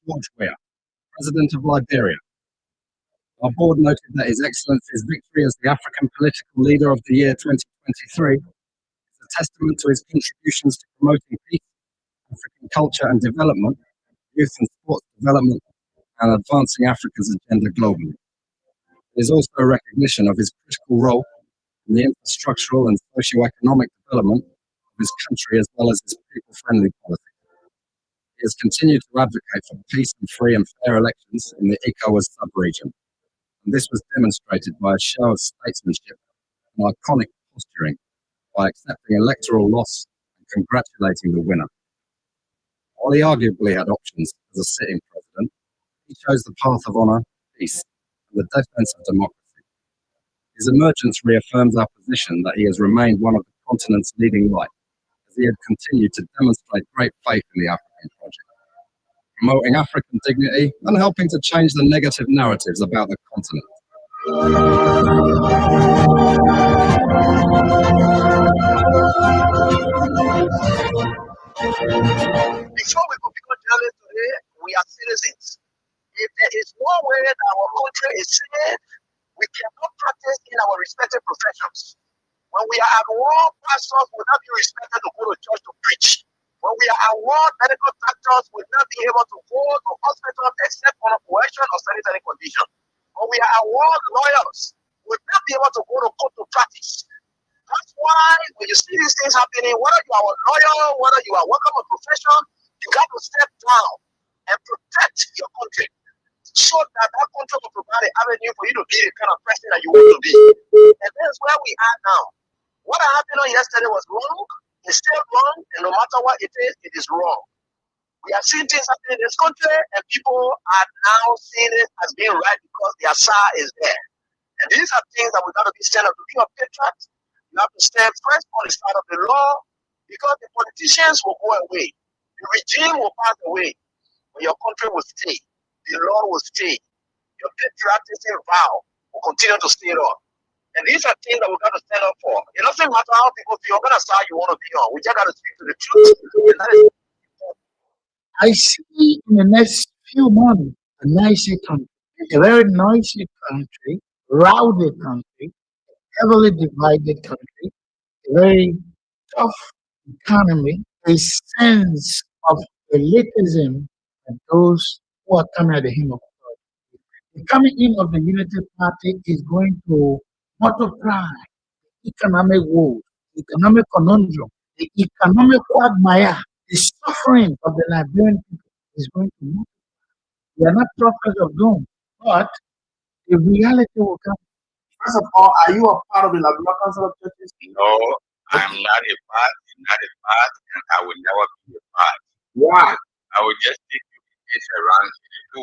George Weah, President of Liberia. Our board noted that His Excellency's victory as the African Political Leader of the year 2023 is a testament to his contributions to promoting peace, African culture and development, youth and sports development, and advancing Africa's agenda globally. It is also a recognition of his critical role in the infrastructural and socio-economic development of his country as well as his people-friendly policy. He has continued to advocate for peace and free and fair elections in the ECOWAS sub-region, and this was demonstrated by a show of statesmanship and iconic posturing by accepting electoral loss and congratulating the winner. While he arguably had options as a sitting president, he chose the path of honour, peace, and the defence of democracy. His emergence reaffirms our position that he has remained one of the continent's leading lights, as he had continued to demonstrate great faith in the African project, promoting African dignity and helping to change the negative narratives about the continent. Before we go become journalists today, we are citizens. If there is no way that our country is safe, we cannot practice in our respective professions. When we are at war, pastors will not be respected to go to church to preach. When we are at war, medical doctors will not be able to go to hospital except on coercion or sanitary condition. When we are at war, lawyers will not be able to go to court to practice. That's why when you see these things happening, whether you are a lawyer, whether you are working on a profession, you got to step down and protect your country so that that country will provide an avenue for you to be the kind of person that you want to be. And that's where we are now. What happened on yesterday was wrong. It's still wrong, and no matter what it is wrong. We have seen things happening in this country, and people are now seeing it as being right because the SAR is there. And these are things that we got to be stand up to be a patriot. You have to stand first on the side of the law because the politicians will go away. The regime will pass away, but your country will stay. The law will stay. Your patriotism vow will continue to stay on. And these are things that we got to stand up for. It doesn't matter how people feel, what side you want to be on. We just got to speak to the truth. And that is I see in the next few months a noisy country, a very noisy country, rowdy country, heavily divided country, a very tough economy, a sense of elitism and those who are coming at the hem of authority. The coming in of the Unity Party is going to multiply economic woes, economic conundrum, the economic quagmire, the suffering of the Liberian people is going to multiply. We are not prophets of doom, but the reality will come. First of all, are you a part of the Liberia Council of Churches? No, I'm not a part, and I will never be a part. Why? I will just take you this around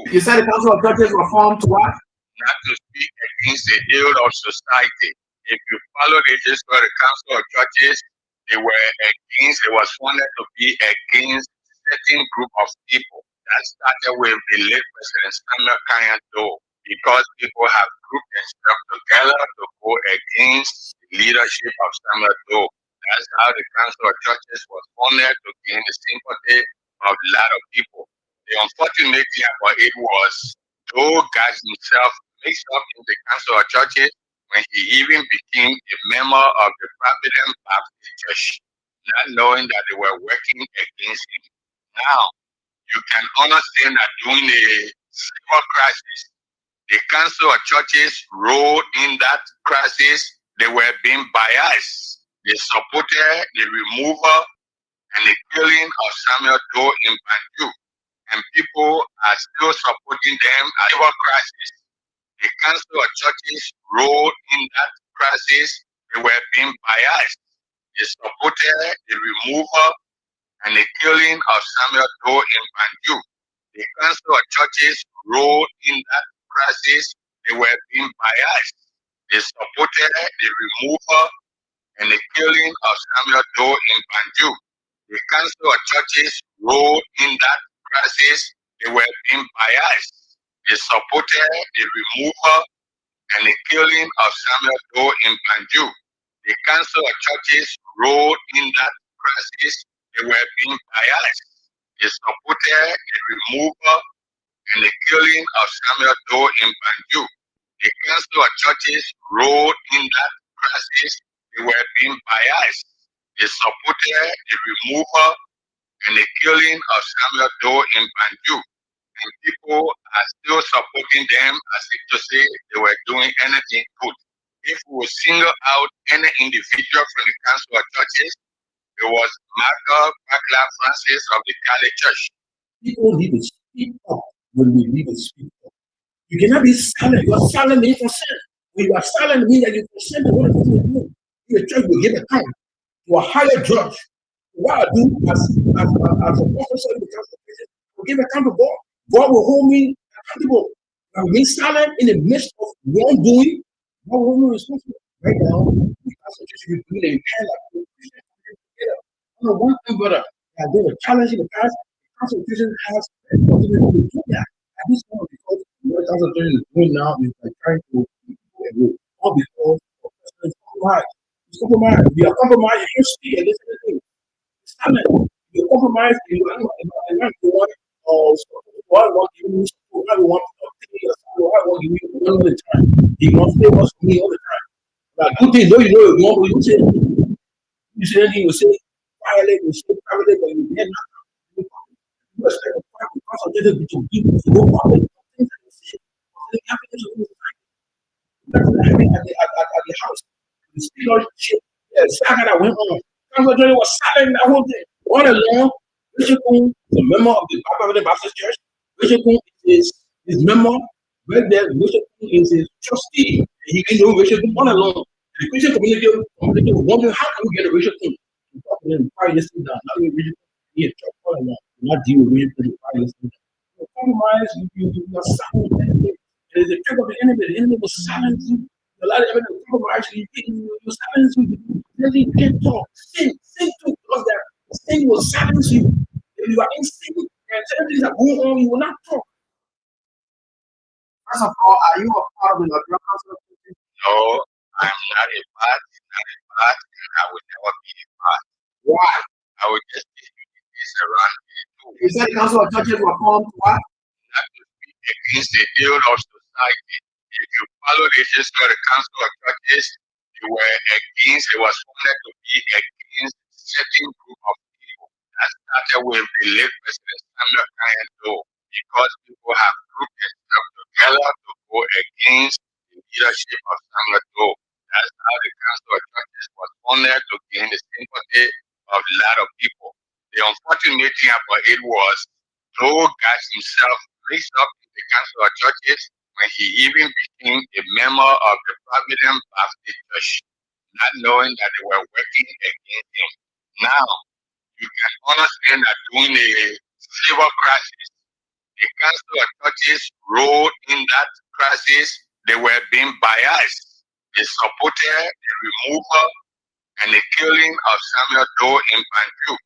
the You said the Council of Churches were formed to what? Not to speak against the ill of society. If you follow the history of the Council of Churches, they was funded to be against certain group of people. That started with the late President Samuel Kanya Doe, because people have grouped themselves together to go against the leadership of Samuel Doe. That's how the Council of Churches was funded, to gain the sympathy of a lot of people. The unfortunate thing about it was Doe got himself mixed up in the Council of Churches when he even became a member of the Providence Baptist Church, not knowing that they were working against him. Now, you can understand that during the civil crisis, the Council of Churches role in that crisis, they were being biased. They supported the removal and the killing of Samuel Doe in Banjul, and people are still supporting them at civil crisis. The Council of Churches role in that crisis, they were being biased. They supported the removal and the killing of Samuel Doe in Banjul. The Council of Churches role in that crisis, they were being biased. They supported the removal and the killing of Samuel Doe in Banjul. The Council of Churches role in that crisis, they were being biased. They supported the removal and the killing of Samuel Doe in Banjul. The Council of Churches role in that crisis, they were being biased. They supported the removal and the killing of Samuel Doe in Banjul. The Council of Churches role in that crisis, they were being biased. They supported the removal and the killing of Samuel Doe in Banjul. And people are still supporting them as if to say they were doing anything good. If we single out any individual from the Council of Churches, it was Michael Bakla Francis of the Catholic Church. People need to speak up when we need to speak up. You cannot be silent. You are silent means consent. When you are silent, it means that you consent to what it is you do. The church will give account to a higher judge. What I do as an officer in the council will give account to God. God will hold me accountable. I will be silent in the midst of wrongdoing. God will hold me responsible. Right now, the council church will be doing a under one umbrella. There has been a challenge in the past. The council of Christians has continued to do that. At this point, because what the council of Christians is doing now is like trying to keep people away. All because of President compromise. It's compromise. If you are compromised, you can't speak and listen to things. It's silent. If you compromise, you are not the one I want you to support. I want to take your support. I want you to one all the time. He wants to favor me all the time. But good thing, though, you know, you want to say anything. You say anything, you say violate, you say violate, but you dare not. You expect the council to people to go public. Things that you say. Something happening to you. That's what happened at the house. The speakership, the saga that went on. Council Johnny was silent that whole thing. All along, Bishop Kun, the member of the Baptist Church, Bishop Kun is his member. Right there, Bishop Kun is his trustee. He can do Bishop Kun all along. The Christian community was wondering how can we get a Bishop Kun to talk to them prior this thing down. Not even Bishop Kun, he is church all along. Not deal with Bishop Kun prior this thing down. So compromise, you are silent. It is the trick of the enemy. The enemy will silence you. A lot of evidence compromise, you silence you. You can't talk. Sin too, because that sin will silence you. If you are in sin and certain things are going on, you will not talk. First of all, are you a part of the Liberal Council of Churches? No, I'm not a part, and I will never be a part. Why? I will just give you this around You said the Council of Churches were formed to what? not to speak against the ill of society. If you follow the history of the Council of Churches, they were against, it was founded to be against certain group of people. That started with the late President Samuel Kanye Doe, because people have grouped themselves together to go against the leadership of Samuel Doe. That's how the Council of Churches was founded, to gain the sympathy of a lot of people. The unfortunate thing about it was Doe got himself mixed up in the Council of Churches when he even became a member of the Providence Baptist Church, not knowing that they were working against him. Now, you can understand that during the civil crisis, the Council of Churches role in that crisis, they were being biased. They supported the removal and the killing of Samuel Doe in Banjul.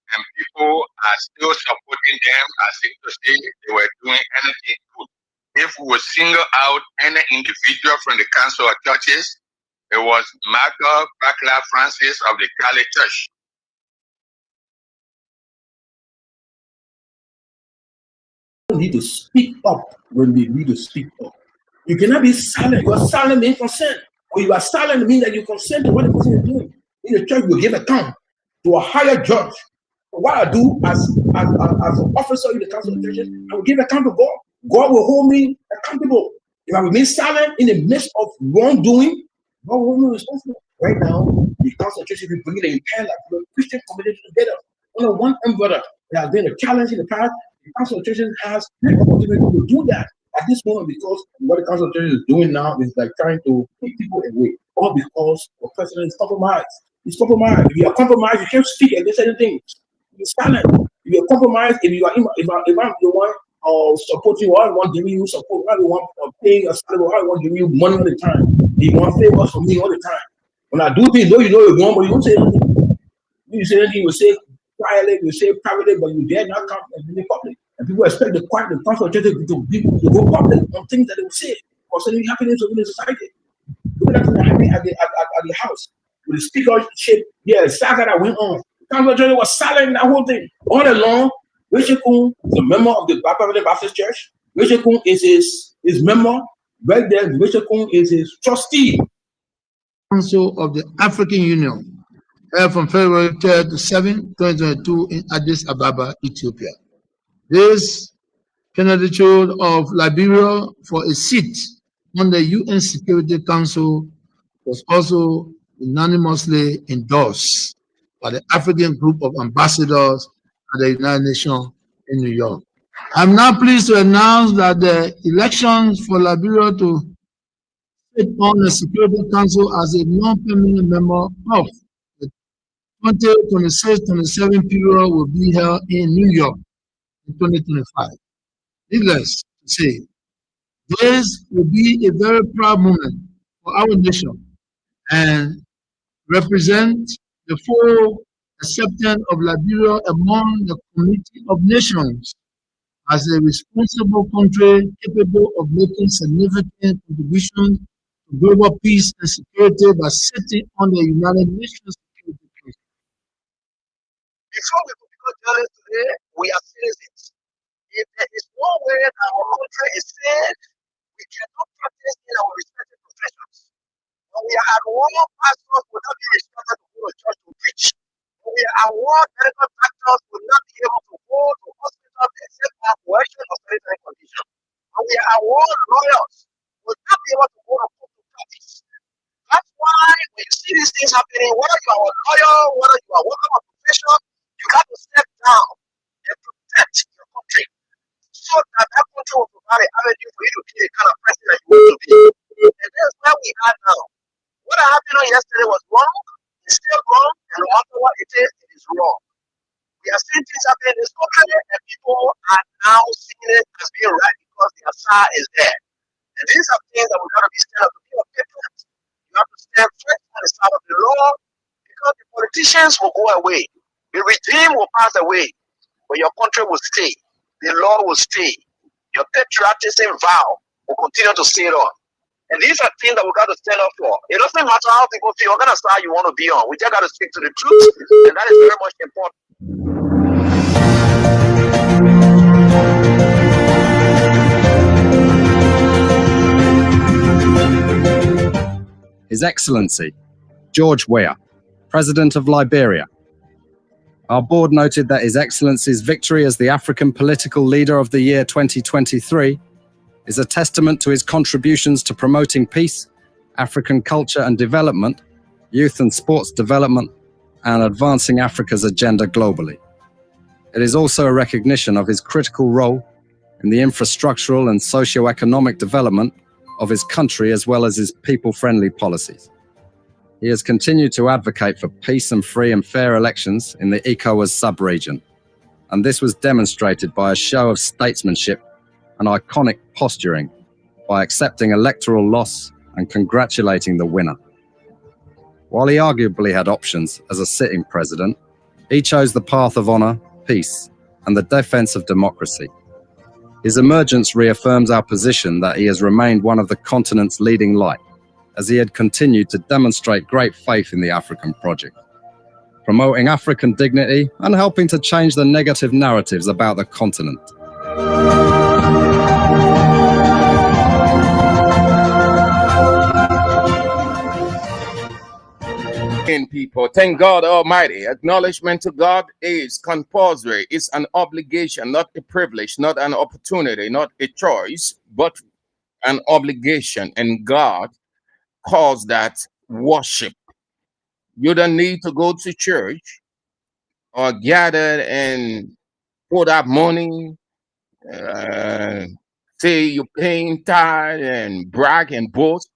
And people are still supporting them as if to say they were doing anything good. If we would single out any individual from the Council of Churches, it was Michael Bakla Francis of the Catholic Church. We need to speak up when we need to speak up. You cannot be silent. You are silent in consent. When you are silent, it means that you consent to what the person is doing. In the church, will give account to a higher judge. What I do as an officer in the Council of Churches, I will give account to God. God will hold me accountable. If I remain silent in the midst of wrongdoing, God will hold me responsible. Right now, the Council of Churches is bringing the entire Christian community together under one umbrella. There has been a challenge in the past. The Council of Churches has the opportunity to do that at this moment, because what the Council of Churches is doing now is like trying to keep people away, all because the president is compromised. It's compromised. If you are compromised, you can't speak against anything. You're silent. If you're compromised, if I'm the one supporting you, I want giving you support, I don't want paying a salary, I want giving you money all the time. You want favors from me all the time. When I do things, though you know you're wrong, but you don't say anything. You say anything, you say quietly, you say privately, but you dare not come and be public. And people expect the Council of Churches to go public on things that they will say or something happening within the society. Look at that happening at the house. With the speakership, the saga that went on. Council of Churches was silent in that whole thing. All along, Bishop Kun, the member of the Baptist Church, Meshekun is his member. Right there, Meshekun is his trustee. Council of the African Union, held from February 3rd to 7th, 2022 in Addis Ababa, Ethiopia. This candidature of Liberia for a seat on the UN Security Council was also unanimously endorsed by the African Group of Ambassadors at the United Nations in New York. I'm now pleased to announce that the elections for Liberia to sit on the Security Council as a non-permanent member of the 2026-27 period will be held in New York in 2025. Needless to say, this will be a very proud moment for our nation and represent the full acceptance of Liberia among the community of nations as a responsible country capable of making significant contributions to global peace and security by sitting on the United Nations Security Council. Before we become journalists today, we are citizens. If there is no way that our country is safe, we cannot practice in our respective professions. When we are at war, pastors will not be respected to go to church to preach. When we are at war, medical doctors will not be able to go to hospitals except for coercion or sanitary conditions. When we are at war, lawyers will not be able to go to court to practice. That's why when you see these things happening, whether you are a lawyer, whether you are working on a profession, you got to step down and protect your country so that that country will provide an avenue for you to be the kind of president you want to be. And that's where we are now. What happened on yesterday was wrong, it's still wrong, and no matter what it is wrong. We are seeing things happening in this country, and people are now seeing it as being right because the Asa is there. And these are things that we got to be stand up to be a patriot. You have to stand first on the side of the law because the politicians will go away. The regime will pass away, but your country will stay. The law will stay. Your patriotism vow will continue to stay on. And these are things that we got to stand up for. It doesn't matter how people feel, what kind of side you want to be on. We just got to speak to the truth, and that is very much important. His Excellency, George Weah, President of Liberia. Our board noted that His Excellency's victory as the African Political Leader of the Year 2023 is a testament to his contributions to promoting peace, African culture and development, youth and sports development, and advancing Africa's agenda globally. It is also a recognition of his critical role in the infrastructural and socio-economic development of his country as well as his people-friendly policies. He has continued to advocate for peace and free and fair elections in the ECOWAS sub-region, and this was demonstrated by a show of statesmanship and iconic posturing by accepting electoral loss and congratulating the winner. While he arguably had options as a sitting president, he chose the path of honor, peace, and the defense of democracy. His emergence reaffirms our position that he has remained one of the continent's leading light, as he had continued to demonstrate great faith in the African project, promoting African dignity and helping to change the negative narratives about the continent. People, thank God Almighty. Acknowledgement to God is compulsory. It's an obligation, not a privilege, not an opportunity, not a choice, but an obligation. And God calls that worship. You don't need to go to church or gather and put up money, say you're paying tithe and brag and boast.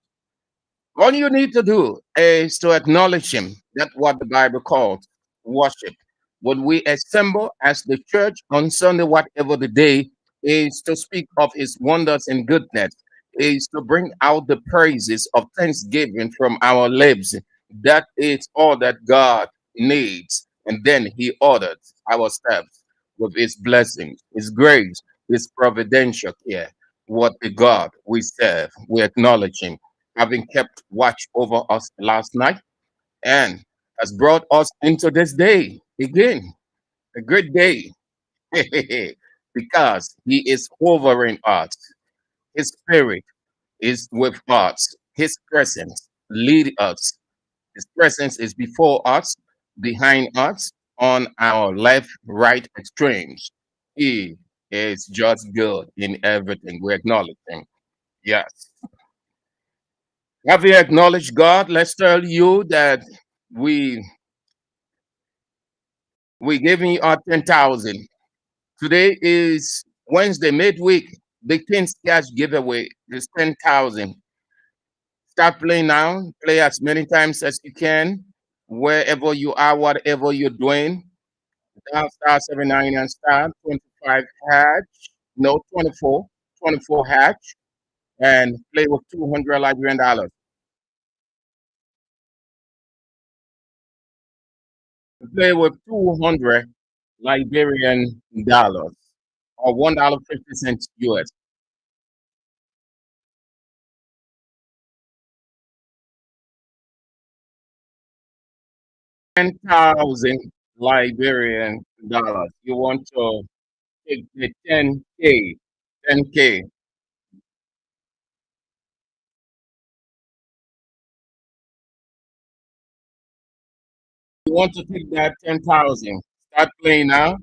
All you need to do is to acknowledge him. That's what the Bible calls worship. When we assemble as the church on Sunday, whatever the day, is to speak of his wonders and goodness, is to bring out the praises of thanksgiving from our lips. That is all that God needs. And then he ordered our steps with his blessings, his grace, his providential care. What a God we serve. We acknowledge him, having kept watch over us last night and has brought us into this day again, a great day. because he is hovering us. His spirit is with us. His presence lead us. His presence is before us, behind us, on our left, right extremes. He is just good in everything. We acknowledge him. Yes. Have you acknowledged God? Let's tell you that we we giving you our 10,000. Today is Wednesday, midweek. The King's Cash giveaway is 10,000. Start playing now. Play as many times as you can, wherever you are, whatever you're doing. Dial star 79 and star 25 hatch. No, 24. 24 hatch. And play with 200 Liberian dollars. Play with 200 Liberian dollars or $1.50 US. 10,000 Liberian dollars. You want to take the 10K, 10K. You want to take that 10,000. Start playing now.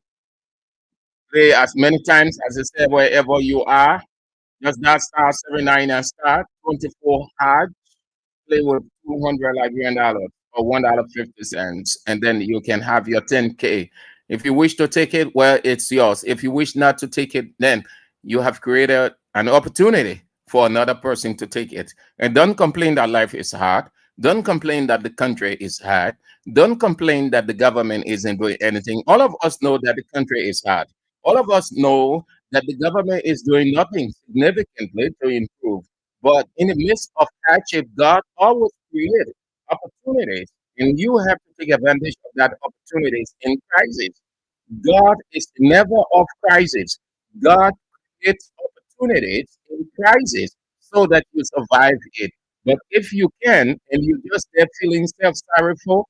Play as many times as I said, wherever you are. Just that star 79 and star 24 hard. Play with 200 Liberian dollars or $1.50, and then you can have your 10K. If you wish to take it, well, it's yours. If you wish not to take it, then you have created an opportunity for another person to take it. And don't complain that life is hard. Don't complain that the country is hard. Don't complain that the government isn't doing anything. All of us know that the country is hard. All of us know that the government is doing nothing significantly to improve. But in the midst of hardship, God always created opportunities, and you have to take advantage of that opportunities in crisis. God is never off crisis. God creates opportunities in crisis so that you survive it. But if you can, and you just there feeling self-sorrowful,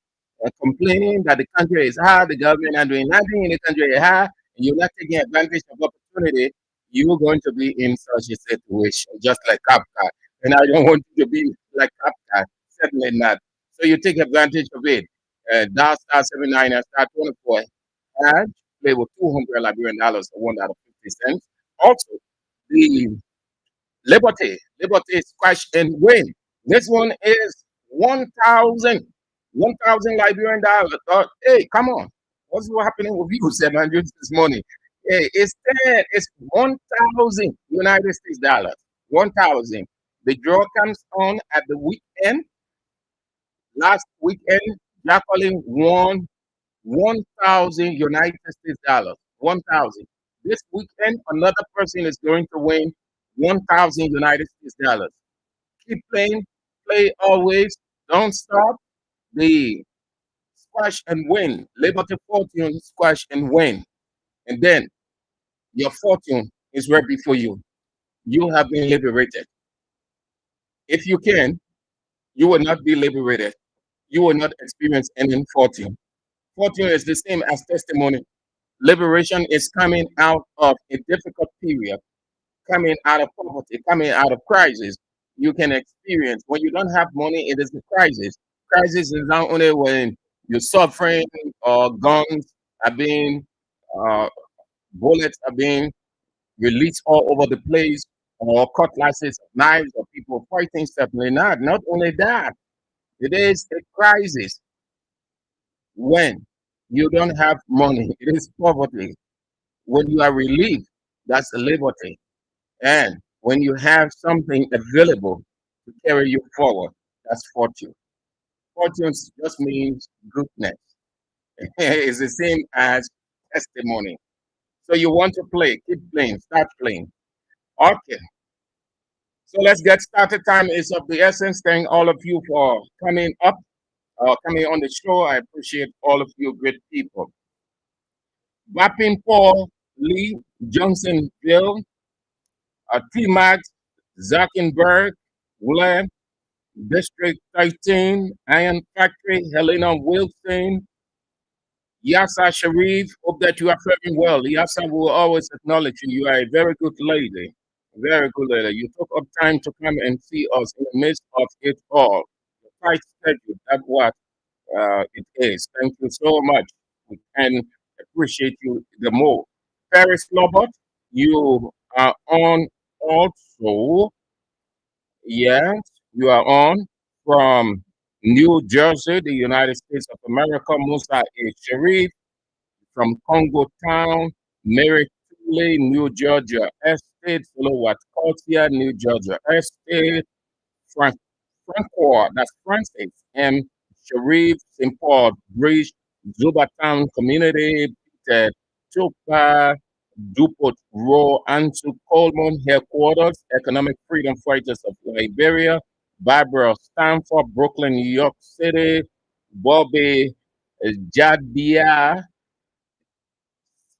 complaining that the country is hard, the government not doing nothing in the country is hard, and you're not taking advantage of opportunity, you're going to be in such a situation, just like Kafka. And I don't want you to be like Kafka, certainly not. So you take advantage of it. Dial star 79 and star 24 and play with 200 Liberian dollars or $1.50. Also, the Liberty Squash and Win. This one is 1,000 Liberian dollars. Hey, come on. What's happening with you, 700 this morning? Hey, it's 10, it's 1,000 United States dollars. 1,000. The draw comes on at the weekend. Last weekend, Jacqueline won 1,000 United States dollars. 1,000. This weekend, another person is going to win 1,000 United States dollars. Keep playing, play always, don't stop. The squash and win, Liberty Fortune, squash and win. And then your fortune is right before you. You have been liberated. If you can, you will not be liberated. You will not experience any fortune. Fortune is the same as testimony. Liberation is coming out of a difficult period, coming out of poverty, coming out of crisis. You can experience when you don't have money, it is a crisis. Crisis is not only when you're suffering or guns are being, uh, bullets are being released all over the place, or cutlasses, knives, or people fighting. Certainly not. Not only that, it is a crisis when you don't have money. It is poverty. When you are relieved, that's liberty. And when you have something available to carry you forward, that's fortune. Fortune just means goodness. It's the same as testimony. So you want to play, keep playing, start playing. Okay. So let's get started. Time is of the essence. Thank all of you for coming up, coming on the show. I appreciate all of you great people. Wapping Paul, Lee, Johnsonville, T-Max, Zackenberg, William, District 13, Iron Factory, Helena Wilson, Yasa Sharif, hope that you are faring well. Yasa will always acknowledge you. You are a very good lady. Very good lady. You took up time to come and see us in the midst of it all. The tight schedule, that's what it is. Thank you so much. We can appreciate you the more. Paris Lobot, you are on also. Yes, you are on from New Jersey, the United States of America. Musa A. Sharif from Congo Town, Mary Tuley, New Georgia Estate, Solowat Cotia, New Georgia Estate, Frank Francois, that's Francis M. Sharif, St. Paul Bridge, Zubatown Community, Peter Tupa, Dupont Row, Ansu Coleman Headquarters, Economic Freedom Fighters of Liberia, Barbara Stanford, Brooklyn, New York City, Bobby Jadia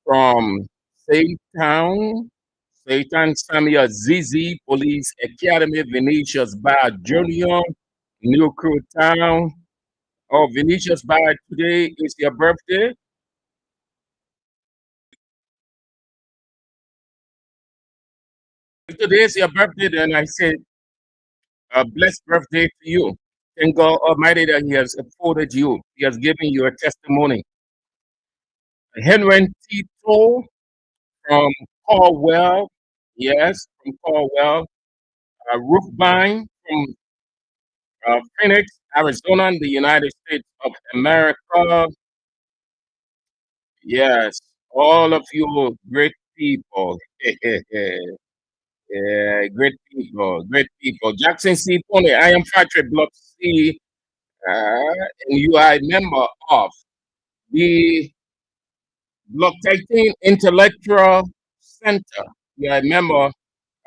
from Satan, Satan Samuel Zizi, Police Academy, Venetius Bar Junior, New Crew Town. Oh, Venetius Bar, today is your birthday. If today is your birthday, then I say a blessed birthday to you. Thank God Almighty that He has afforded you. He has given you a testimony. Henry Tito from Caldwell, yes, from Caldwell. Roofbine from Phoenix, Arizona, in the United States of America. Yes, all of you great people. Yeah, great people, great people. Jackson C. Pony, I am Patrick Block C, and you are a member of the Block 13 Intellectual Center. You are a member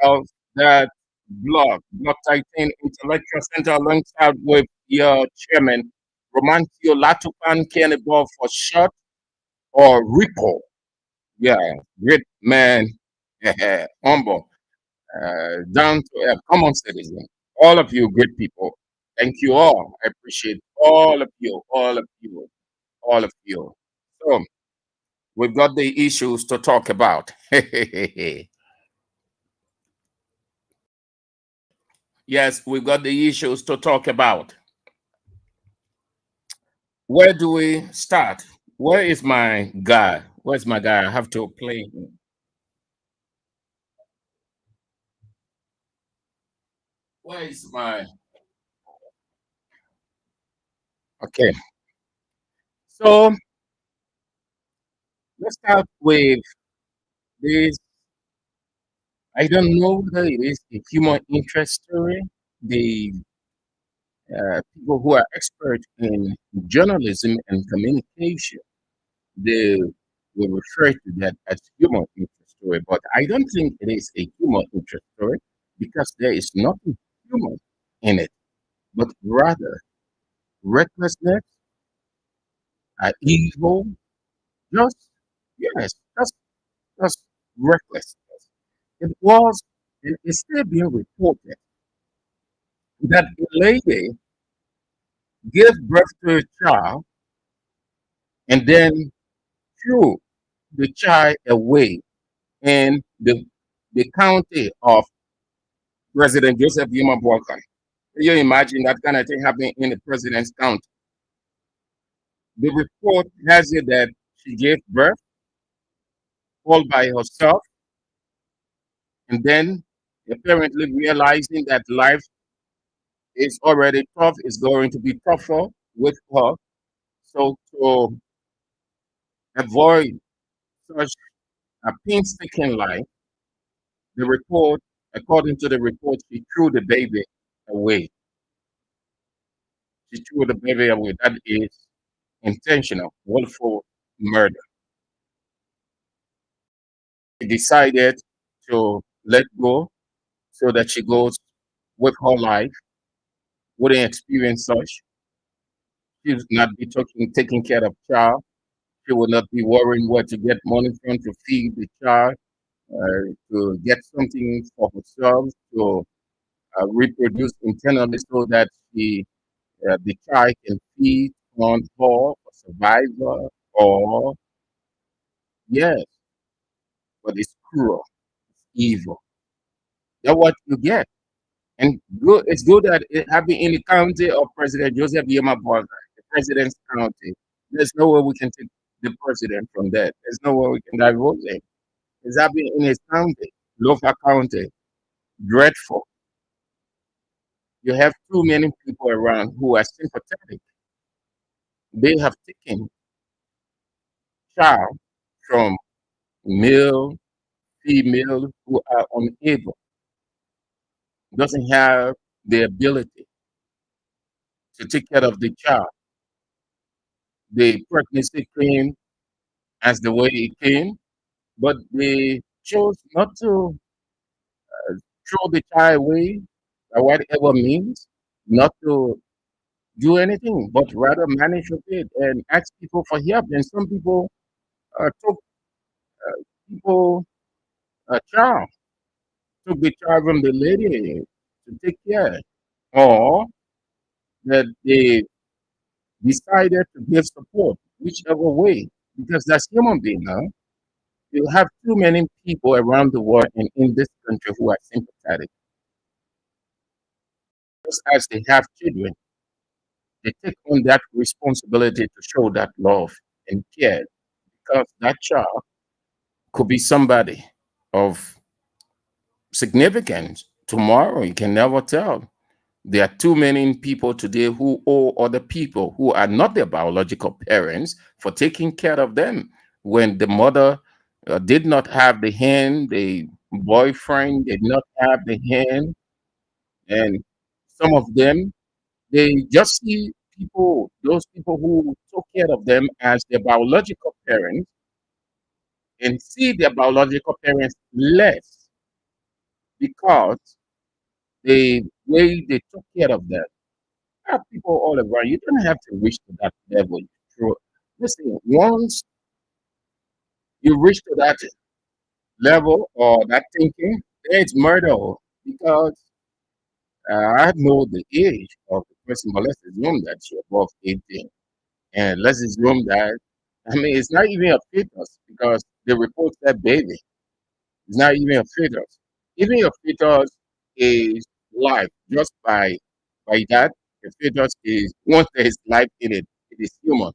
of that Block 13 Intellectual Center, alongside with your chairman, Romantio Latupan Cannibal for short, or Rico. Yeah, great man, humble, down to earth, common citizen. All of you great people. Thank you all. I appreciate all of you, all of you, all of you. So we've got the issues to talk about. Yes, we've got the issues to talk about. Where do we start? Where is my guy? Where's my guy? I have to play him. Where is my okay? So let's start with this. I don't know whether it is a human interest story. The people who are expert in journalism and communication, they will refer to that as human interest story. But I don't think it is a human interest story because there is nothing human in it, but rather recklessness, evil, just yes, just recklessness. It was and is still being reported that a lady gave birth to a child and then threw the child away in the county of President Joseph Yuma Boakai. Can you imagine that kind of thing happening in the president's county? The report has it that she gave birth all by herself, and then apparently realizing that life is already tough, is going to be tougher with her. So to avoid such a painstaking life, the report, according to the report, she threw the baby away. She threw the baby away. That is intentional, willful murder. She decided to let go so that she goes with her life, wouldn't experience such. She would not be taking care of child. She would not be worrying where to get money from to feed the child, to get something for herself, to reproduce internally so that the child can feed on her or survive her. or yes, but it's cruel, it's evil. That's what you get. And good, it's good that it happened in the county of President Joseph Yema Boakai, the president's county. There's no way we can take the president from that. There's no way we can divulge it. It's happening in his county, Lofa County. Dreadful. You have too many people around who are sympathetic. They have taken child from male, female who are unable, doesn't have the ability to take care of the child. The pregnancy came as the way it came, but they chose not to throw the child away by whatever means, not to do anything, but rather manage with it and ask people for help. And some people took people a child, took the child from the lady to take care, or that they decided to give support, whichever way, because that's human being. Huh? You have too many people around the world and in this country who are sympathetic, just as they have children. They take on that responsibility to show that love and care because that child could be somebody of significance tomorrow. You can never tell. There are too many people today who owe other people who are not their biological parents for taking care of them when the mother did not have the hand, the boyfriend did not have the hand, and some of them they just see people, those people who took care of them as their biological parents and see their biological parents less because the way they took care of them. There are people all around. You don't have to reach to that level. True. Listen, once you reach to that level or that thinking, then it's murder because I know the age of the person, but let's assume that you're above 18. And let's assume that, I mean, it's not even a fetus because they report that baby. It's not even a fetus. Even a fetus is life. Just by that, a fetus is once there is life in it, it is human.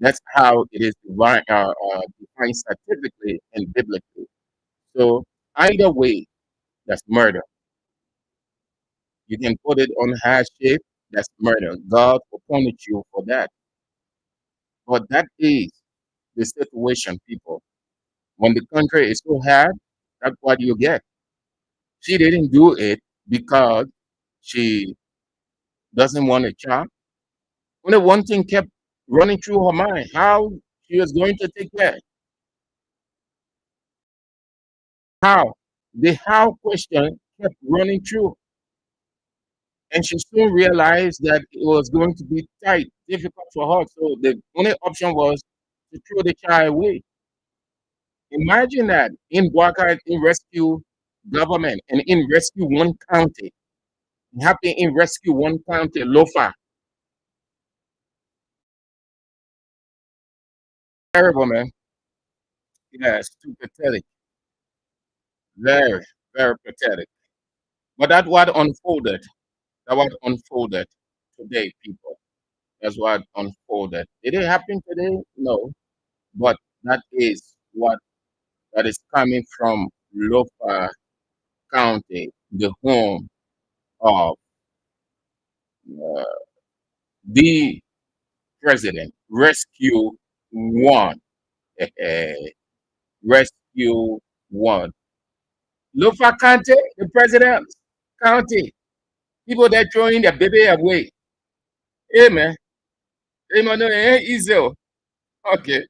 That's how it is defined scientifically and biblically. So either way, that's murder. You can put it on hardship, that's murder. God will punish you for that. But that is the situation, people. When the country is so hard, that's what you get. She didn't do it because she doesn't want a child. Only one thing kept running through her mind: how she was going to take care. How? The how question kept running through. And she soon realized that it was going to be tight, difficult for her. So the only option was to throw the child away. Imagine that in Boakai, in rescue government and in rescue one county, happy in rescue one county, Lofa. Terrible, man. Yeah, it's too pathetic. Very, very pathetic. But that's what unfolded. That what unfolded today, people. That's what unfolded. Did it happen today? No. But that is what that is coming from Lofa County, the home of uh, the president. Rescue one. Rescue one. Lofa County, the president county. People that throwing their baby away. Hey man. Hey man, no, hey, easy. Okay.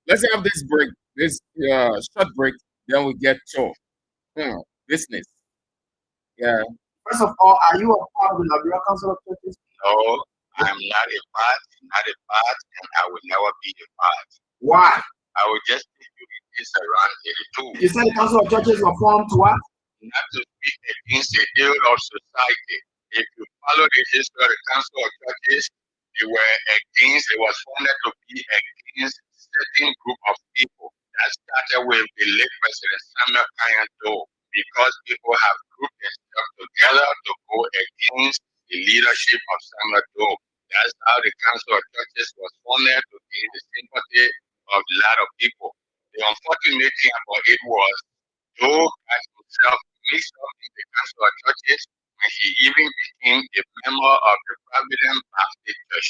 Let's have this break, this short break, then we get to business. Yeah. First of all, are you a part of the Liberia Council of Churches? No, I'm not a part, and I will never be a part. Why? I will just take you this around You 82. said the Council of Churches were formed to what? Not to speak against the ill of society. If you follow the history of the Council of Churches, They were against, it was founded to be against certain group of people. That started with the late President Samuel Kayando, because people have grouped themselves together to go against the leadership of Samuel Doe. That's how the Council of Churches was founded, to gain the sympathy of a lot of people. The unfortunate thing about it was, Doe got himself mixed up in the Council of Churches when he even became a member of the Providence Baptist Church,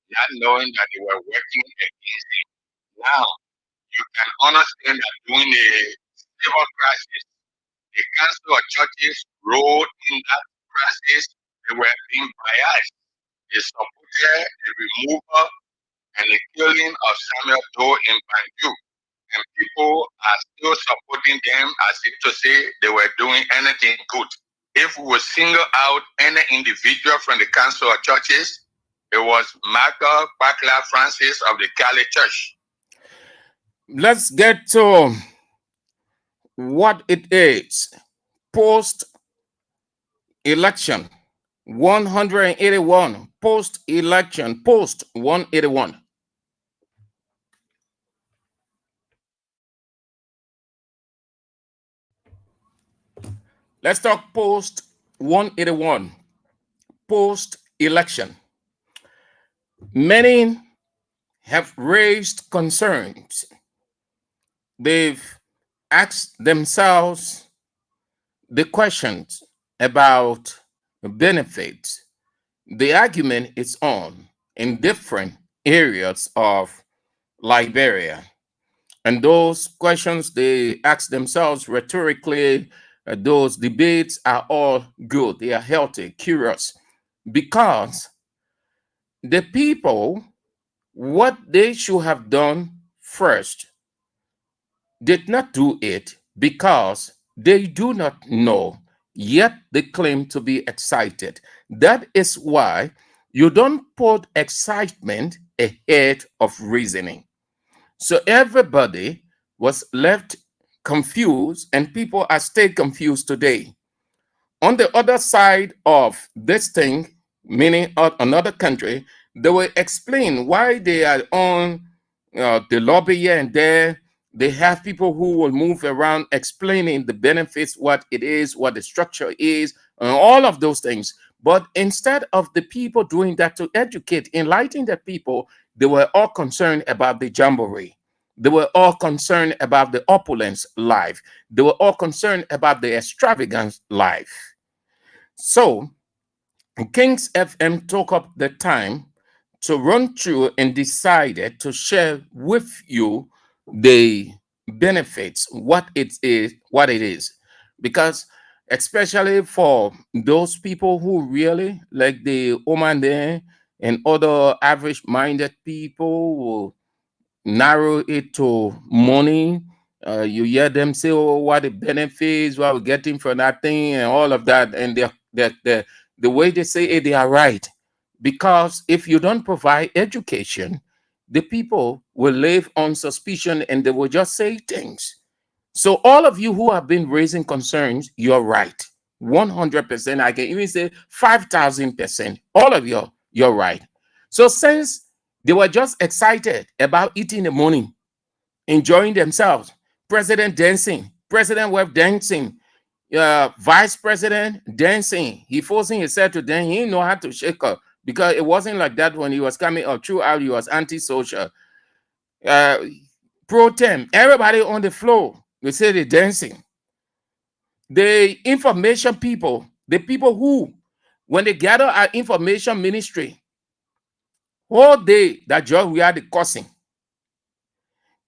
not knowing that they were working against him. Now, you can understand that during the civil crisis, the Council of Churches role in that crisis, they were being biased. They supported the removal and the killing of Samuel Doe in Banjul. And people are still supporting them as if to say they were doing anything good. If we would single out any individual from the Council of Churches, it was Michael Bakla Francis of the Cali Church. Let's get to what it is post-election. 181 post-election, post 181. Let's talk post 181, post-election. Many have raised concerns. They've asked themselves the questions about benefits. The argument is on in different areas of Liberia. And those questions they ask themselves rhetorically, those debates are all good. They are healthy, curious, because the people, what they should have done first, did not do it because they do not know, yet they claim to be excited. That is why you don't put excitement ahead of reasoning. So everybody was left confused, and people are still confused today. On the other side of this thing, meaning another country, they will explain why they are on the lobby here and there. They have people who will move around explaining the benefits, what it is, what the structure is, and all of those things. But instead of the people doing that to educate, enlighten the people, they were all concerned about the jamboree. They were all concerned about the opulence life. They were all concerned about the extravagance life. So Kings FM took up the time to run through and decided to share with you the benefits, what it is. Because especially for those people who really, like the Omande and other average-minded people, will narrow it to money. You hear them say, "Oh, what the benefits, what we're getting from that thing," and all of that. And the way they say it, they are right. Because if you don't provide education, the people will live on suspicion and they will just say things. So all of you who have been raising concerns, you're right. 100%. I can even say 5,000%. All of you, you're right. So since they were just excited about eating the money, enjoying themselves, president dancing, president were dancing, vice president dancing. He forcing himself to dance. He didn't know how to shake up, because it wasn't like that when he was coming up. Throughout, he was antisocial. Pro tem, everybody on the floor, they say they're dancing. The information people, the people who, when they gather our information ministry, all day that just we are the cussing.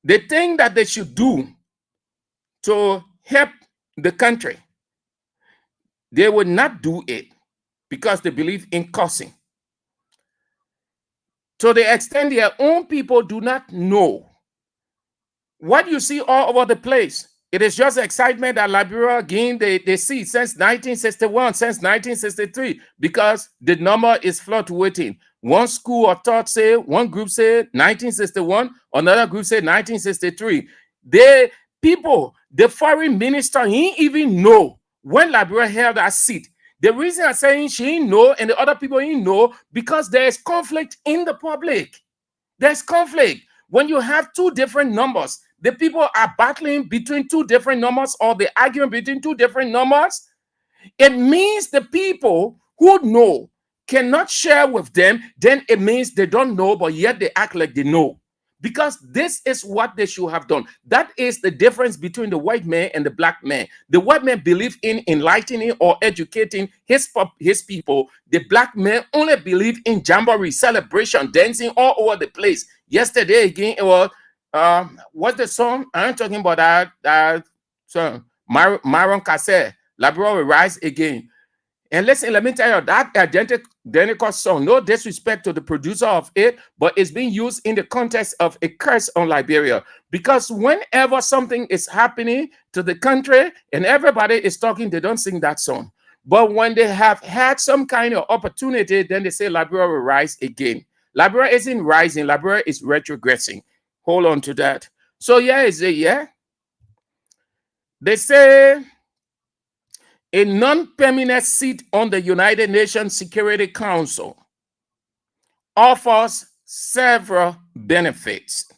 The thing that they should do to help the country, they will not do it because they believe in cussing. To the extent their own people do not know. What you see all over the place, it is just excitement that Liberia gained they see since 1961, since 1963, because the number is fluctuating. One school of thought say, one group said 1961, another group said 1963. The foreign minister, he didn't even know when Liberia held that seat. The reason I'm saying she ain't know and the other people ain't know, because there's conflict in the public. There's conflict. When you have two different numbers, the people are battling between two different numbers, or they're arguing between two different numbers. It means the people who know cannot share with them. Then it means they don't know, but yet they act like they know. Because this is what they should have done. That is the difference between the white man and the black man. The white man believes in enlightening or educating his people. The black man only believe in jamboree, celebration, dancing all over the place. Yesterday again, it was what's the song? I'm talking about that song. Maron Cassette, Labrador will rise again. And listen, let me tell you, that identical song, no disrespect to the producer of it, but it's being used in the context of a curse on Liberia. Because whenever something is happening to the country and everybody is talking, they don't sing that song. But when they have had some kind of opportunity, then they say Liberia will rise again. Liberia isn't rising, Liberia is retrogressing. Hold on to that. So yeah, is it yeah? They say a non-permanent seat on the United Nations Security Council offers several benefits,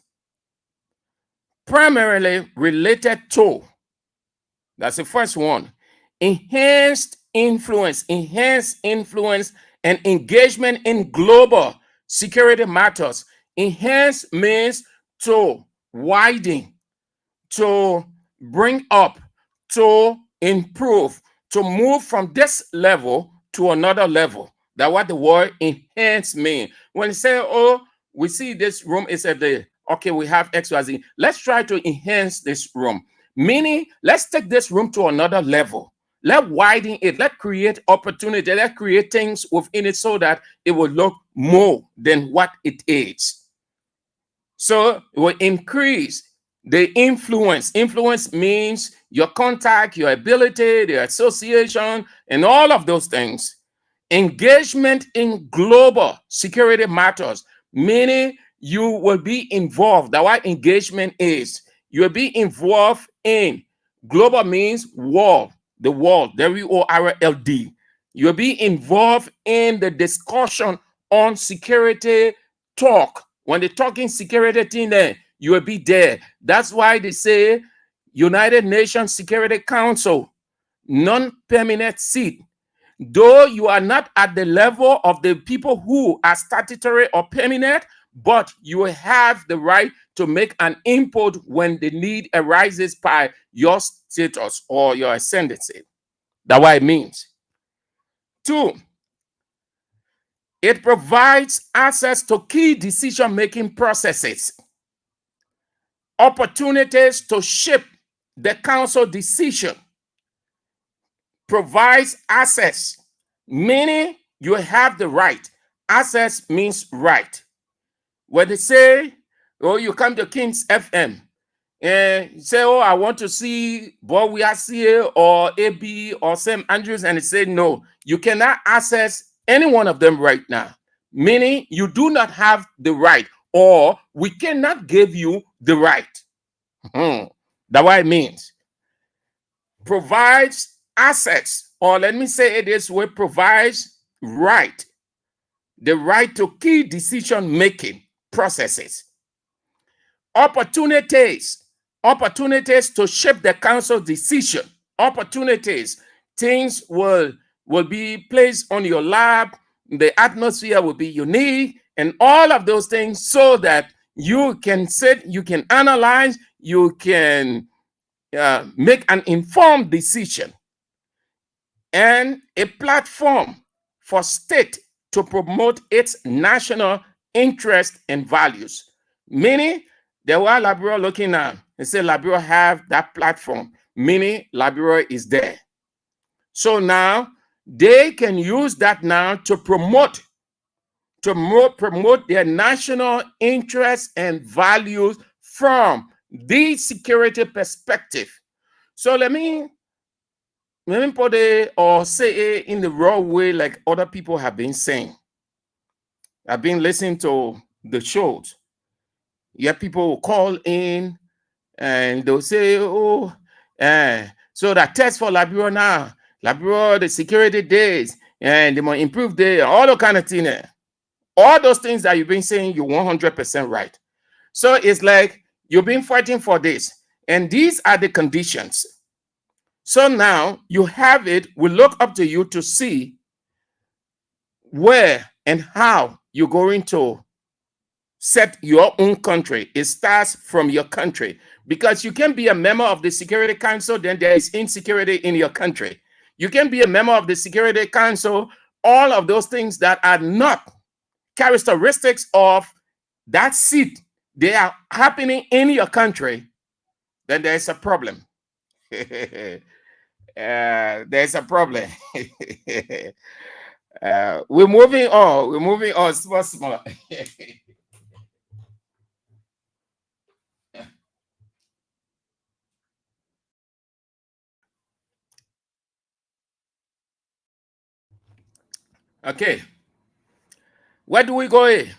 primarily related to, that's the first one, enhanced influence and engagement in global security matters. Enhance means to widen, to bring up, to improve, to move from this level to another level. That's what the word enhance means. When you say, oh, we see this room is at the, okay, we have XYZ. Let's try to enhance this room. Meaning, let's take this room to another level. Let's widen it. Let's create opportunity. Let's create things within it so that it will look more than what it is. So it will increase the influence. Influence means your contact, your ability, the association, and all of those things. Engagement in global security matters, meaning you will be involved. That's what engagement is. You will be involved in global means world, the world, WORLD. You'll be involved in the discussion on security talk. When they're talking security thing there, you will be there. That's why they say United Nations Security Council, non-permanent seat. Though you are not at the level of the people who are statutory or permanent, but you have the right to make an input when the need arises by your status or your ascendancy. That's what it means. 2, it provides access to key decision-making processes, opportunities to shape the council decision, provides access, meaning you have the right. Access means right. When they say, oh, you come to Kings FM and you say, oh, I want to see Bob Wiasie or AB or Sam Andrews, and they say, no, you cannot access any one of them right now. Meaning you do not have the right, or we cannot give you the right. That's what it means. Provides access, or let me say it this way, provides right, the right to key decision-making processes. Opportunities to shape the council decision. Opportunities, things will be placed on your lap, the atmosphere will be unique, and all of those things, so that you can sit, you can analyze, you can make an informed decision. And a platform for state to promote its national interest and values. Meaning, they were Liberia looking at, they say Liberia have that platform, meaning Liberia is there. So now they can use that now to promote their national interests and values from the security perspective. So let me put it, or say it in the raw way, like other people have been saying. I've been listening to the shows. Yeah, people will call in and they'll say, oh, so that test for Liberia now, Like, bro, the security days and the more improved day, all the kind of thing. All those things that you've been saying, you're 100% right. So it's like you've been fighting for this, and these are the conditions. So now you have it. We look up to you to see where and how you're going to set your own country. It starts from your country, because you can be a member of the Security Council, then there is insecurity in your country. You can be a member of the Security Council, all of those things that are not characteristics of that seat, they are happening in your country, then there's a problem. There's a problem. We're moving on. We're moving on small. Okay. Where do we go here?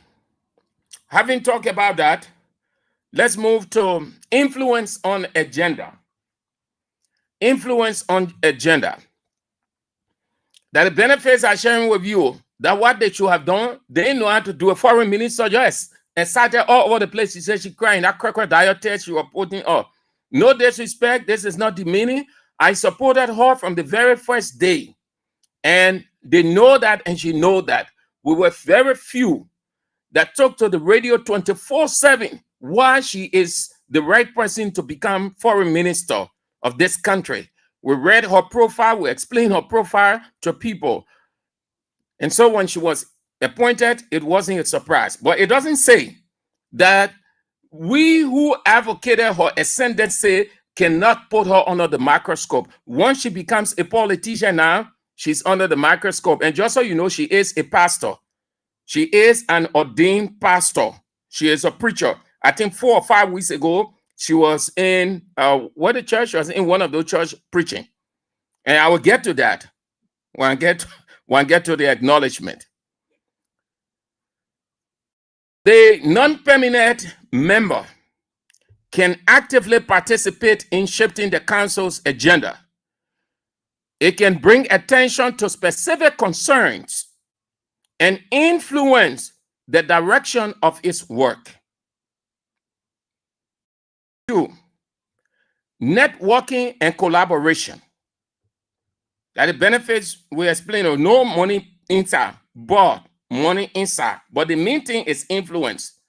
Having talked about that, let's move to influence on agenda. Influence on agenda. That the benefits are sharing with you, that what they should have done, they know how to do. A foreign minister just excited all over the place. She said she crying, that crocodile test you were putting up. No disrespect, this is not demeaning. I supported her from the very first day. And they know that, and she know that. We were very few that talk to the radio 24/7 why she is the right person to become foreign minister of this country. We read her profile, we explained her profile to people. And so when she was appointed, it wasn't a surprise. But it doesn't say that we who advocated her ascendancy cannot put her under the microscope. Once she becomes a politician now, she's under the microscope. And just so you know, she is a pastor. She is an ordained pastor. She is a preacher. I think 4 or 5 weeks ago, she was in what the church was in, one of those church preaching. And I will get to that when I get to the acknowledgement. The non-permanent member can actively participate in shaping the council's agenda. It can bring attention to specific concerns and influence the direction of its work. 2, networking and collaboration. That the benefits we explain are no money inside, but money inside. But the main thing is influence.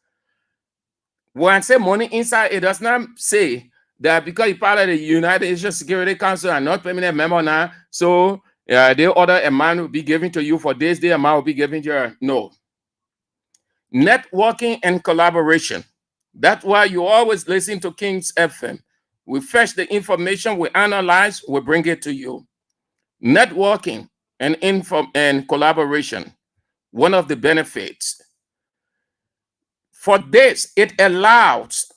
When I say money inside, it does not say that because you're part of the United Nations Security Council and not permanent member now, so the other amount will be given to you for this, the amount will be given to you. No. Networking and collaboration. That's why you always listen to King's FM. We fetch the information, we analyze, we bring it to you. Networking and collaboration. One of the benefits. For this, it allows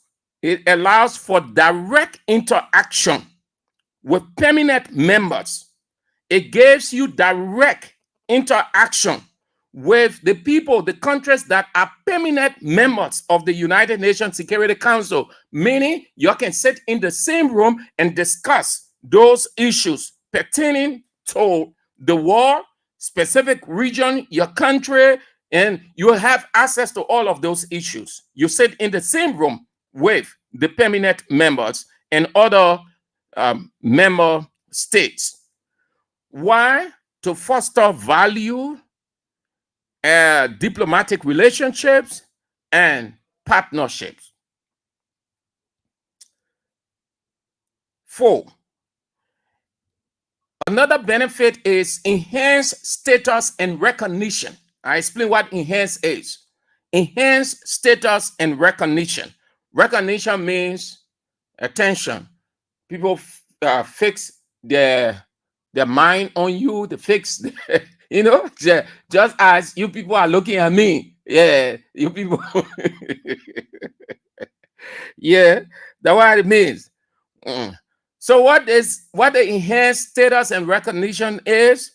for direct interaction with permanent members. It gives you direct interaction with the people, the countries that are permanent members of the United Nations Security Council, meaning you can sit in the same room and discuss those issues pertaining to the war, specific region, your country, and you have access to all of those issues. You sit in the same room with the permanent members and other member states. Why? To foster value, diplomatic relationships, and partnerships. 4, another benefit is enhanced status and recognition. I explain what enhanced is. Enhanced status and recognition. Recognition means attention. People fix their mind on you, they fix, you know, just as you people are looking at me. Yeah, you people. Yeah, that's what it means. So what the enhanced status and recognition is?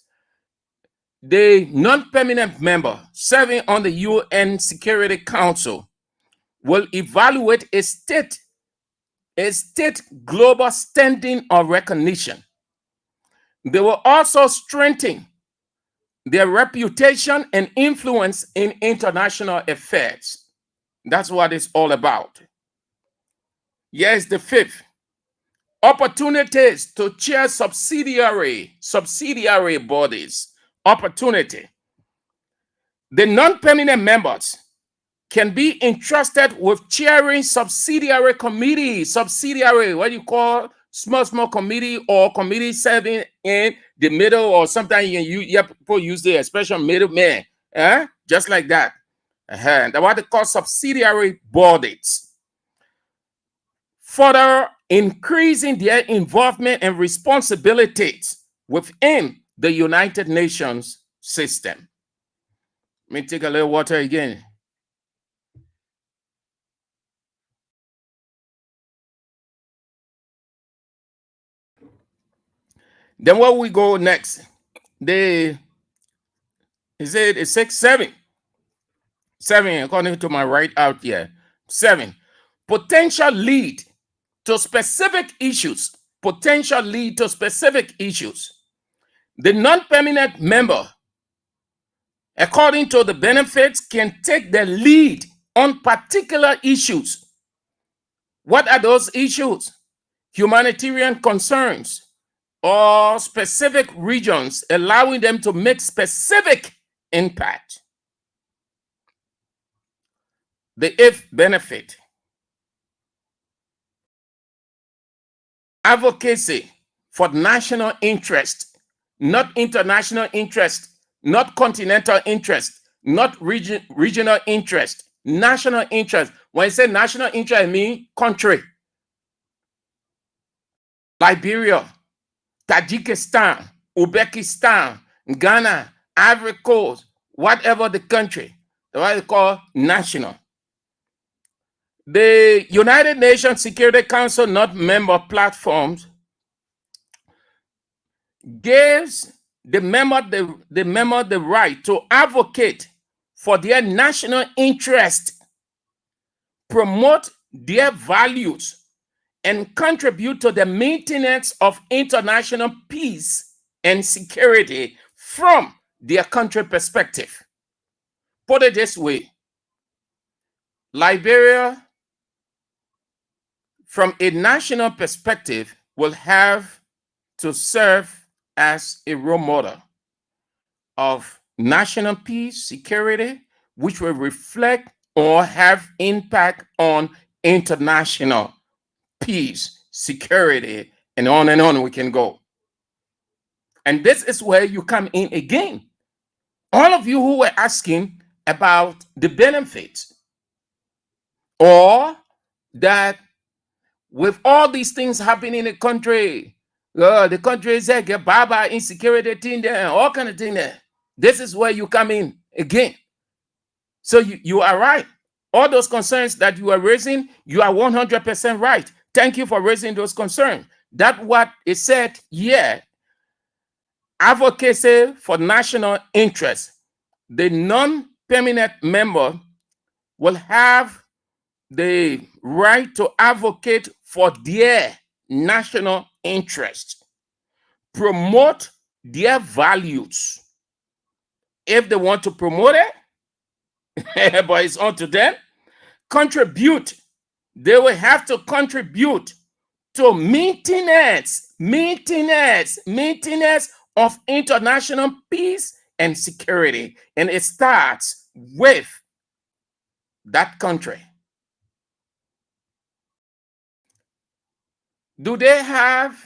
The non-permanent member serving on the UN Security Council will evaluate a state global standing or recognition. They will also strengthen their reputation and influence in international affairs. That's what it's all about. Yes, the fifth, opportunities to chair subsidiary bodies. Opportunity. The non-permanent members can be entrusted with chairing subsidiary committees. Subsidiary, what you call small committee or committee serving in the middle, or sometimes people use the expression middleman. Just like that. That's what they call subsidiary bodies. Further increasing their involvement and responsibilities within the United Nations system. Let me take a little water again. Then where we go next? Is it 6, 7? 7, according to my right out here. 7. Potential lead to specific issues. Potential lead to specific issues. The non-permanent member, according to the benefits, can take the lead on particular issues. What are those issues? Humanitarian concerns or specific regions, allowing them to make specific impact. The 8th benefit, advocacy for national interest, not international interest, not continental interest, not regional interest, national interest. When I say national interest, I mean country. Liberia, Tajikistan, Uzbekistan, Ghana, Ivory Coast, whatever the country, what they call national. The United Nations Security Council not member platforms gives the member the right to advocate for their national interest, promote their values, and contribute to the maintenance of international peace and security from their country perspective. Put it this way, Liberia, from a national perspective, will have to serve as a role model of national peace, security, which will reflect or have impact on international peace, security, and on we can go. And this is where you come in again. All of you who were asking about the benefits, or that with all these things happening in the country, the country is like a baba insecurity thing there, all kind of thing there. This is where you come in again. So you are right. All those concerns that you are raising, you are 100% right. Thank you for raising those concerns. That's what it said here. Advocacy for national interest. The non-permanent member will have the right to advocate for their national interest, promote their values. If they want to promote it, but it's on to them. Contribute. They will have to contribute to maintenance of international peace and security. And it starts with that country. Do they have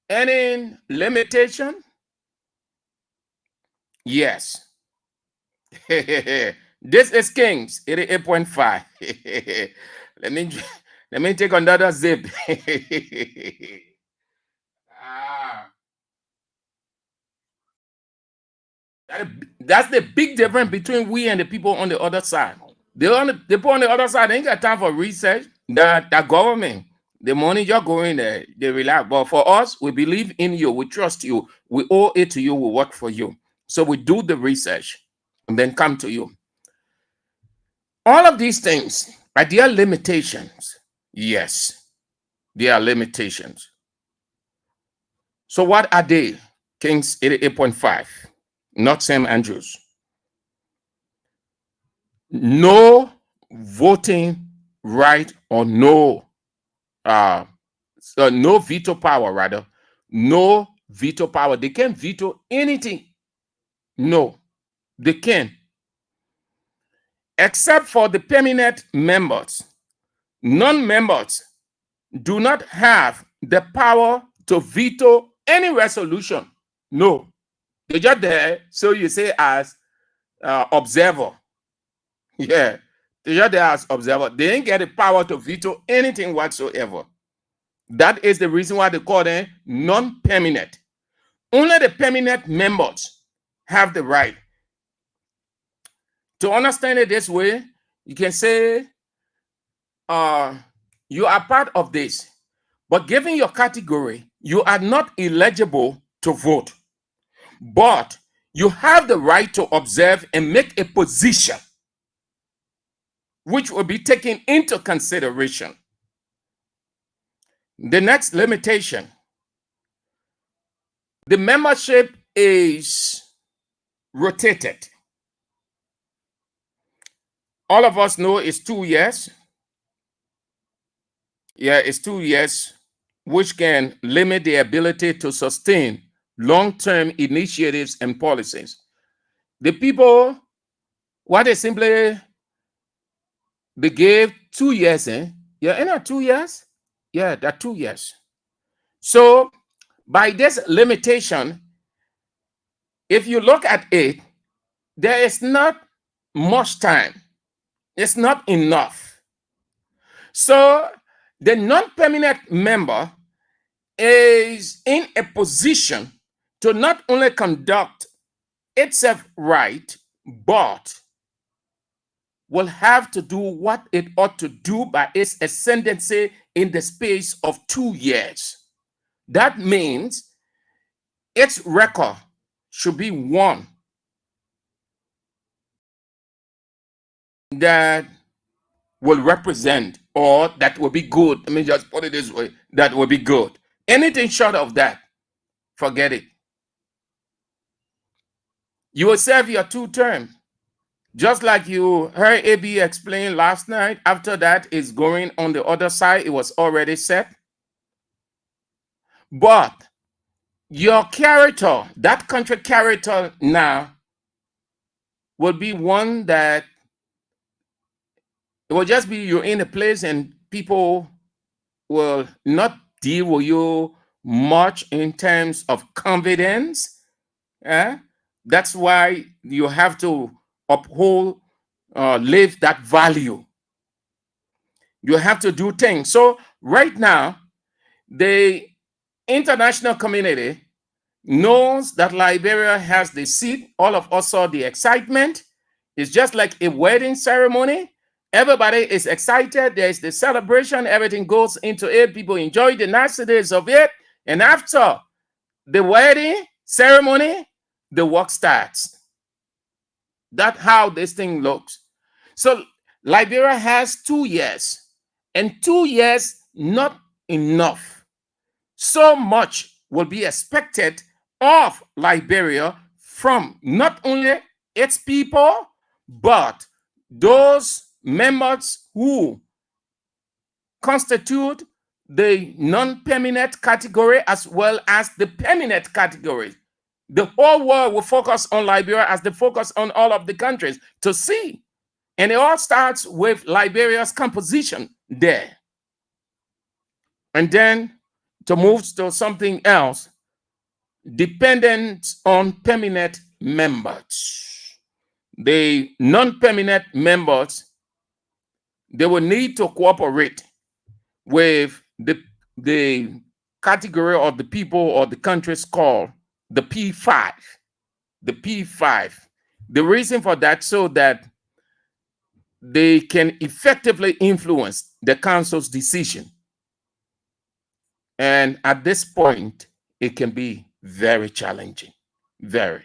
any limitation? Yes. This is Kings 88.5. Let me take another zip. That's the big difference between we and the people on the other side. The people on the other side, they ain't got time for research. The government, the money you're going there, they rely. But for us, we believe in you, we trust you, we owe it to you, we work for you. So we do the research and then come to you. All of these things, are there limitations? Yes, there are limitations. So what are they? Kings 88.5, not St. Andrews. No voting right or no no veto power, rather. No veto power. They can't veto anything. No, they can't. Except for the permanent members. Non-members do not have the power to veto any resolution. No. They're just there, so you say, as observer. Yeah. They're just there as observer. They ain't get the power to veto anything whatsoever. That is the reason why they call them non-permanent. Only the permanent members have the right. To understand it this way, you can say you are part of this, but given your category, you are not eligible to vote. But you have the right to observe and make a position, which will be taken into consideration. The next limitation, the membership is rotated. All of us know it's 2 years. Yeah, it's 2 years, which can limit the ability to sustain long-term initiatives and policies. The people, what they simply, they gave 2 years, Yeah, ain't that 2 years? Yeah, that 2 years. So by this limitation, if you look at it, there is not much time. It's not enough. So the non-permanent member is in a position to not only conduct itself right, but will have to do what it ought to do by its ascendancy in the space of 2 years. That means its record should be one that will represent, or that will be good. Let me just put it this way, that will be good. Anything short of that, forget it. You will serve your 2 terms. Just like you heard AB explain last night, after that is going on the other side, it was already set. But your character, that country character now, will be one that it will just be you're in a place and people will not deal with you much in terms of confidence. That's why you have to uphold, live that value. You have to do things. So right now, the international community knows that Liberia has the seat. All of us saw the excitement. It's just like a wedding ceremony. Everybody is excited. There's the celebration. Everything goes into it. People enjoy the niceties of it. And after the wedding ceremony, the work starts. That's how this thing looks. So Liberia has 2 years. And 2 years, not enough. So much will be expected of Liberia from not only its people, but those members who constitute the non-permanent category as well as the permanent category. The whole world will focus on Liberia as they focus on all of the countries to see. And it all starts with Liberia's composition there. And then to move to something else, dependent on permanent members. The non-permanent members, they will need to cooperate with the category of the people or the countries called the P5. The P5. The reason for that, so that they can effectively influence the council's decision. And at this point, it can be very challenging. Very,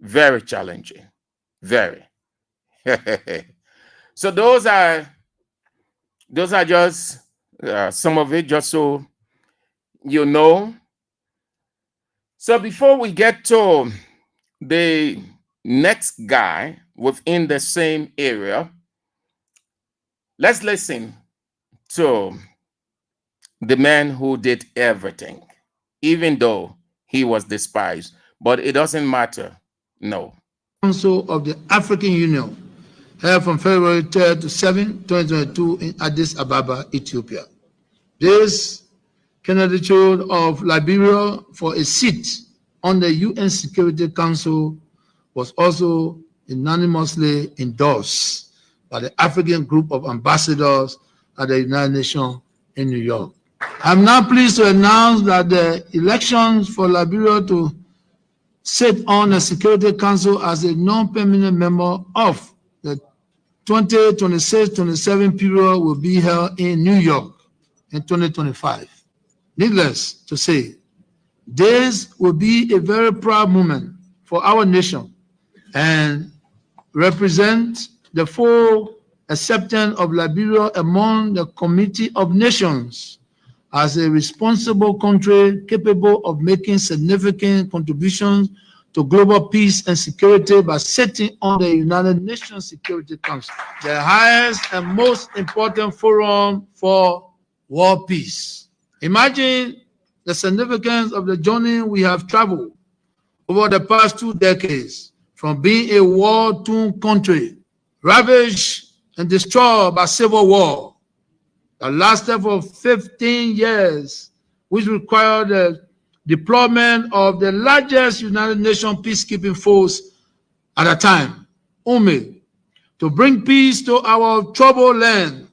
very challenging. Very. So those are just some of it, just so you know. So before we get to the next guy within the same area, let's listen to the man who did everything, even though he was despised. But it doesn't matter. No. Council of the African Union, held from February 3rd to 7th, 2022 in Addis Ababa, Ethiopia. This candidature of Liberia for a seat on the UN Security Council was also unanimously endorsed by the African Group of Ambassadors at the United Nations in New York. I'm now pleased to announce that the elections for Liberia to sit on the Security Council as a non-permanent member of the 2026-27 period will be held in New York in 2025. Needless to say, this will be a very proud moment for our nation and represent the full acceptance of Liberia among the Committee of Nations as a responsible country capable of making significant contributions to global peace and security by sitting on the United Nations Security Council, the highest and most important forum for world peace. Imagine the significance of the journey we have traveled over the past 2 decades, from being a war-torn country, ravaged and destroyed by civil war, that lasted for 15 years, which required the deployment of the largest United Nations peacekeeping force at the time, UNMIL, to bring peace to our troubled land,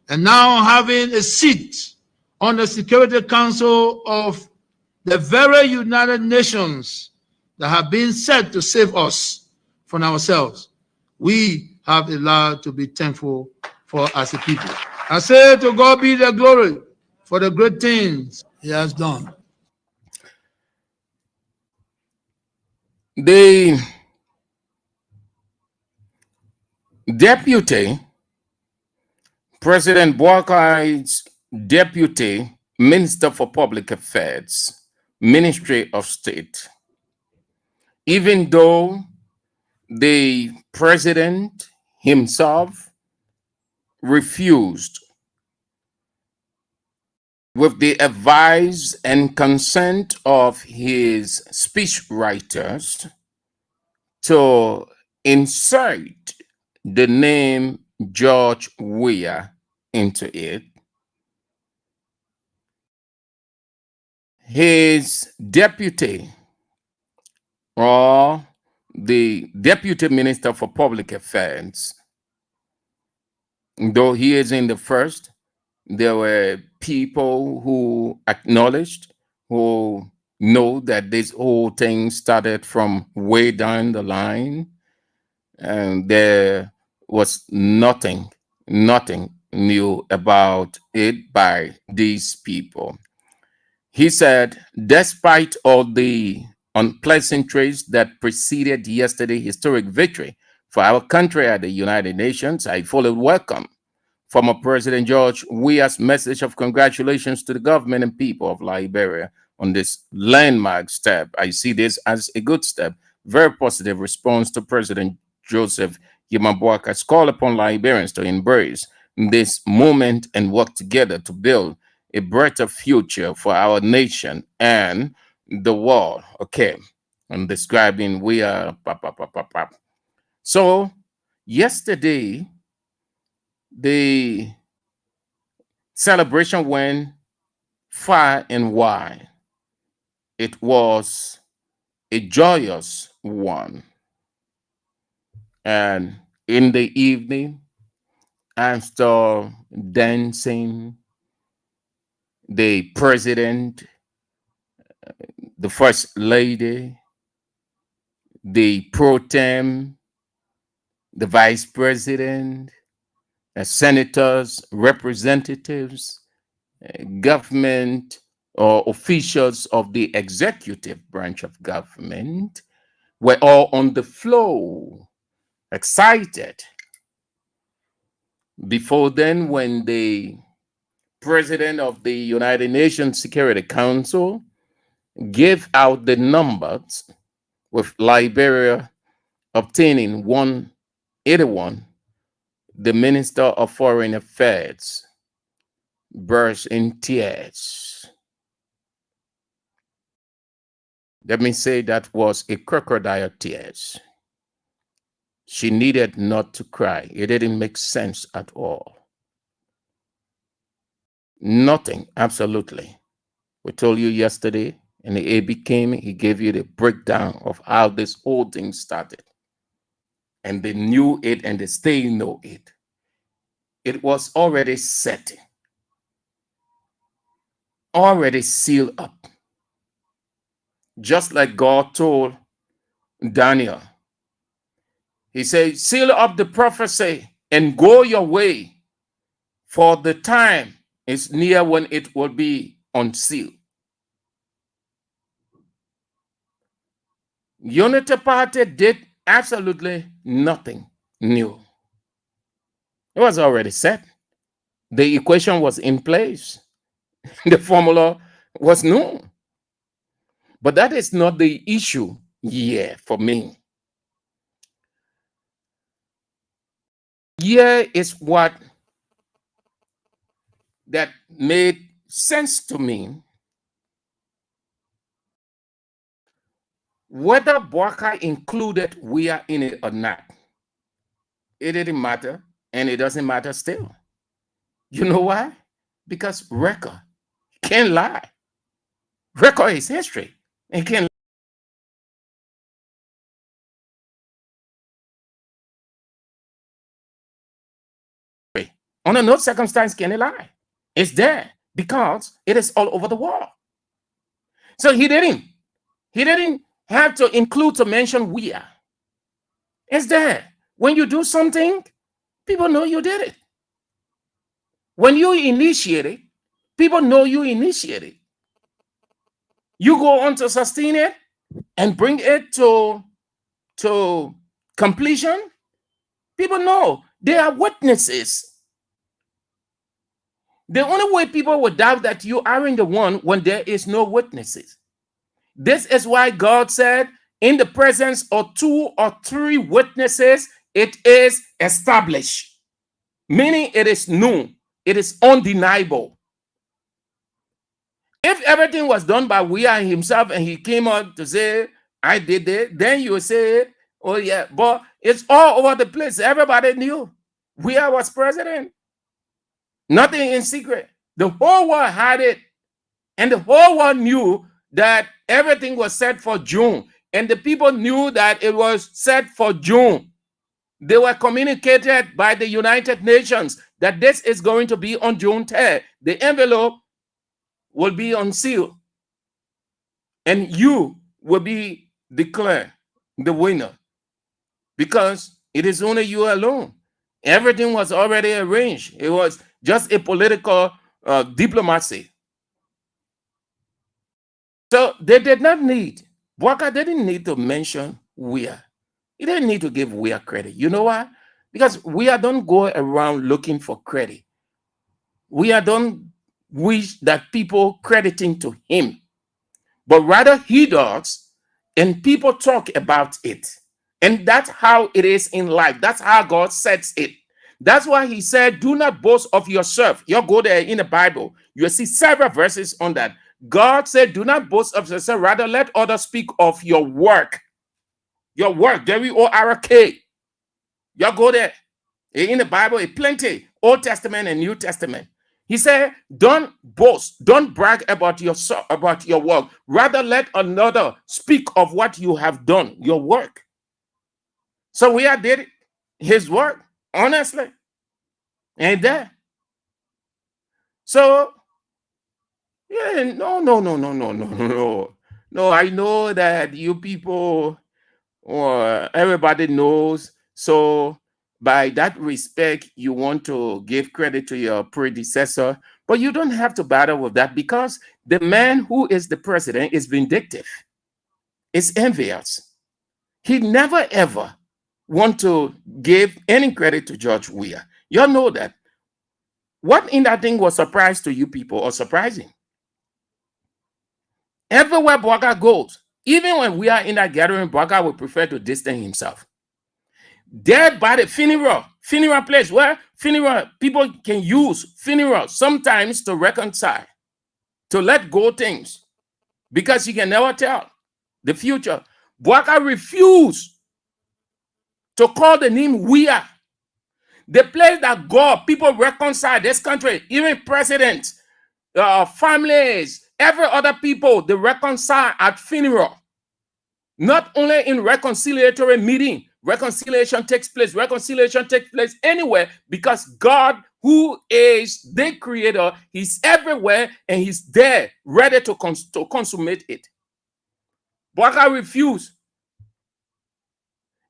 and now having a seat on the Security Council of the very United Nations that have been set to save us from ourselves. We have a lot to be thankful for as a people. I say to God be the glory for the great things he has done. The deputy, President Boakai's deputy Minister for Public Affairs, Ministry of State, even though the president himself refused, with the advice and consent of his speechwriters, to insert the name George Weah into it, his deputy, or the Deputy Minister for Public Affairs, though he is in the first, there were people who acknowledged, who know that this whole thing started from way down the line, and there was nothing new about it by these people. He said, despite all the unpleasantries that preceded yesterday's historic victory for our country at the United Nations, I fully welcome former President George Weah's message of congratulations to the government and people of Liberia on this landmark step. I see this as a good step, very positive response to President Joseph Boakai's call upon Liberians to embrace this moment and work together to build a brighter future for our nation and the world. Okay, I'm describing Weah. So yesterday, the celebration went far and wide. It was a joyous one. And in the evening, after dancing, the president, the first lady, the pro tem, the vice president, senators, representatives, government or officials of the executive branch of government were all on the floor, excited. Before then, when the president of the United Nations Security Council, gave out the numbers, with Liberia obtaining 181, the Minister of Foreign Affairs burst in tears. Let me say that was a crocodile tears. She needed not to cry. It didn't make sense at all. Nothing, absolutely. We told you yesterday, and the AB came, he gave you the breakdown of how this whole thing started. And they knew it and they still know it. It was already set, already sealed up. Just like God told Daniel. He said, seal up the prophecy and go your way, for the time is near when it will be unsealed. Unity Party did absolutely nothing new. It was already set. The equation was in place. The formula was known. But that is not the issue here for me. Here is what that made sense to me. Whether Bwaka included we are in it or not, it didn't matter, and it doesn't matter still. You know why? Because record can't lie. Record is history. It can't lie. Under no circumstance can it lie. It's there because it is all over the world. So he didn't have to include to mention we are. It's there. When you do something, people know you did it. When you initiate it, people know you initiated. You go on to sustain it and bring it to completion. People know. They are witnesses. The only way people will doubt that you aren't the one when there is no witnesses. This is why God said, in the presence of 2 or 3 witnesses, it is established. Meaning it is known. It is undeniable. If everything was done by Weah himself and he came out to say, I did it, then you would say, oh yeah, but it's all over the place. Everybody knew Weah was president. Nothing in secret. The whole world had it. And the whole world knew that everything was set for June. And the people knew that it was set for June. They were communicated by the United Nations that this is going to be on June 3rd. The envelope will be unsealed. And you will be declared the winner. Because it is only you alone. Everything was already arranged. It was just a political diplomacy. So they did not need, Bwaka didn't need to mention Weah. He didn't need to give Weah credit. You know why? Because Weah don't go around looking for credit. Weah don't wish that people crediting to him. But rather he does, and people talk about it. And that's how it is in life. That's how God sets it. That's why he said, do not boast of yourself. You go there in the Bible. You'll see several verses on that. God said, do not boast of yourself. Rather, let others speak of your work. Your work, W-O-R-K. You go there. In the Bible, plenty. Old Testament and New Testament. He said, don't boast. Don't brag about yourself, about your work. Rather, let another speak of what you have done, your work. So Weah did his work, honestly. Ain't there? So, yeah, no. No, I know that you people, or everybody knows. So, by that respect, you want to give credit to your predecessor, but you don't have to battle with that because the man who is the president is vindictive, is envious. He never ever want to give any credit to George Weah. You all know that. What in that thing was surprise to you people or surprising? Everywhere Bouaka goes, even when we are in that gathering, Bouaka will prefer to distance himself. Dead by the funeral place where funeral people can use funeral sometimes to reconcile, to let go things, because you can never tell the future. Bouaka refused to call the name Wia. The place that God, people reconcile this country, even presidents, families, every other people, they reconcile at funeral. Not only in reconciliatory meeting, reconciliation takes place anywhere, because God, who is the creator, he's everywhere and he's there, ready to consummate it. Bouaka refused.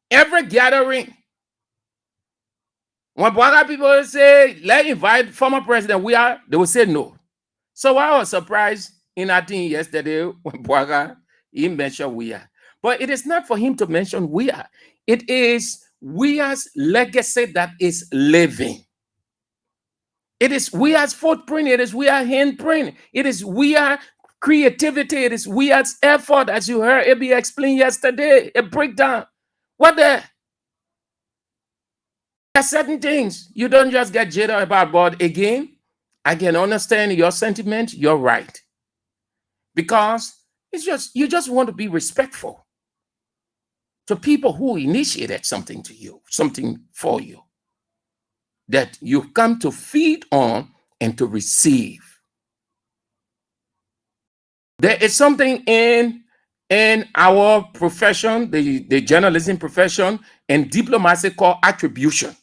Every gathering, when Bouaka people say, let's invite former president, they will say no. So I was surprised in our thing yesterday when Bouaka, he mentioned Wia. But it is not for him to mention Wia. It is Wia's legacy that is living. It is Wia's footprint. It is Wia's handprint. It is Wia's creativity. It is Wia's effort, as you heard AB explain yesterday, a breakdown. What the? There are certain things you don't just get jaded about, but again, I can understand your sentiment. You're right. Because it's just, you just want to be respectful to people who initiated something to you, something for you, that you come to feed on and to receive. There is something in our profession, the journalism profession and diplomacy, called attribution.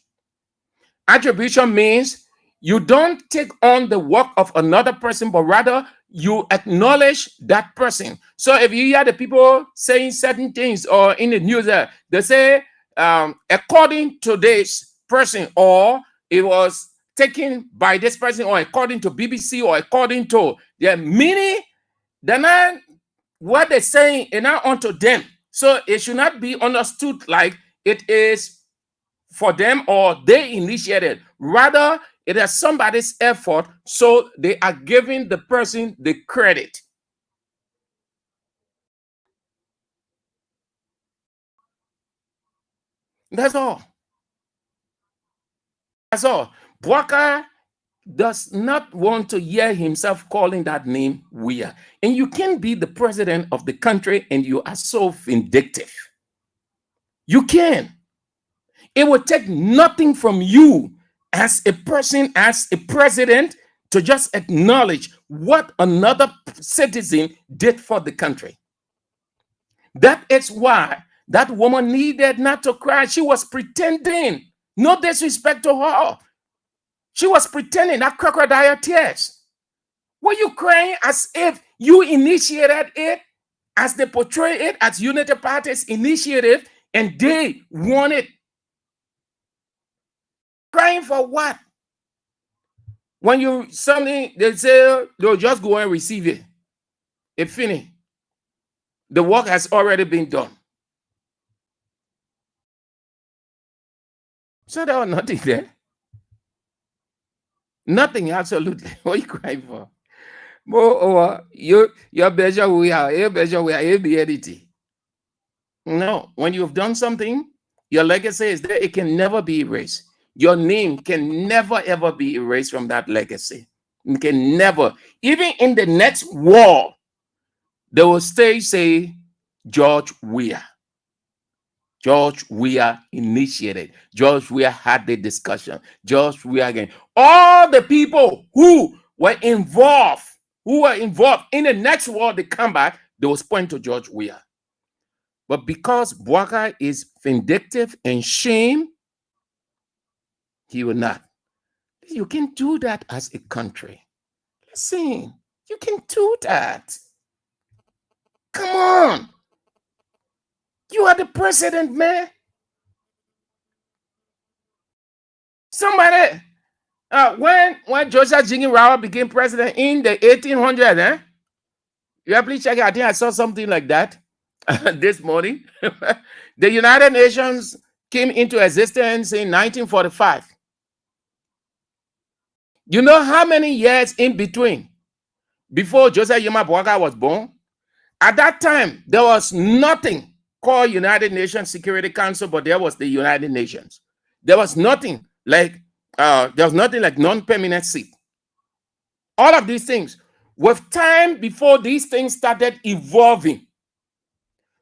Attribution means you don't take on the work of another person, but rather you acknowledge that person. So if you hear the people saying certain things, or in the news, they say, according to this person, or it was taken by this person, or according to BBC, or according to their meaning, they're not, what they're saying is not unto them. So it should not be understood like it is for them or they initiated. Rather, it is somebody's effort, so they are giving the person the credit. That's all. That's all. Bouaka does not want to hear himself calling that name Wia. And you can be the president of the country and you are so vindictive. You can. It will take nothing from you as a person, as a president, to just acknowledge what another citizen did for the country. That is why that woman needed not to cry. She was pretending. No disrespect to her. She was pretending, that crocodile tears. Were you crying as if you initiated it, as they portray it as Unity Party's initiative, and they won it? Crying for what? When you something, they say they'll just go and receive it. It's finished. The work has already been done. So there was nothing there. Nothing, absolutely. What are you crying for? Your better we are, be anything. No, when you've done something, your legacy is there. It can never be erased. Your name can never ever be erased from that legacy. It can never. Even in the next war, they will say George Weah. George Weah initiated. George Weah had the discussion. George Weah again. All the people who were involved in the next war, they come back, they will point to George Weah. But because Bouaka is vindictive and shame, he will not. You can do that as a country. Listen, you can do that. Come on. You are the president, man. Somebody, when Josiah Jingirawa became president in the 1800s, you please check it. I think I saw something like that this morning. The United Nations came into existence in 1945. You know how many years in between before Josiah Yema Bouaka was born? At that time, there was nothing called United Nations Security Council, but there was the United Nations. There was nothing like non-permanent seat. All of these things. With time before these things started evolving.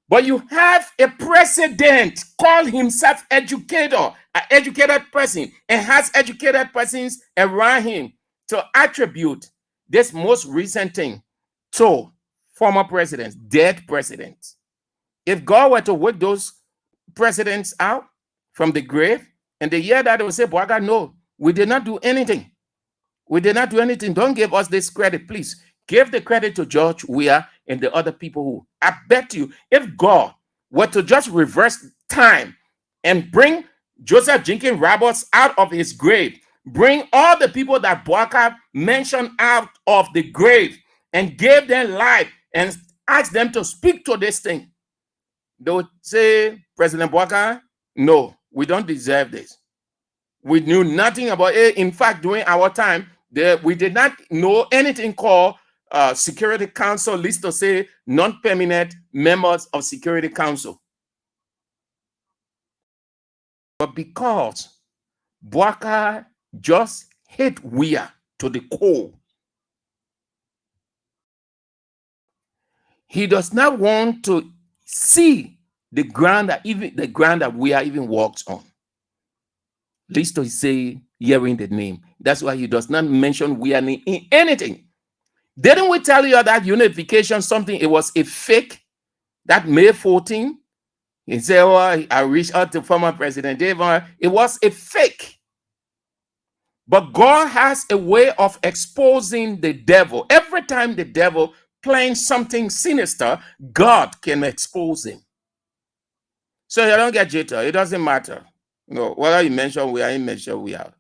But you have a president called himself educator, an educated person, and has educated persons around him to attribute this most recent thing to former presidents, dead presidents. If God were to wake those presidents out from the grave, and the year that they will say, Bwaga, no, we did not do anything. We did not do anything. Don't give us this credit, please. Give the credit to George Weah and the other people who, I bet you, if God were to just reverse time and bring Joseph Jenkins Roberts out of his grave, bring all the people that Bwaga mentioned out of the grave and gave them life and ask them to speak to this thing, they would say, President Bwaga, no, we don't deserve this. We knew nothing about it. In fact, during our time, we did not know anything called Security Council list to say non-permanent members of Security Council. But because Bwaga just hate Weah to the core, he does not want to see the ground that Weah even walks on. Least to say hearing the name. That's why he does not mention Weah name in anything. Didn't we tell you that unification something? It was a fake. That May 14, he said, "Oh, I reached out to former President David." It was a fake. But God has a way of exposing the devil. Every time the devil playing something sinister, God can expose him. So you don't get jittered. It doesn't matter. No, whether you mention Weah, you mention Weah.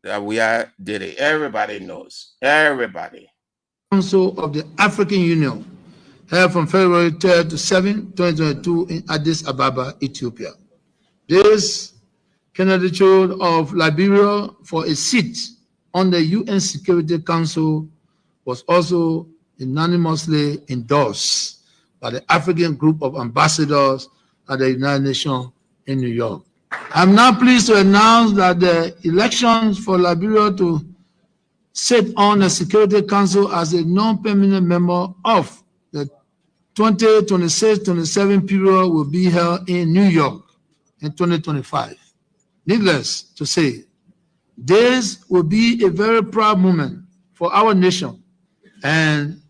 Weah did it. Everybody knows. Everybody. Council of the African Union held from February 3rd to 7th, 2022 in Addis Ababa, Ethiopia. This candidature of Liberia for a seat on the UN Security Council was also unanimously endorsed by the African Group of Ambassadors at the United Nations in New York. I'm now pleased to announce that the elections for Liberia to sit on the Security Council as a non-permanent member of the 2026-27 period will be held in New York in 2025. Needless to say, this will be a very proud moment for our nation and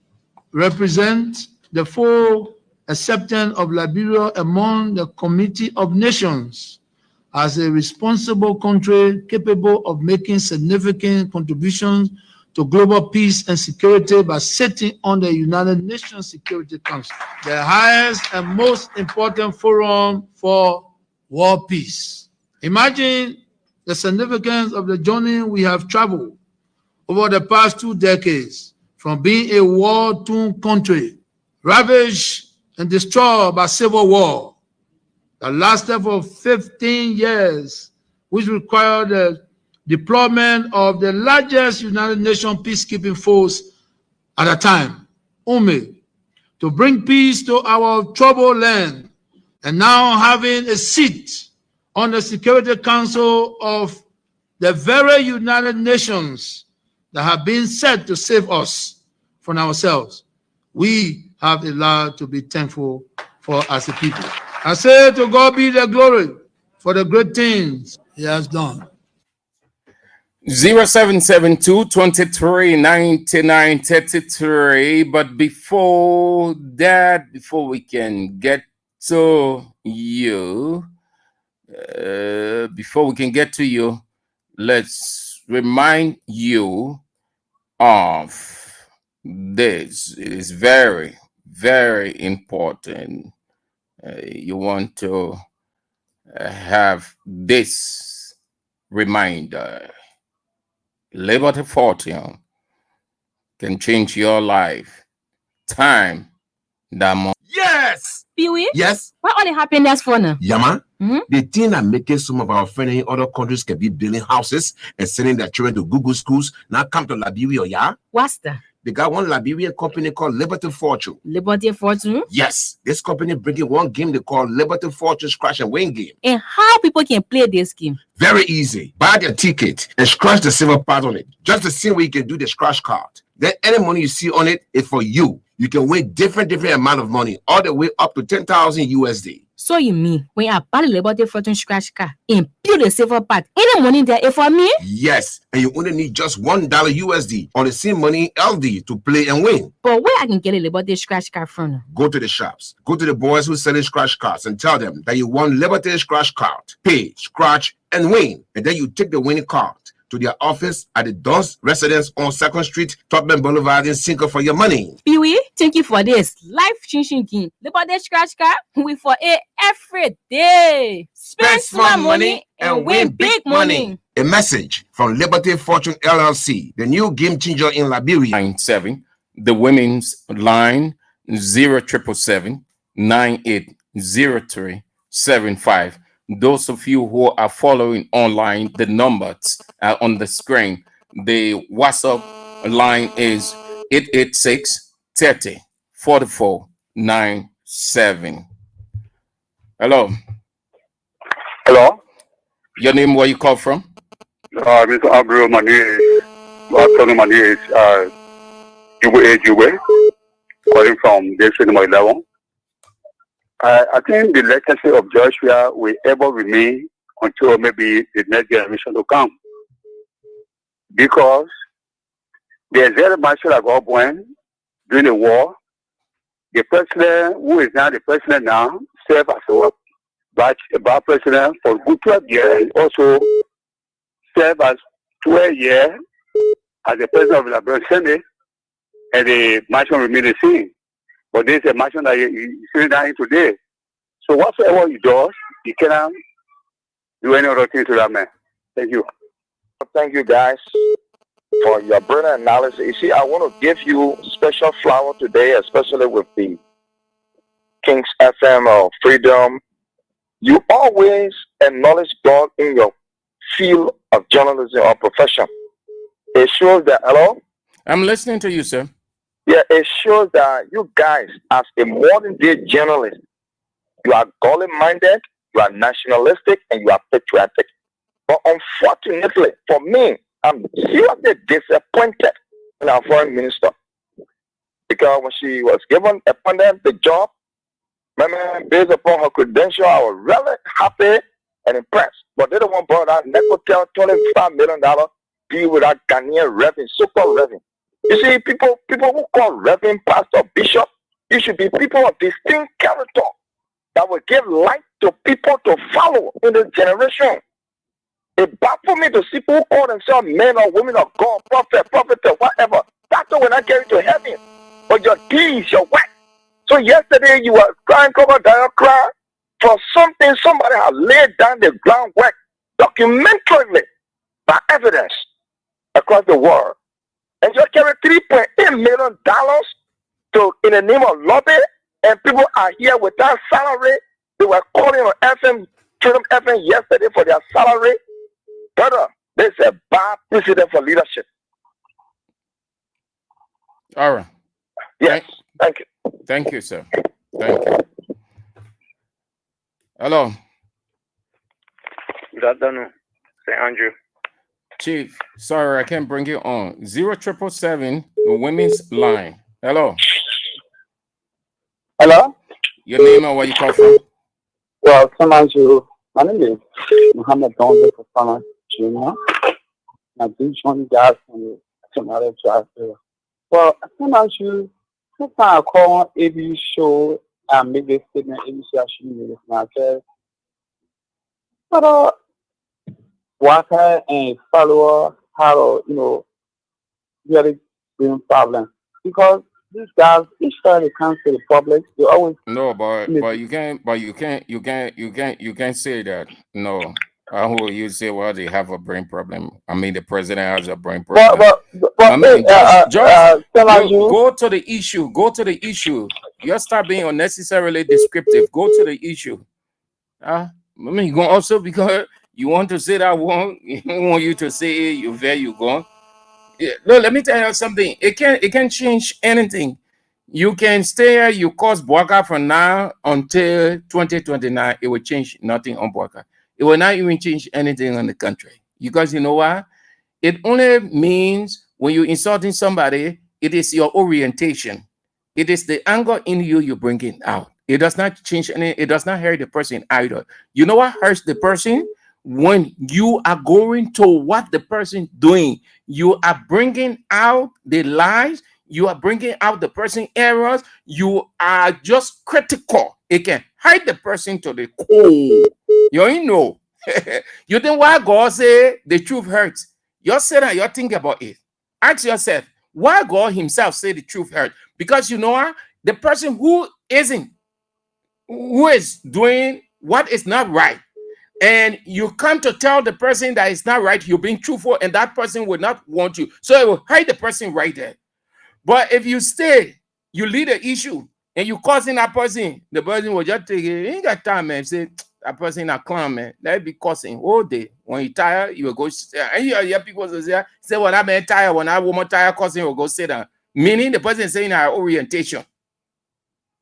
represent the full acceptance of Liberia among the Committee of Nations as a responsible country capable of making significant contributions to global peace and security by sitting on the United Nations Security Council, the highest and most important forum for world peace. Imagine the significance of the journey we have traveled over the past 2 decades from being a war-torn country, ravaged and destroyed by civil war, that lasted for 15 years, which required the deployment of the largest United Nations peacekeeping force at the time, UNMIK, to bring peace to our troubled land, and now having a seat on the Security Council of the very United Nations that have been set to save us from ourselves. We have a lot to be thankful for as a people. I say to God be the glory for the great things he has done. 0772-2399-33. But before that, before we can get to you, let's remind you of this. It is very, very important. You want to have this reminder. Liberty Fortune can change your life. Time that money. Yes! Pee-wee? Yes? What only happened that's for now? Yama, Mhm. the thing that making some of our friends in other countries can be building houses and sending their children to Google schools now come to Liberia, yeah? What's that? They got one Liberian company called Liberty Fortune. Liberty Fortune. Yes, this company bringing one game they call Liberty Fortune Scratch and Win game. And how people can play this game? Very easy. Buy their ticket and scratch the silver part on it. Just the same way you can do the scratch card. Then any money you see on it is for you. You can win different amount of money, all the way up to 10,000 USD. So you mean when I buy the Liberty Fortune scratch card and build the silver part, any money there is for me? Yes, and you only need just $1 USD or the same money LD to play and win. But where I can get a Liberty scratch card from? Go to the shops. Go to the boys who sell scratch cards and tell them that you want Liberty scratch card. Pay, scratch, and win. And then you take the winning card to their office at the Don's residence on 2nd Street, Topman Boulevard in Cinco for your money. Pee-wee, thank you for this life-changing game. Liberty scratch card, we for it every day. Spend small money and win big money. A message from Liberty Fortune LLC, the new game changer in Liberia. 97. The women's line 0777 980375. Those of you who are following online, the numbers are on the screen. The WhatsApp line is 886 30 44 97. Hello. Hello. Your name, where you call from? Mr. Abreu, my name is Juwe, calling from district number 11. I think the legacy of Joshua will ever remain until maybe the next generation to come. Because the Israeli marshal of God went during the war. The president, who is now the president now, served as a vice president for good 12 years, and also served as 12 years as the president of the Liberian Senate, and the marshal remained the same. But this is a marshal that he's sitting down today. So whatsoever he does, he cannot do any other thing to that man. Thank you. Thank you guys for your brilliant analysis. You see, I want to give you special flower today, especially with the Kings FM or Freedom. You always acknowledge God in your field of journalism or profession. It shows that, hello? I'm listening to you, sir. Yeah, it shows that you guys, as a modern day journalist, you are godly-minded, you are nationalistic, and you are patriotic. But unfortunately, for me, I'm seriously disappointed in our foreign minister. Because when she was given appointed the job, based upon her credential, I was really happy and impressed. But they don't want to borrow that Necotel $25 million deal with that Ghanaian revenue, so-called revenue. You see, people who call reverend, pastor, bishop, you should be people of distinct character that will give light to people to follow in this generation. It baffles me to see people who call themselves men or women of God, prophet, prophetess, whatever. That's why when I get into heaven. But your deeds, your work. So yesterday you were crying, cry for something somebody has laid down the groundwork documentarily by evidence across the world. And you carry $3.8 million to in the name of lobby, and people are here without salary. They were calling on FM, Freedom FM yesterday for their salary. Brother, this is a bad precedent for leadership. All right. Yes, thank you. Thank you, sir. Thank you. Hello. Good afternoon, St. Andrew. Chief, sorry, I can't bring you on. 0777, the women's line. Hello. Hello? Your name and where you call from? Well, St. Andrew, my name is Muhammad Donde Fafana Jr. I do join you guys from some other drive through. Well, St. Andrew, sometimes I call on ABU show and make this statement, ABU show I shouldn't do this now, okay? But, worker and follower have a very big problem because these guys each time they come to the public they always but you can't say that. No. How will you say, well, they have a brain problem? I mean, the president has a brain problem. I mean, just go to the issue. Go to the issue. You start being unnecessarily descriptive. Go to the issue. I mean, you also because you want to say that one, you want you to say it, there you go. Yeah, no, let me tell you something. It can't change anything. You can stay here, you cause Boaka from now until 2029. It will change nothing on Boaka. It will not even change anything on the country. Because you know why? It only means when you're insulting somebody, it is your orientation. It is the anger in you you bring it out. It does not change any, it does not hurt the person either. You know what hurts the person? When you are going to what the person doing, you are bringing out the lies, you are bringing out the person errors, you are just critical. It can hurt the person to the core. You know. You think why God say the truth hurts? You sit down, you think about it. Ask yourself, why God himself say the truth hurt? Because you know what? The person who is doing what is not right, and you come to tell the person that it's not right, you're being truthful, and that person will not want you. So it will hurt the person right there. But if you stay, you lead the issue, and you causing that person, the person will just take it. He ain't got time, man. Say that person a clown, man. That be causing all day. When you tired, you will go. And you hear people say, "When I man tired, when I woman tired, causing will go sit down." Meaning the person saying our orientation.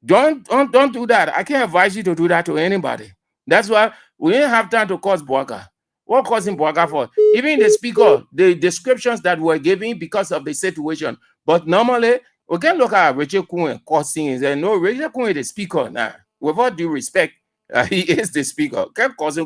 Don't do that. I can't advise you to do that to anybody. That's why we didn't have time to cause Boaka. What causing Boaka for? Even the speaker, the descriptions that were given because of the situation. But normally, we can look at Richard Kuhn causing and no, Richard Kuhn is the speaker now. With all due respect, he is the speaker. Can't cause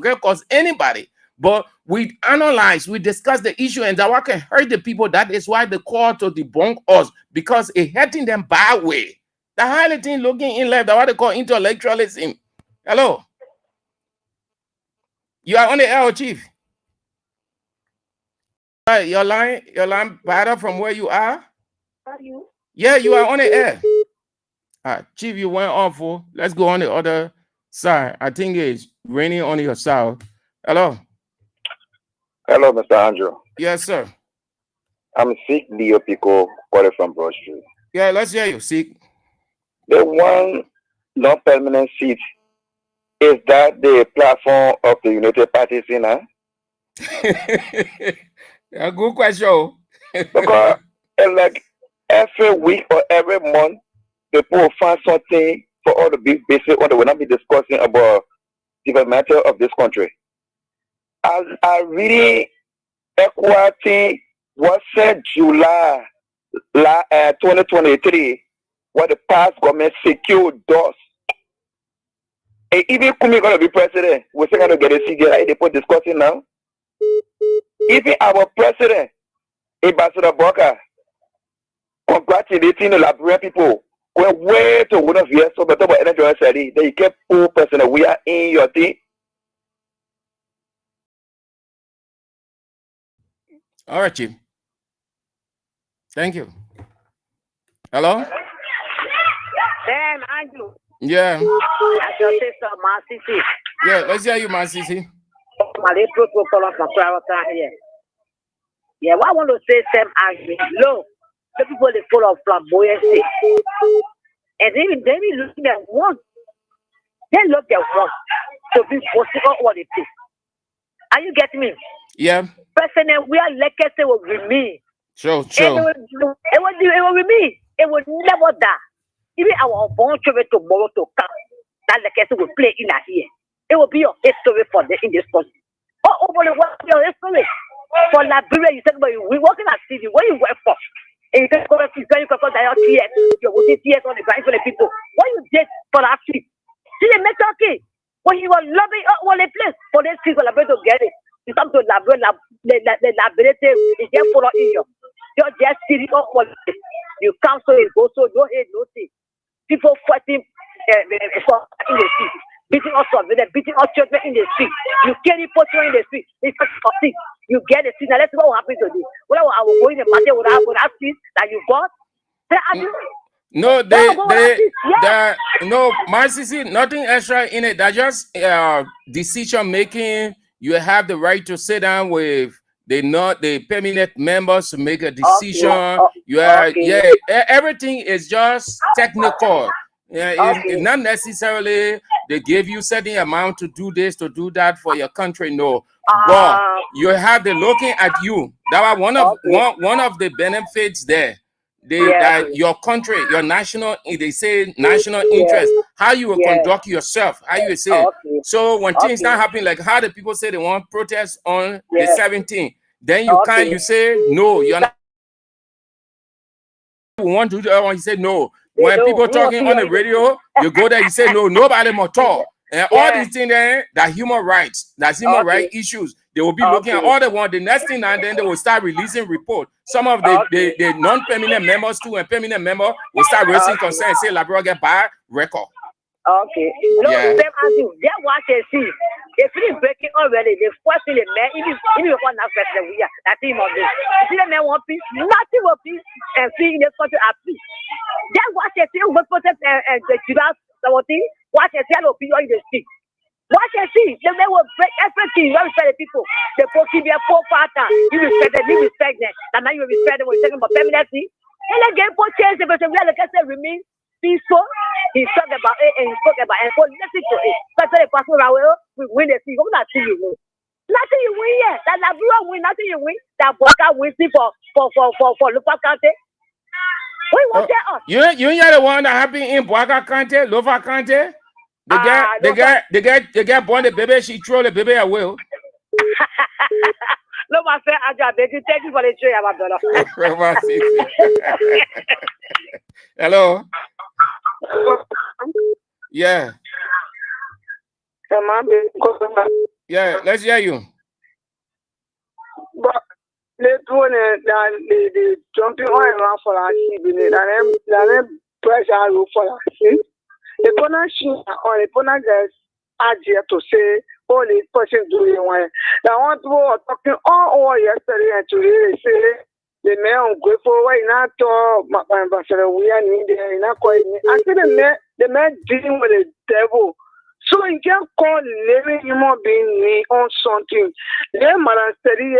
anybody. But we analyze, we discuss the issue, and that can hurt the people. That is why they call to debunk us, because it's hurting them bad way. The highly thing looking in life, that's what they call intellectualism. Hello. You are on the air, Chief. Your line better from where you are. Are you? Yeah, you are on the air. Chief, you went off. Let's go on the other side. I think it's raining on your side. Hello. Hello, Mr. Andrew. Yes, sir. I'm Sikh Leo Pico, calling from Broad Street. Yeah, let's hear you, Sikh. The one non-permanent seat, is that the platform of the United Parties in her? A good question. Because like every week or every month, people will find something for all the big basic what they will not be discussing about development of this country. I really equating what said July 2023, what the past government secured does. And even Kumi gonna be president, we're still gonna get a CJ like they put discussing now. Even our president, Ambassador Boaka, congratulating the Liberian people. Going way to one of years, so better about energy study. They kept poor person. We are in your thing. All right, Chief. Thank you. Hello? Damn, Andrew. Yeah. That's your sister, my Sisi. Yeah, let's hear you, my Sisi. My little from Clarota here. Yeah, what I want to say, Sam Andrew. Look, the people they full of flamboyancy. And they be looking at one. They look at one to be possible what it is. Are you getting me? Yeah. President, we are legacy will remain. Sure. It will remain. It will never die. Even our born children tomorrow to come, that legacy will play in our ear. It will be your history for the in this country. Over the world, your history. For Liberia, you said, we working at city. What you work for? And you can go to you can go to tears. You're working tears on the ground for the people. What you did for that city? See the metal key. When you were loving all the place for these people, to get it. You come to Liberia, the Liberia is just for you. You're just sitting up for this. You come so it goes so no hate, no thing. People fighting in the street. Beating us up, beating us children in the street. You carry portrait in the street. It's a you get the seat. Now let's see what will happen to this. What I will go in the market with that seat that you got. No, no, my Sisi, nothing extra in it. That just decision making. You have the right to sit down with the permanent members to make a decision. Everything is just technical. Yeah, it's not necessarily they gave you certain amount to do this, to do that for your country. No, but you have the looking at you. That was one of the benefits there. That your country, your national, they say national interest, how you will conduct yourself, how you will say. So when things not happening, like how the people say they want protest on the 17th, then you can't, you say no, you're not. You want to do that one, you say no. When people talking on the radio, you go there, you say no, nobody more talk. And all these things there, that human rights, that's human rights issues. They will be looking at all the one. The next thing, and then they will start releasing report. Some of the non-permanent members too, and permanent member will start raising concern. Say, "Labro get bad record." Okay. No, them as you get what they see. If it is breaking already, they force the man. Even one now president we are. That team of this. See the man want peace. Nothing will peace and see in this country at peace. Then what they see, we protect and the Judas, something. What they see, will be on the street. What they see, they will break everything. You respect the people. The poor keep their poor partner. You respect them, you respect them. And now you respect them when you're talking about permanency. And again, for change the person, we are like I said, remain peaceful. He talked about it and he spoke about it. So listen to it. That's why the pastor we win the thing. Nothing you win. Nothing you win yet. That Laburo win, nothing you win. That Boka wins for Lupa County. What want us? You ain't the one that happened in Boka County, Lupa County? They get born the baby, she throw the baby away. No, my friend, thank you for the tree, my brother. Hello. Yeah. Yeah, let's hear you. But they doing the jumping on around for our sheep, and then pressure for our sheep. The opponent or the opponent gets idea to say, oh, this person doing one. Now, what we were talking all over yesterday and today, they say, the man go for why not to my ambassador, we are needed, not quite. I said, the man dealing with the devil. So you can call living human being on something. Then, Madam Steady,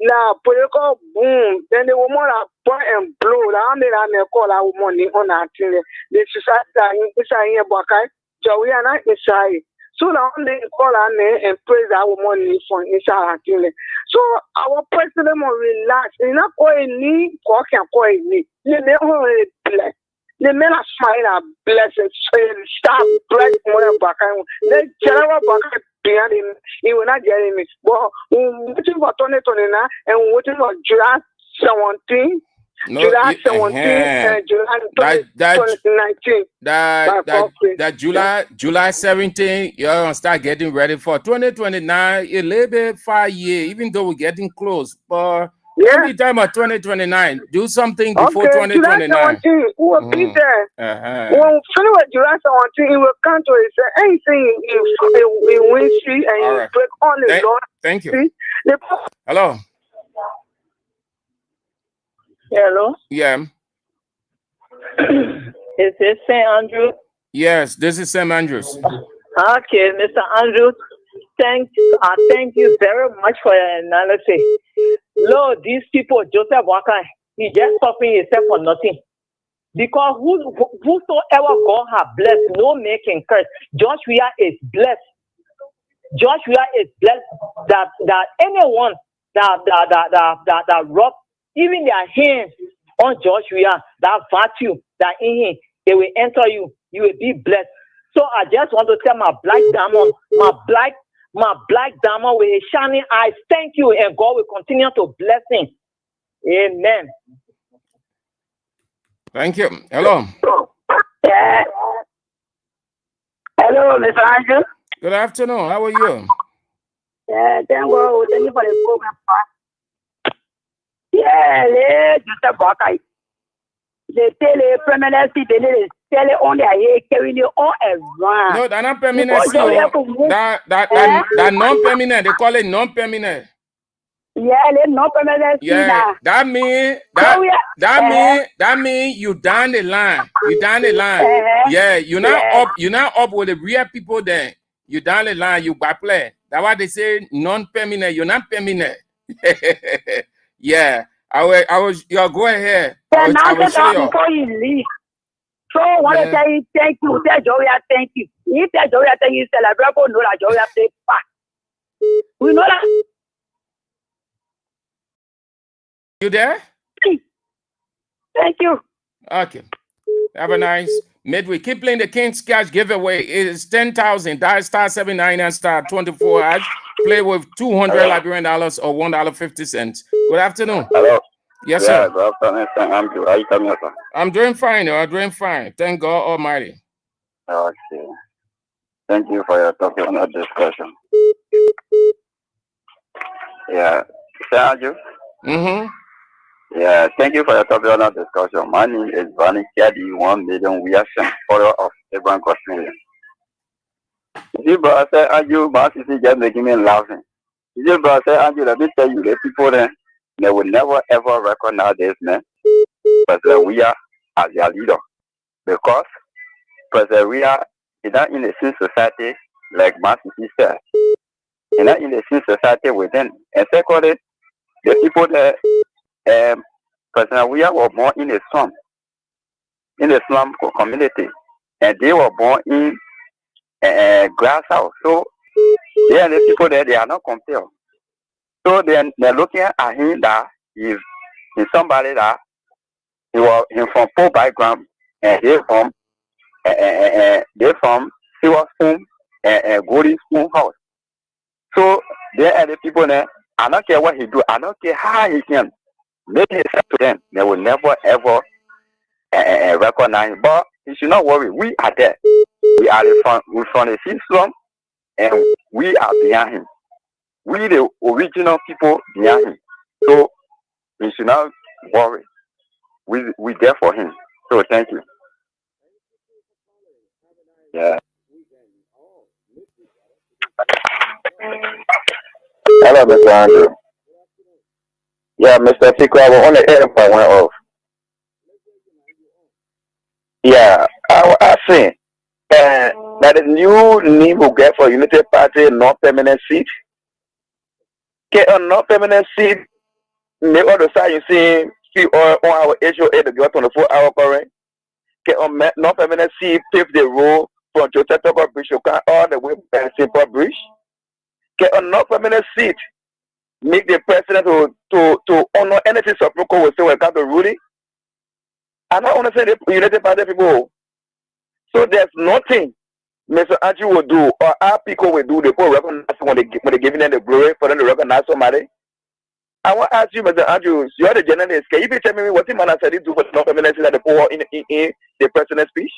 now, political boom, then the woman are point and blow. I made a call our money on that thing. The society is here, Bakai, Joanna inside. So now they call our name and praise our money for inside our thing. So our president will relax. You're not going need, cock and coin need. You never bless. The men are smiling at blessings. Stop blessing more Bakai. Let general Bakai. Behind him, he will not get him. But we're waiting for 2029 and we're waiting for July 17, July 17, and July 2019. That July 17, you're gonna start getting ready for 2029. A little bit 5 years, even though we're getting close. But every time at 2029, do something before 2029. July 17, we will be there. When we finish with July 17, he will come to it and say anything he wins and he break on the law. Thank you. Hello. Hello. Yeah. Is this St. Andrew? Yes, this is St. Andrews. Okay, Mr. Andrews. Thank you very much for your analysis. Lord, these people, Joseph Boakai, he just suffering himself for nothing. Because whosoever God has blessed, no man can curse. Joshua is blessed. Joshua is blessed that anyone that rub even their hands on Joshua, that virtue that in him, they will enter you. You will be blessed. So I just want to tell my black diamond, my black diamond with his shining eyes, thank you, and God will continue to bless him. Amen. Thank you. Hello. Yeah. Hello, Mr. Andrew. Good afternoon. How are you? Yeah, thank you for the program. Yeah, just a Boakai. They tell the permanency, they tell it on their head, carrying it all around. No, they're not permanent. That non-permanent. They call it non-permanent. Yeah, they non-permanent. Yeah, that mean you down the line. You down the line. Yeah, you're not up with the real people there. You down the line. You by play. That's why they say non-permanent. You're not permanent. Yeah. I will. Go ahead. I will show you. Before you leave, So I want to tell you thank you. Tell Joria thank you. If tell Joria thank you, celebrate, know that Joria play back. We know that. You there? Thank you. Okay. Have a nice midweek. Keep playing the King's Cash giveaway. It is 10,000. Dial star 79 and star 24 hash. Play with $200 Liberian dollars or $1.50. Good afternoon. Hello. Yes, Yeah, sir. good afternoon, sir. I'm good. How you coming, sir? I'm doing fine. I'm doing fine. Thank God Almighty. Okay. Thank you for your topic on that discussion. Yeah. Sir Andrew? Mm-hmm. Yeah, thank you for your topic on that discussion. My name is Vani Kedi, 1 million. We are follower of Abraham Cosmelia. You see, brother, Sir Andrew, my sister just making me laughing. You see, brother, Sir Andrew, let me tell you, the people there, they will never ever recognize this man. President Weah as their leader. Because President Weah is not in the same society like my sister said. He's not in the same society with them. And secondly, the people that President Weah were born in a slum community, and they were born in a glass house. So they are the people that they are not compared. So they're looking at him that he's somebody that he from poor background, and they're from silver spoon and golden spoon house. So they are the people that I don't care what he do, I don't care how he can make it to them. They will never ever recognize him. But you should not worry. We are there. We are from the slum, and we are behind him. We the original people behind him. So we should not worry. We there for him. So thank you. Yeah. Hello, Mr. Andrew. Yeah, Mr. Tikwa, we're on the air if I went off. Yeah, I see. That is new name we get for United Party non-permanent seat. Get a non-permanent seat. Make all the side you see on our HOA to get 24-hour current. Get a non-permanent seat, pave the road from Jotetoko Bridge all the way to Simple Bridge. Get a non-permanent seat. Make the president to honor anything Supreme Court will say when it comes to ruling. And I want to say the United Party people. So there's nothing Mr. Andrew will do or our people will do. They will recognize when they're giving them the glory for them to recognize somebody. I want to ask you, Mr. Andrews, you're the journalist. Can you please tell me what the man has said to do for the non-permanent that the poor in the president's speech?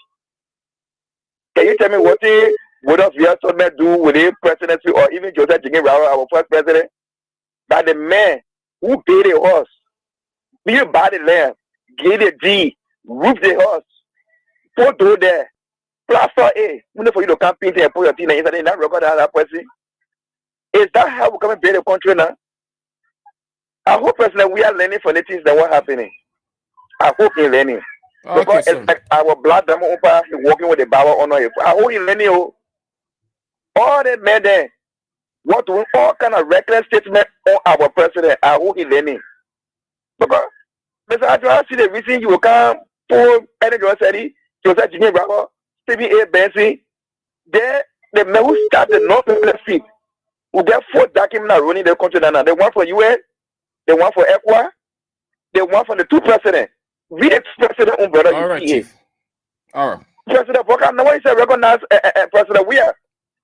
Can you tell me what the would have do with the presidency or even Joseph Jigin Rao, our first president? That the man who paid the horse, build by the land, get the deed, roof the horse, put through there, plaster A, for you to come paint and put your thing inside and not record that person. Is that how we come and build the country now? I hope personally we are learning from the things that were happening. I hope you're learning. Okay, because it's like our blood them over working with the power on it. I hope you're learning. All the men there want to all kind of reckless statement on our president. I hope you're learning. Because Mr. Adjoa, see the reason you will come for any grocery, Joseph Jimmy Bravo, Stevie A. Benson, there the men who started North American seat who get 4 documents running the country now. They want for UN. They want for ECWA. They want for the 2 presidents. We ex-president on brother. All right, Chief. All right. President Boka, no one said recognize President Weah.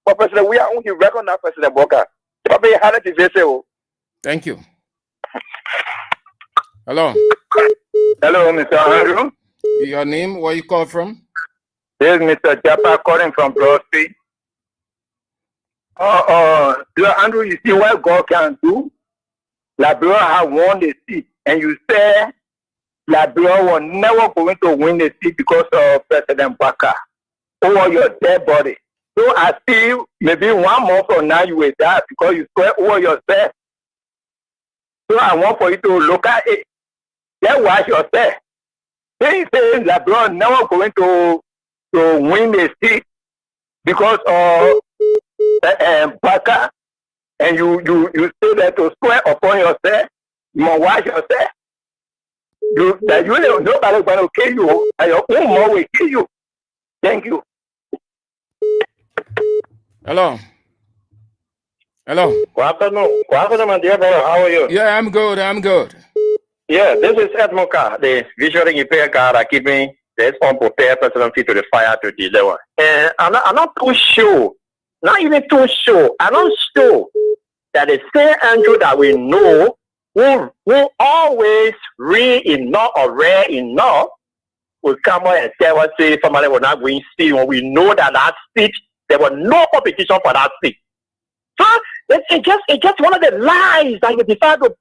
But President Weah only recognize President Boka. Thank you. Hello. Hello, Mr. Andrew. Your name? Where you call from? This is Mr. Japa calling from Broad Street. Andrew, you see what God can do? Liberia have won the seat, and you say Liberia was never going to win the seat because of President Baka over your dead body. So I feel maybe 1 month from now you will die because you swear over yourself. So I want for you to look at it. Then watch yourself. They say Liberia never going to win the seat because of Baka. And you say that to swear upon yourself, you must watch yourself. that you don't nobody gonna kill you, and your own mom will kill you. Thank you. Hello. Hello. Good afternoon, my dear brother. How are you? Yeah, I'm good. I'm good. Yeah, this is Edmond Carr, the visually impaired guy that keeping this unprepared presidency to the fire to deliver. And I'm not too sure, not even too sure. I'm not sure that the same Andrew that we know who always read enough or read enough will come out and tell us say somebody will not win seat when we know that that seat there was no competition for that seat. So it's just one of the lies that you decide to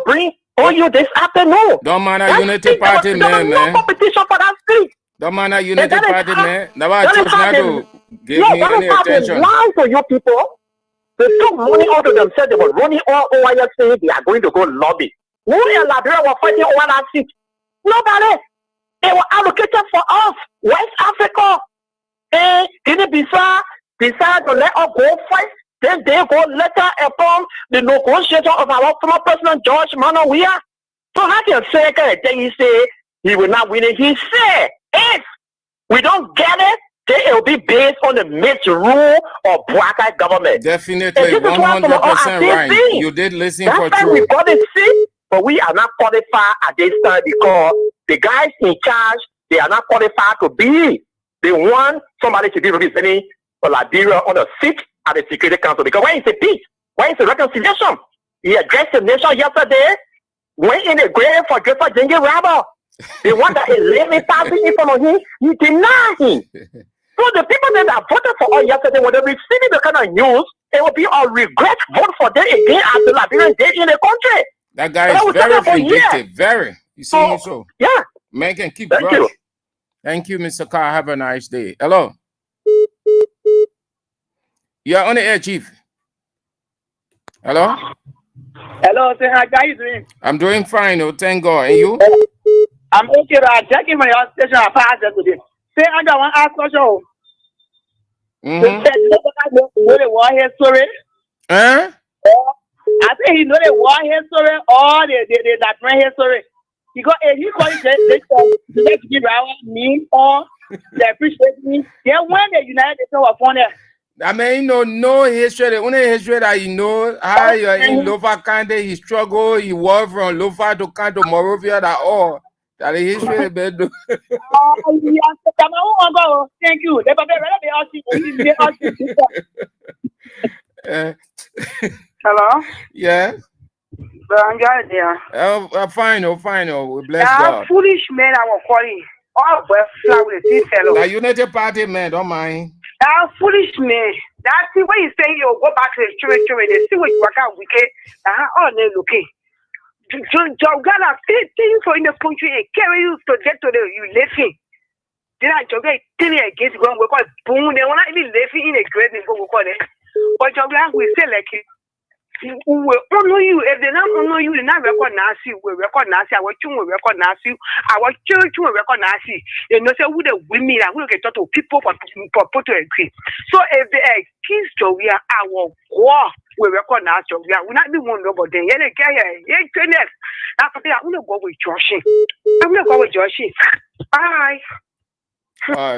bring on you this afternoon. Don't mind a unity party, man. No competition for that seat. Don't mind a unity party, man. Now I choose not to give me any attention. attention. Lying to you people. They took money out of themselves. They were running all over here saying they are going to go lobby. Who in Liberia were fighting over that seat? Nobody. They were allocated for us, West Africa. And Guinea-Bissau decided to let us go fight. Then they go later upon the negotiation of our former president George Manawia. So how can he say he will not win it? He said, if we don't get it, then it will be based on the misrule of Bouakai government. Definitely, 100% right. You did listen for true. We got it seat, but we are not qualified at this time because the guys in charge, they are not qualified to be the one somebody should be representing for Liberia on a seat at the Security Council. Because when it's a peace, when it's a reconciliation, he addressed the nation yesterday, went in the grave for Joseph Jengi Rabba. The one that 11,000 in front of him, he denied him. So the people that voted for us yesterday, when they receiving the kind of news, it will be a regret vote for them again as the Liberian day in the country. That guy is very vindictive, very. You see him so? Yeah. Man can keep Thank you. Thank you, Mr. Carr. Have a nice day. Hello. You're on the air, Chief. Hello? Hello, sir. How are you doing? I'm doing fine, oh, thank God. And you? I'm okay. I'm checking my station. I passed today. Say, I got one ask question. Know the war history? Huh? I say he know the war history or the that history. Because if he call it they give our me or they appreciate me. Then when the United States were found there. I mean, no history. The only history that you know, how you're in Lofa Kante, he struggled, he walked from Lofa to Kanto, Morovia, that all. That the history is bad. Thank you. Hello? Yeah. I'm there. Fine. We bless God. Foolish men I was calling. All well with this fellow. The United Party man, don't mind. Foolish men. That's the way you say you go back to the church, they see what you work out wicked. Oh, they're looking. Ghana, things for in the country and carry you to get to the you living. Then I joke against going we call it boom. They want to even living in a great thing we call it. But Ghana we say like we honor you. If they not honor you, they not recognize you. We recognize our children, we recognize you. Our church will recognize you. You know, say who the women and who can talk to people for to agree. So if they accuse Joria, our war we recognize Joria. We not be one nobody. Yeah, they get here. Yeah, goodness. After that, I'm gonna go with Joshi. Bye.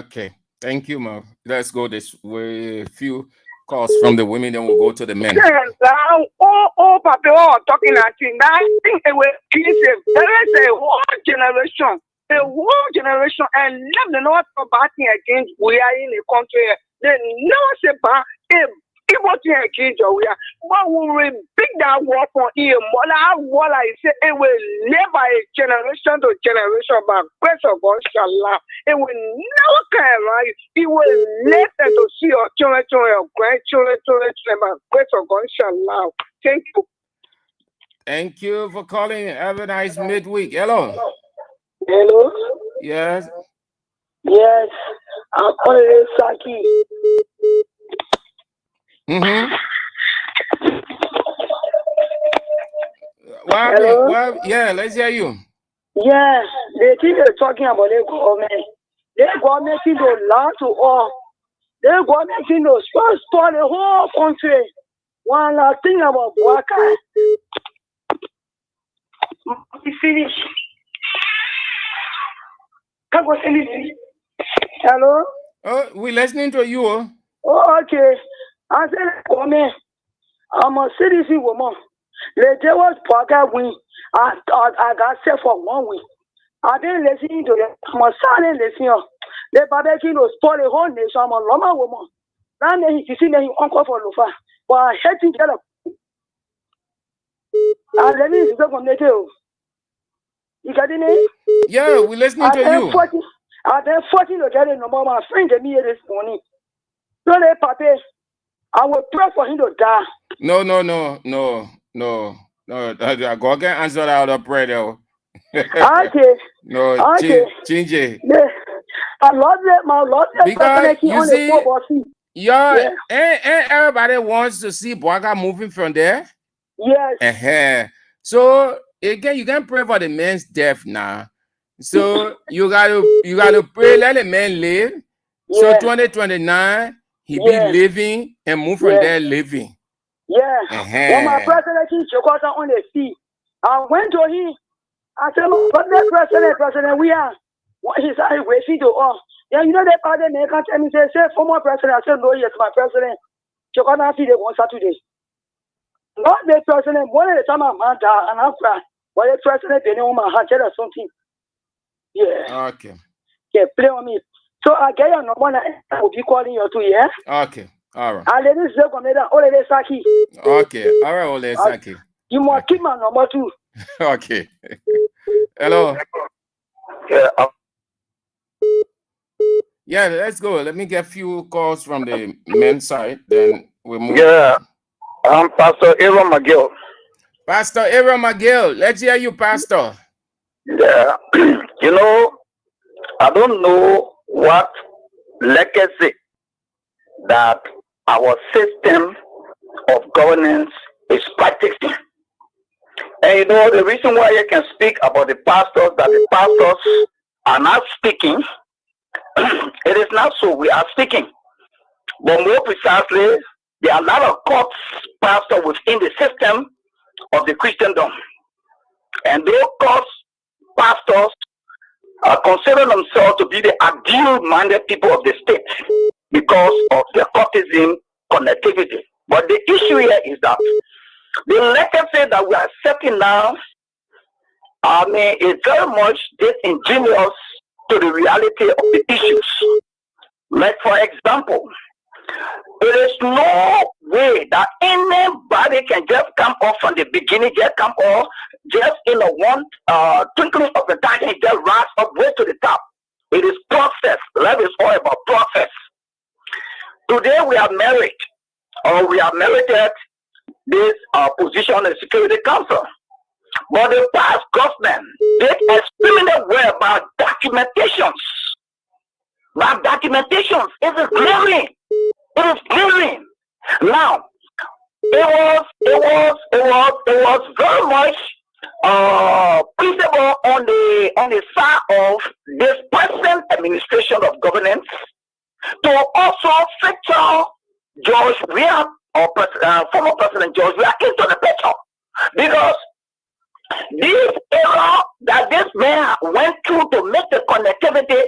Okay, thank you, ma. Let's go this way. Few calls from the women, then we'll go to the men. Papa, talking at you. I think there is a whole generation, and let them know about against we are in the country. They never say about him. It was against we are. But we will pick that war for him. What I say, it will live by generation to generation, but grace of God shall laugh. It will never come around. It will live and to see your children, your grandchildren, but grace of God shall laugh. Thank you. Thank you for calling. Have a nice midweek. Hello. Hello. Yes. Yes. I'm calling Saki. Well, yeah, let's hear you. Yeah, they keep talking about the government. The government is to lie to all. The government is to store the whole country. One last thing about Bouakai. We finish. Hello? Oh, we're listening to you. Oh, okay. I said, woman, I'm a citizen woman. The day was Paga win. I got set for 1 week. I didn't listen to them. I'm a silent listener. The barbecue will spoil the whole nation. I'm a Loma woman. Now he see me uncle for Lufa. But I hate to get up. And then he's going to you. You got the name? Yeah, we're listening to you. I then 14 to get it no more. My friend gave me here this morning. So they Papa, I will pray for him to die. No. I go again answer that other prayer though. Okay. No, Okay. change it. Yeah. I love it, my Lord. Because you see, yeah, and everybody wants to see Boaga moving from there. Yes. So again, you can pray for the man's death now. So you gotta pray, let the man live. So 2029, he be living and move from there living. Yeah. When my president is on the sea, I went to him. I said, President, we are. He said, waiting to all. Yeah, you know that part of me can't tell me, say, former president. I said, no, yes, my president. Chokana see the one Saturday. Not the president, one of the time I'm and I'm crying. But the president, they know my heart, or something. Yeah. Okay. Yeah, play on me. So I get your number, I will be calling you too, yeah? Okay. All right. And then this is Ole Saki. Okay. All right, Ole Saki. You must keep my number too. Okay. Hello. Yeah, let's go. Let me get a few calls from the men's side. Then we move. Yeah. I'm Pastor Aaron McGill. Pastor Aaron McGill. Let's hear you, Pastor. Yeah. You know, I don't know what legacy that our system of governance is practicing. And you know, the reason why I can speak about the pastors, that the pastors are not speaking, it is not so. We are speaking. But more precisely, there are a lot of courts pastors within the system of the Christendom. And those courts pastors consider themselves to be the ideal-minded people of the state because of their courtesan connectivity. But the issue here is that the legacy that we are setting now, is very much disingenuous to the reality of the issues. Like, for example, there is no way that anybody can just come off from the beginning, just come off, just in a one twinkling of the eye, and just rise up way to the top. It is process. Life is all about process. Today we are married, or we are merited this position in the Security Council. But the past government, they experimented well about documentations. But documentations is glaring. It is glaring. Now, it was very much principle on the side of this present administration of governance to also feature George Weah or former President George Weah into the picture, because this era that this man went through to make the connectivity,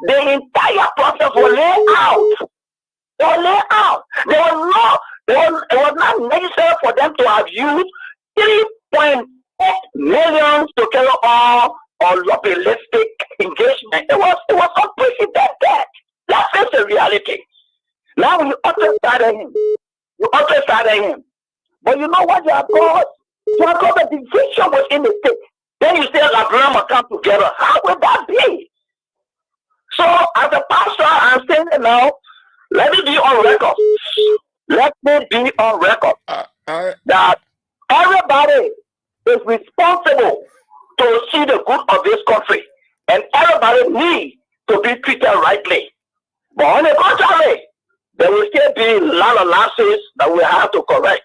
the entire process was laid out. It was not necessary for them to have used 3.8 million to carry on lobbyistic engagement. It was unprecedented. That's just the reality. Now you also started him. But you know what you have got? You have got the division within the state. Then you say Labram will come together. How would that be? So as a pastor, I'm saying now, let me be on record. Let me be on record that everybody is responsible to see the good of this country, and everybody needs to be treated rightly. But on the contrary, there will still be a lot of lapses that we have to correct.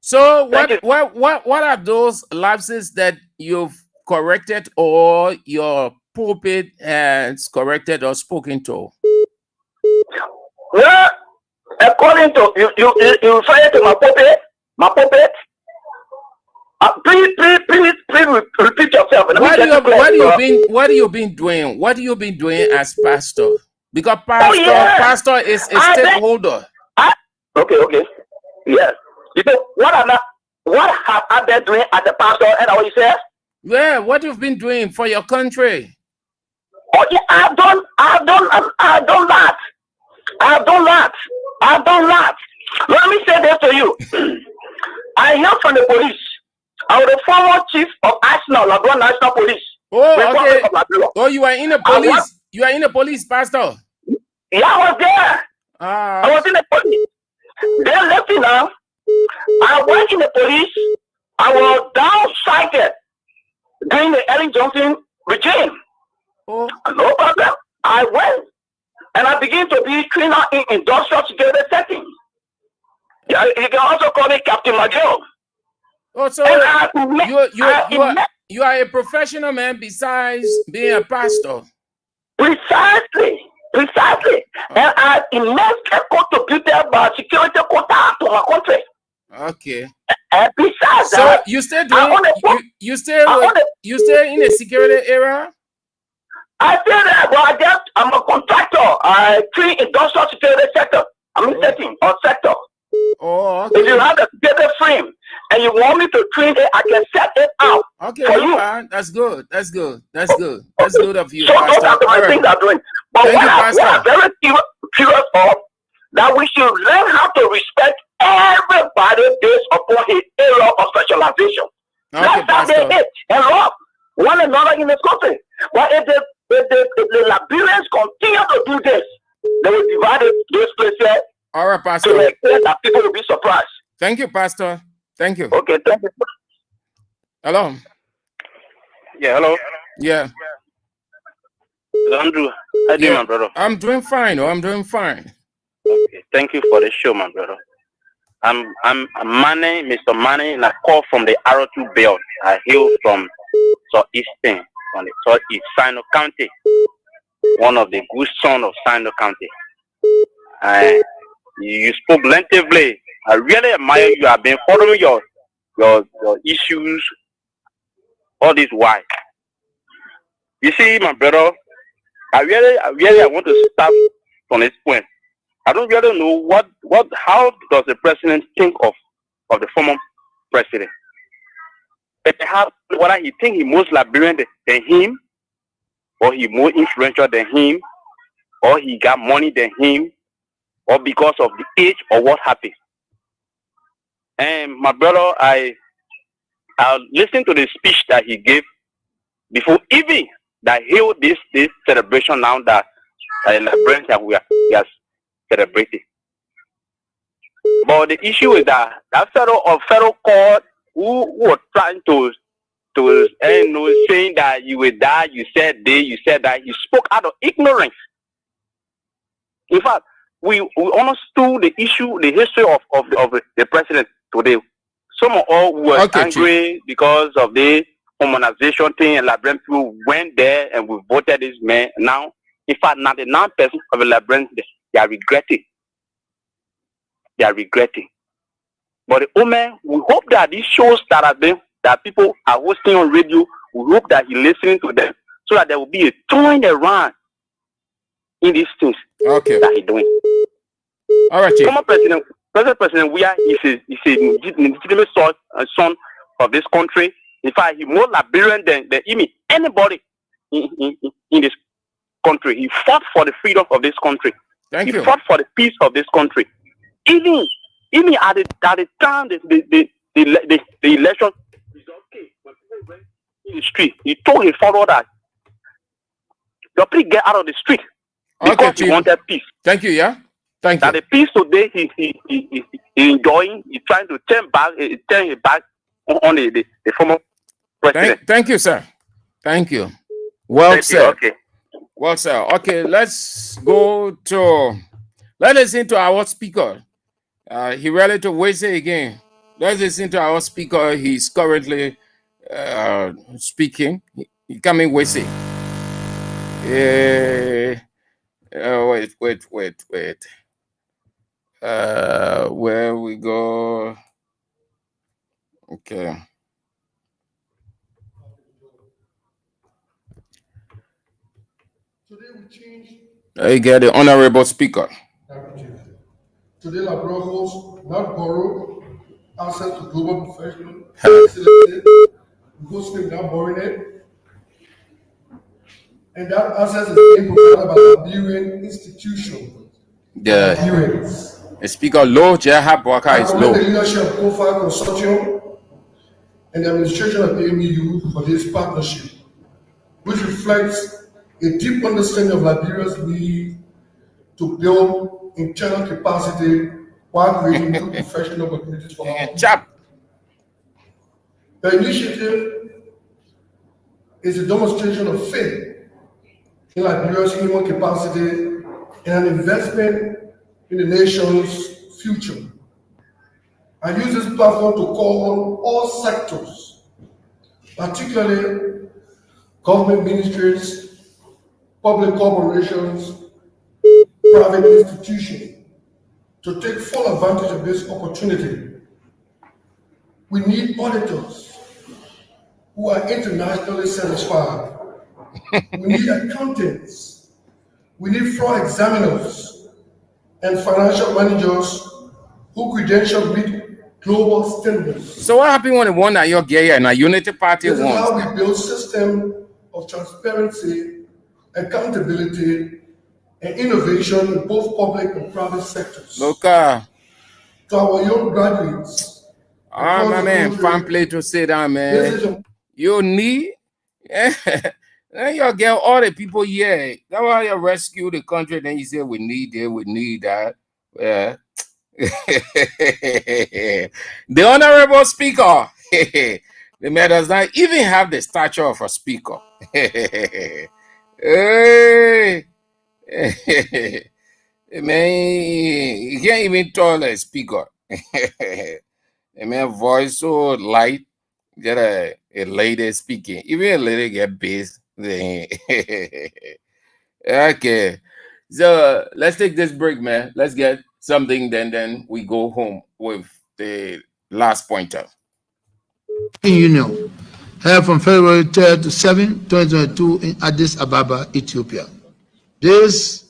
So what are those lapses that you've corrected, or your pulpit has corrected or spoken to? Well, according to you refer to my pulpit. please repeat yourself. Let me What get you it clear. what you been doing? What you been doing as pastor? Because yeah. pastor is a I think- stakeholder. Okay. Yes. You know what have I been doing as a pastor? And what you said? Yeah, what you've been doing for your country? Oh yeah, I've done that. Let me say this to you. I hear from the police. I was the former chief of Arsenal, Labrador National Police. Oh, okay. Republic of Labrador. Oh, you are in the police. You are in the police, pastor. Yeah, I was there. I was in the police. They left me now. I went in the police. I was downsighted during the Ellen Johnson regime. Oh. No problem. I went and I began to be cleaner in industrial security setting. Yeah, you can also call me Captain Major. Oh, so you are a professional man besides being a pastor. Precisely. And I immensely contributed by security quota to my country. Okay. And besides so that, you stay doing you stay in a security area? I feel that, but I'm a contractor. I train industrial security sector. I'm in setting or sector. Oh, okay. If you have a security frame and you want me to train it, I can set it out. Okay, for you. That's good. That's good of you, So Pastor. those are the things I'm doing. But Thank what you, Pastor. I'm very curious of, that we should learn how to respect everybody based upon his area of specialization. Okay, That's how they hate and love one another in this country. But if the Liberians continue to do this, they will divide this place here. All right, Pastor. To the extent that people will be surprised. Thank you, Pastor. Thank you. Okay, thank you. Hello. Yeah, hello. Yeah. Andrew, how do you, my brother? I'm doing fine. I'm doing fine. Okay, thank you for the show, my brother. I'm Manny, Mr. Manny, and I call from the Arrow2 belt. I hail from Southeastern, from the Southeast Sino County, one of the good sons of Sino County. You spoke lengthily. I really admire you. I've been following your issues all this while. You see, my brother, I want to start from this point. I don't really know how does the president think of the former president. Perhaps whether he think he more Liberian than him, or he more influential than him, or he got money than him, or because of the age or what happened. And my brother, I listened to the speech that he gave before even that held this celebration now that Liberians are celebrating. But the issue is that federal court who was trying to saying that you will die, you said that, he spoke out of ignorance. In fact, we understood the issue, the history of the president today. Some of all were angry because of the humanization thing, and Liberian people went there and we voted this man. Now, in fact, 99% of the Liberians, they are regretting. But the woman, we hope that these shows that people are hosting on radio, we hope that he's listening to them, so that there will be a turn around in these things that he's doing. All right, Chief. Former President Weah is a legitimate son of this country. In fact, he's more Liberian than anybody in this country. He fought for the freedom of this country. He fought for the peace of this country. Even at the time the election in the street, he told his follower that please get out of the street because he wanted peace. Thank you. Yeah. Thank you. That the peace today he enjoying. He's trying to turn his back on the former president. Thank you, sir. Thank you. Well said. Okay. Well, sir. Okay, let's listen to our speaker. He ready to wait again. Let's listen to our speaker. He's currently speaking. He coming with it. Wait. Where we go? Okay. You get the honorable speaker. Today, Liberia hosts not borrow access to global professional excellency, hosting not borrowing it, and that access is being provided by the Liberian institution. The speaker low, Jeha Bwaka is low. The leadership of Profile Consortium and the administration of AMU for this partnership, which reflects a deep understanding of Liberia's need to build internal capacity while creating new professional opportunities for all. The initiative is a demonstration of faith in Liberia's human capacity and an investment in the nation's future. I use this platform to call on all sectors, particularly government ministries, public corporations, private institutions, to take full advantage of this opportunity. We need auditors who are internationally satisfied. We need accountants. We need fraud examiners and financial managers who credentials meet global standards. So what happened when the one that you're gay and a unity party This is won? how we build system of transparency, accountability, and innovation in both public and private sectors. Look, to our young graduates. my man, fan play to say that, man. You need, then you get all the people here. That's why you rescue the country. Then you say we need it, we need that. Yeah. The honorable speaker, the man does not even have the stature of a speaker. Hey. Man, he can't even tell a speaker. The man voice so light, get a lady speaking. Even a lady get bass. Okay. So let's take this break, man. Let's get something, then we go home with the last pointer. Union held from February 3rd to 7, 2022 in Addis Ababa, Ethiopia. This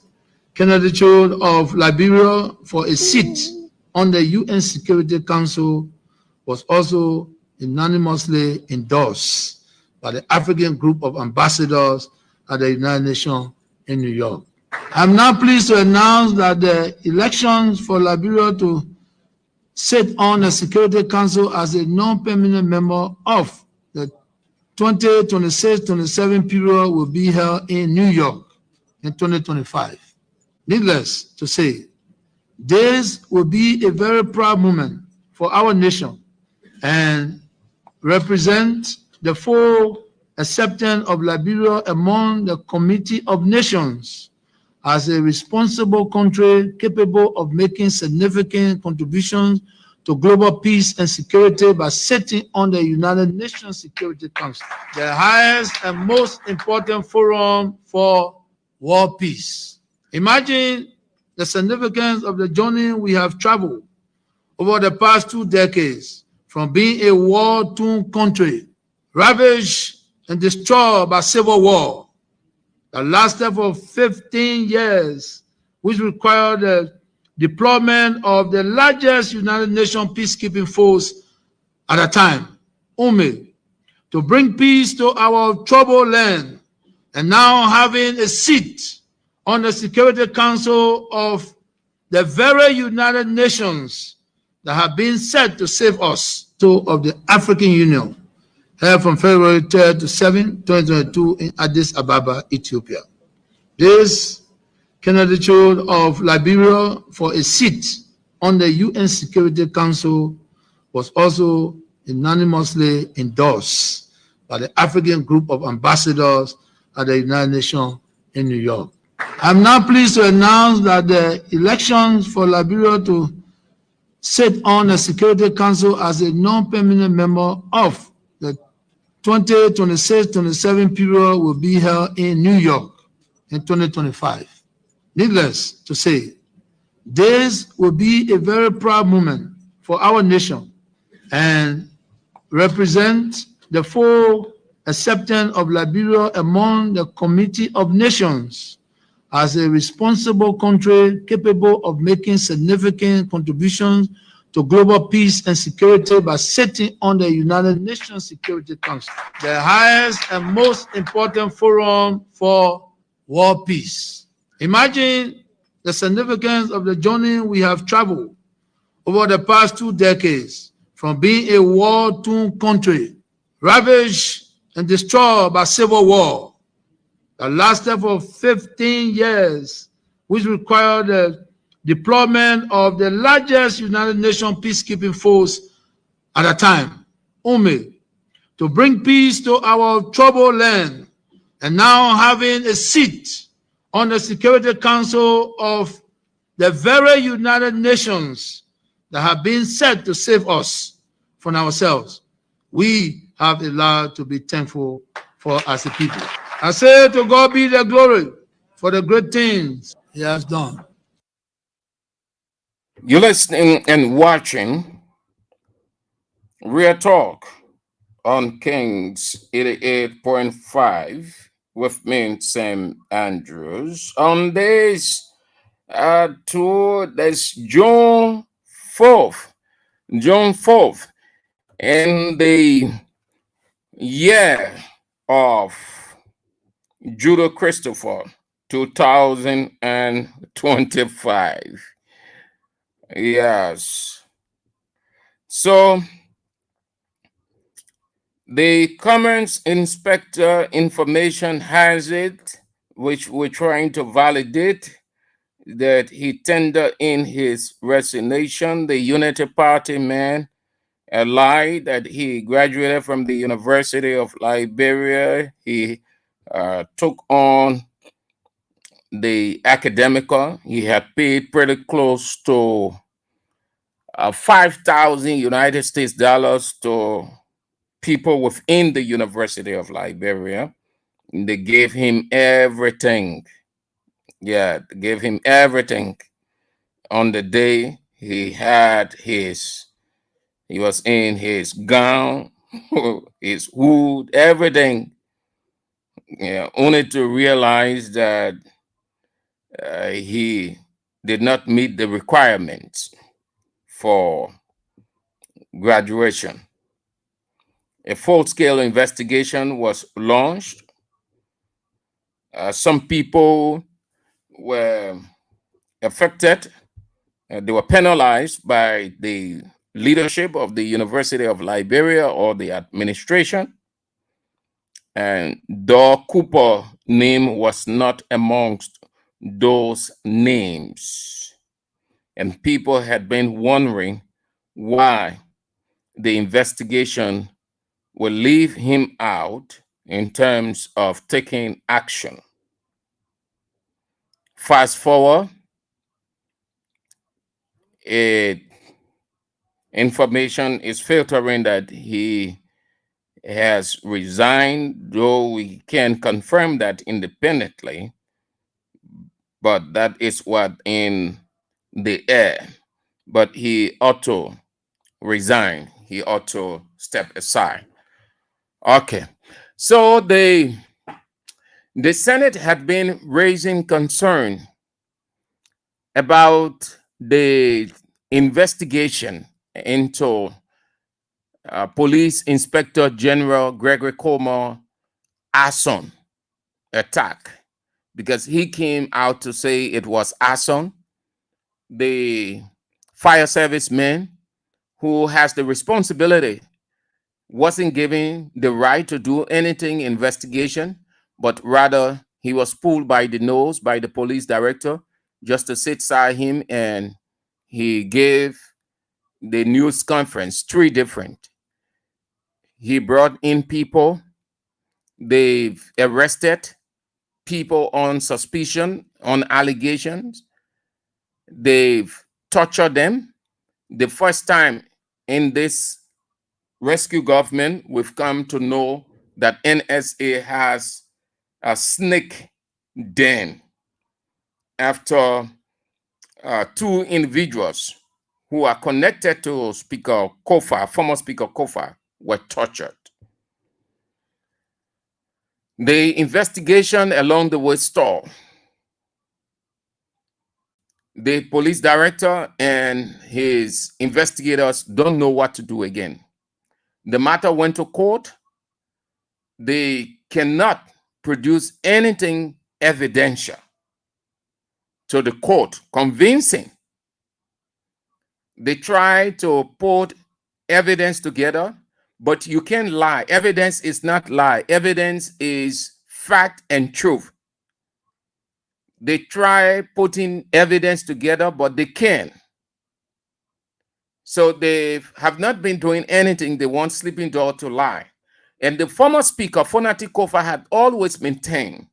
candidature of Liberia for a seat on the UN Security Council was also unanimously endorsed by the African Group of Ambassadors at the United Nations in New York. I'm now pleased to announce that the elections for Liberia to sit on the Security Council as a non-permanent member of the 2026-27 period will be held in New York in 2025. Needless to say, this will be a very proud moment for our nation and represent the full acceptance of Liberia among the Committee of Nations as a responsible country capable of making significant contributions to global peace and security by sitting on the United Nations Security Council, the highest and most important forum for world peace. Imagine the significance of the journey we have traveled over the past 2 decades from being a war-torn country, ravaged and destroyed by civil war, that lasted for 15 years, which required the deployment of the largest United Nations peacekeeping force at the time, UNMIL, to bring peace to our troubled land, and now having a seat on the Security Council of the very United Nations that have been set to save us, of the African Union, held from February 3rd to 7, 2022 in Addis Ababa, Ethiopia. This candidature of Liberia for a seat on the UN Security Council was also unanimously endorsed by the African Group of Ambassadors at the United Nations in New York. I'm now pleased to announce that the elections for Liberia to sit on the Security Council as a non-permanent member of the 2026-27 period will be held in New York in 2025. Needless to say, this will be a very proud moment for our nation and represent the full acceptance of Liberia among the Committee of Nations as a responsible country capable of making significant contributions to global peace and security by sitting on the United Nations Security Council, the highest and most important forum for world peace. Imagine the significance of the journey we have traveled over the past 2 decades from being a war-torn country, ravaged and destroyed by civil war that lasted for 15 years, which required the deployment of the largest United Nations peacekeeping force at the time, UNMIL, to bring peace to our troubled land, and now having a seat on the Security Council of the very United Nations that have been set to save us from ourselves. We have a lot to be thankful for as a people. I say to God be the glory for the great things he has done. You're listening and watching Real Talk on Kings 88.5 with me, Sam Andrews. On this tour, that's June 4th, in the year of Judah Christopher 2025. Yes. So the Commons Inspector information has it, which we're trying to validate, that he tendered in his resignation. The Unity Party man lied that he graduated from the University of Liberia. He took on the academical. He had paid pretty close to 5,000 United States dollars to people within the University of Liberia. They gave him everything. Yeah, they gave him everything. On the day he was in his gown, his hood, everything. Yeah, only to realize that he did not meet the requirements for graduation. A full-scale investigation was launched. Some people were affected. They were penalized by the leadership of the University of Liberia or the administration. And Dor Cooper's name was not amongst those names. And people had been wondering why the investigation will leave him out in terms of taking action. Fast forward, information is filtering that he has resigned, though we can confirm that independently, but that is what in the air. But he ought to resign. He ought to step aside. Okay, so the Senate had been raising concern about the investigation into Police Inspector General Gregory Cuomo arson attack, because he came out to say it was arson. The fire service man who has the responsibility wasn't given the right to do anything investigation, but rather he was pulled by the nose by the police director just to sit beside him, and he gave the news conference 3 different. He brought in people. They've arrested people on suspicion, on allegations. They've tortured them. The first time in this rescue government, we've come to know that NSA has a snake den after 2 individuals who are connected to Speaker Kofa, former Speaker Kofa, were tortured. The investigation along the way stalled. The police director and his investigators don't know what to do again. The matter went to court. They cannot produce anything evidential to the court, convincing. They try to put evidence together, but you can't lie. Evidence is not lie. Evidence is fact and truth. They try putting evidence together, but they can't. So they have not been doing anything. They want Sleeping Dog to lie. And the former speaker, Fonati Kofa, had always maintained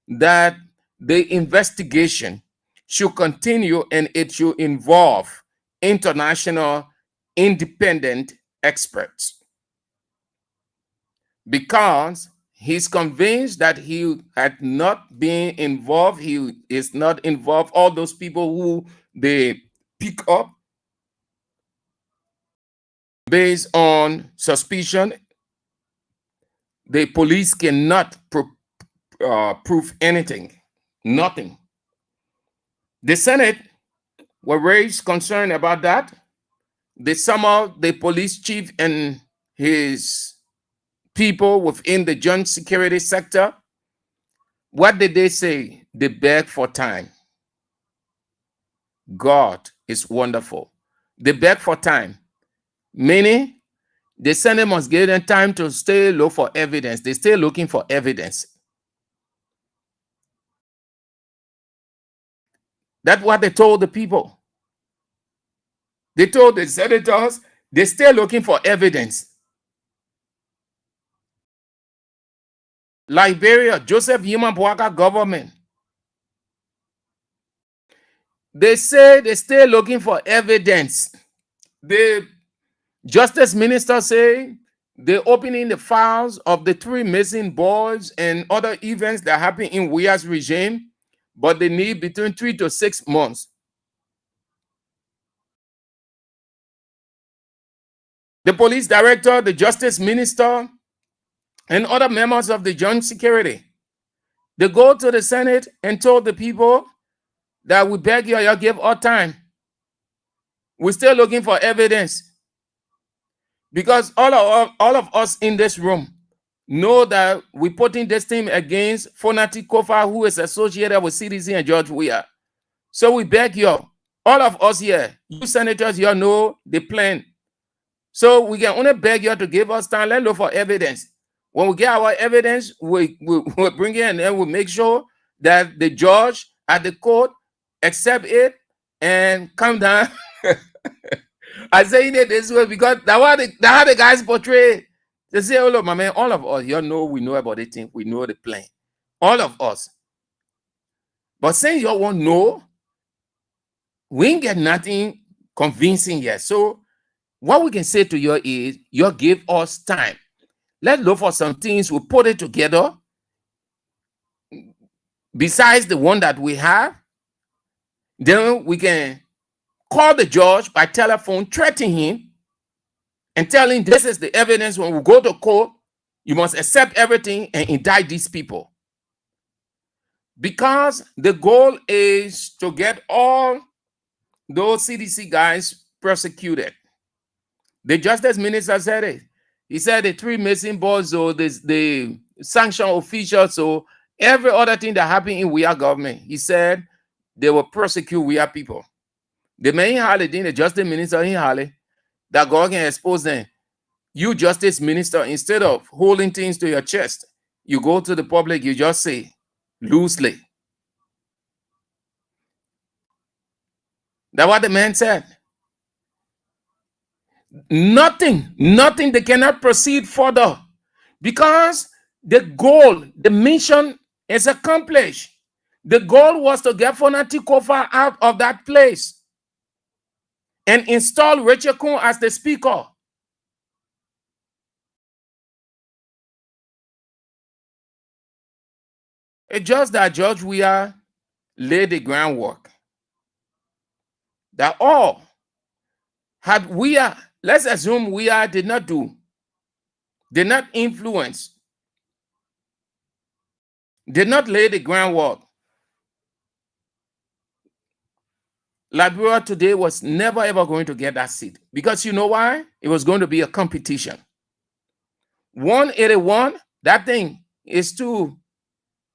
that the investigation should continue and it should involve international independent experts, because he's convinced that he had not been involved. He is not involved. All those people who they pick up based on suspicion, the police cannot prove anything, nothing. The Senate were raised concern about that. They summoned the police chief and his people within the joint security sector. What did they say? They beg for time. God is wonderful. They beg for time, meaning the Senate must give them time to stay look for evidence. They stay looking for evidence. That's what they told the people. They told the senators they stay looking for evidence. Liberia, Joseph Yimambuaka government. They say they stay looking for evidence. The justice minister say they're opening the files of the 3 missing boys and other events that happen in Weah's regime, but they need between 3 to 6 months. The police director, the justice minister, and other members of the joint security, they go to the Senate and told the people that we beg you give our time. We're still looking for evidence. Because all of us in this room know that we're putting this team against Fonati Kofa, who is associated with CDC and George Weah. So we beg you, all of us here, you senators, you know the plan. So we can only beg you to give us time. Let's look for evidence. When we get our evidence, we'll bring it and then we'll make sure that the judge at the court accept it and come down. I say it this way because that's how the guys portray. They say, oh, look, my man, all of us, you know, we know about the thing. We know the plan. All of us. But saying you won't know, we ain't get nothing convincing yet. So what we can say to you is, you give us time. Let's look for some things. We put it together. Besides the one that we have, then we can call the judge by telephone, threaten him, and tell him this is the evidence. When we go to court, you must accept everything and indict these people. Because the goal is to get all those CDC guys prosecuted. The justice minister said it. He said the 3 missing boys, or the sanction officials, or every other thing that happened in Weah government, he said they will prosecute Weah people. The main Harley, the justice minister in Harley, that God can expose them. You, justice minister, instead of holding things to your chest, you go to the public, you just say loosely. That's what the man said. Nothing, they cannot proceed further because the goal, the mission is accomplished. The goal was to get Fonati Kofa out of that place and install Rachel Kuhn as the speaker. It's just that George Weah laid the groundwork. That all had Weah, let's assume Weah did not influence did not lay the groundwork, Liberia today was never ever going to get that seat. Because you know why? It was going to be a competition. 181, that thing is too,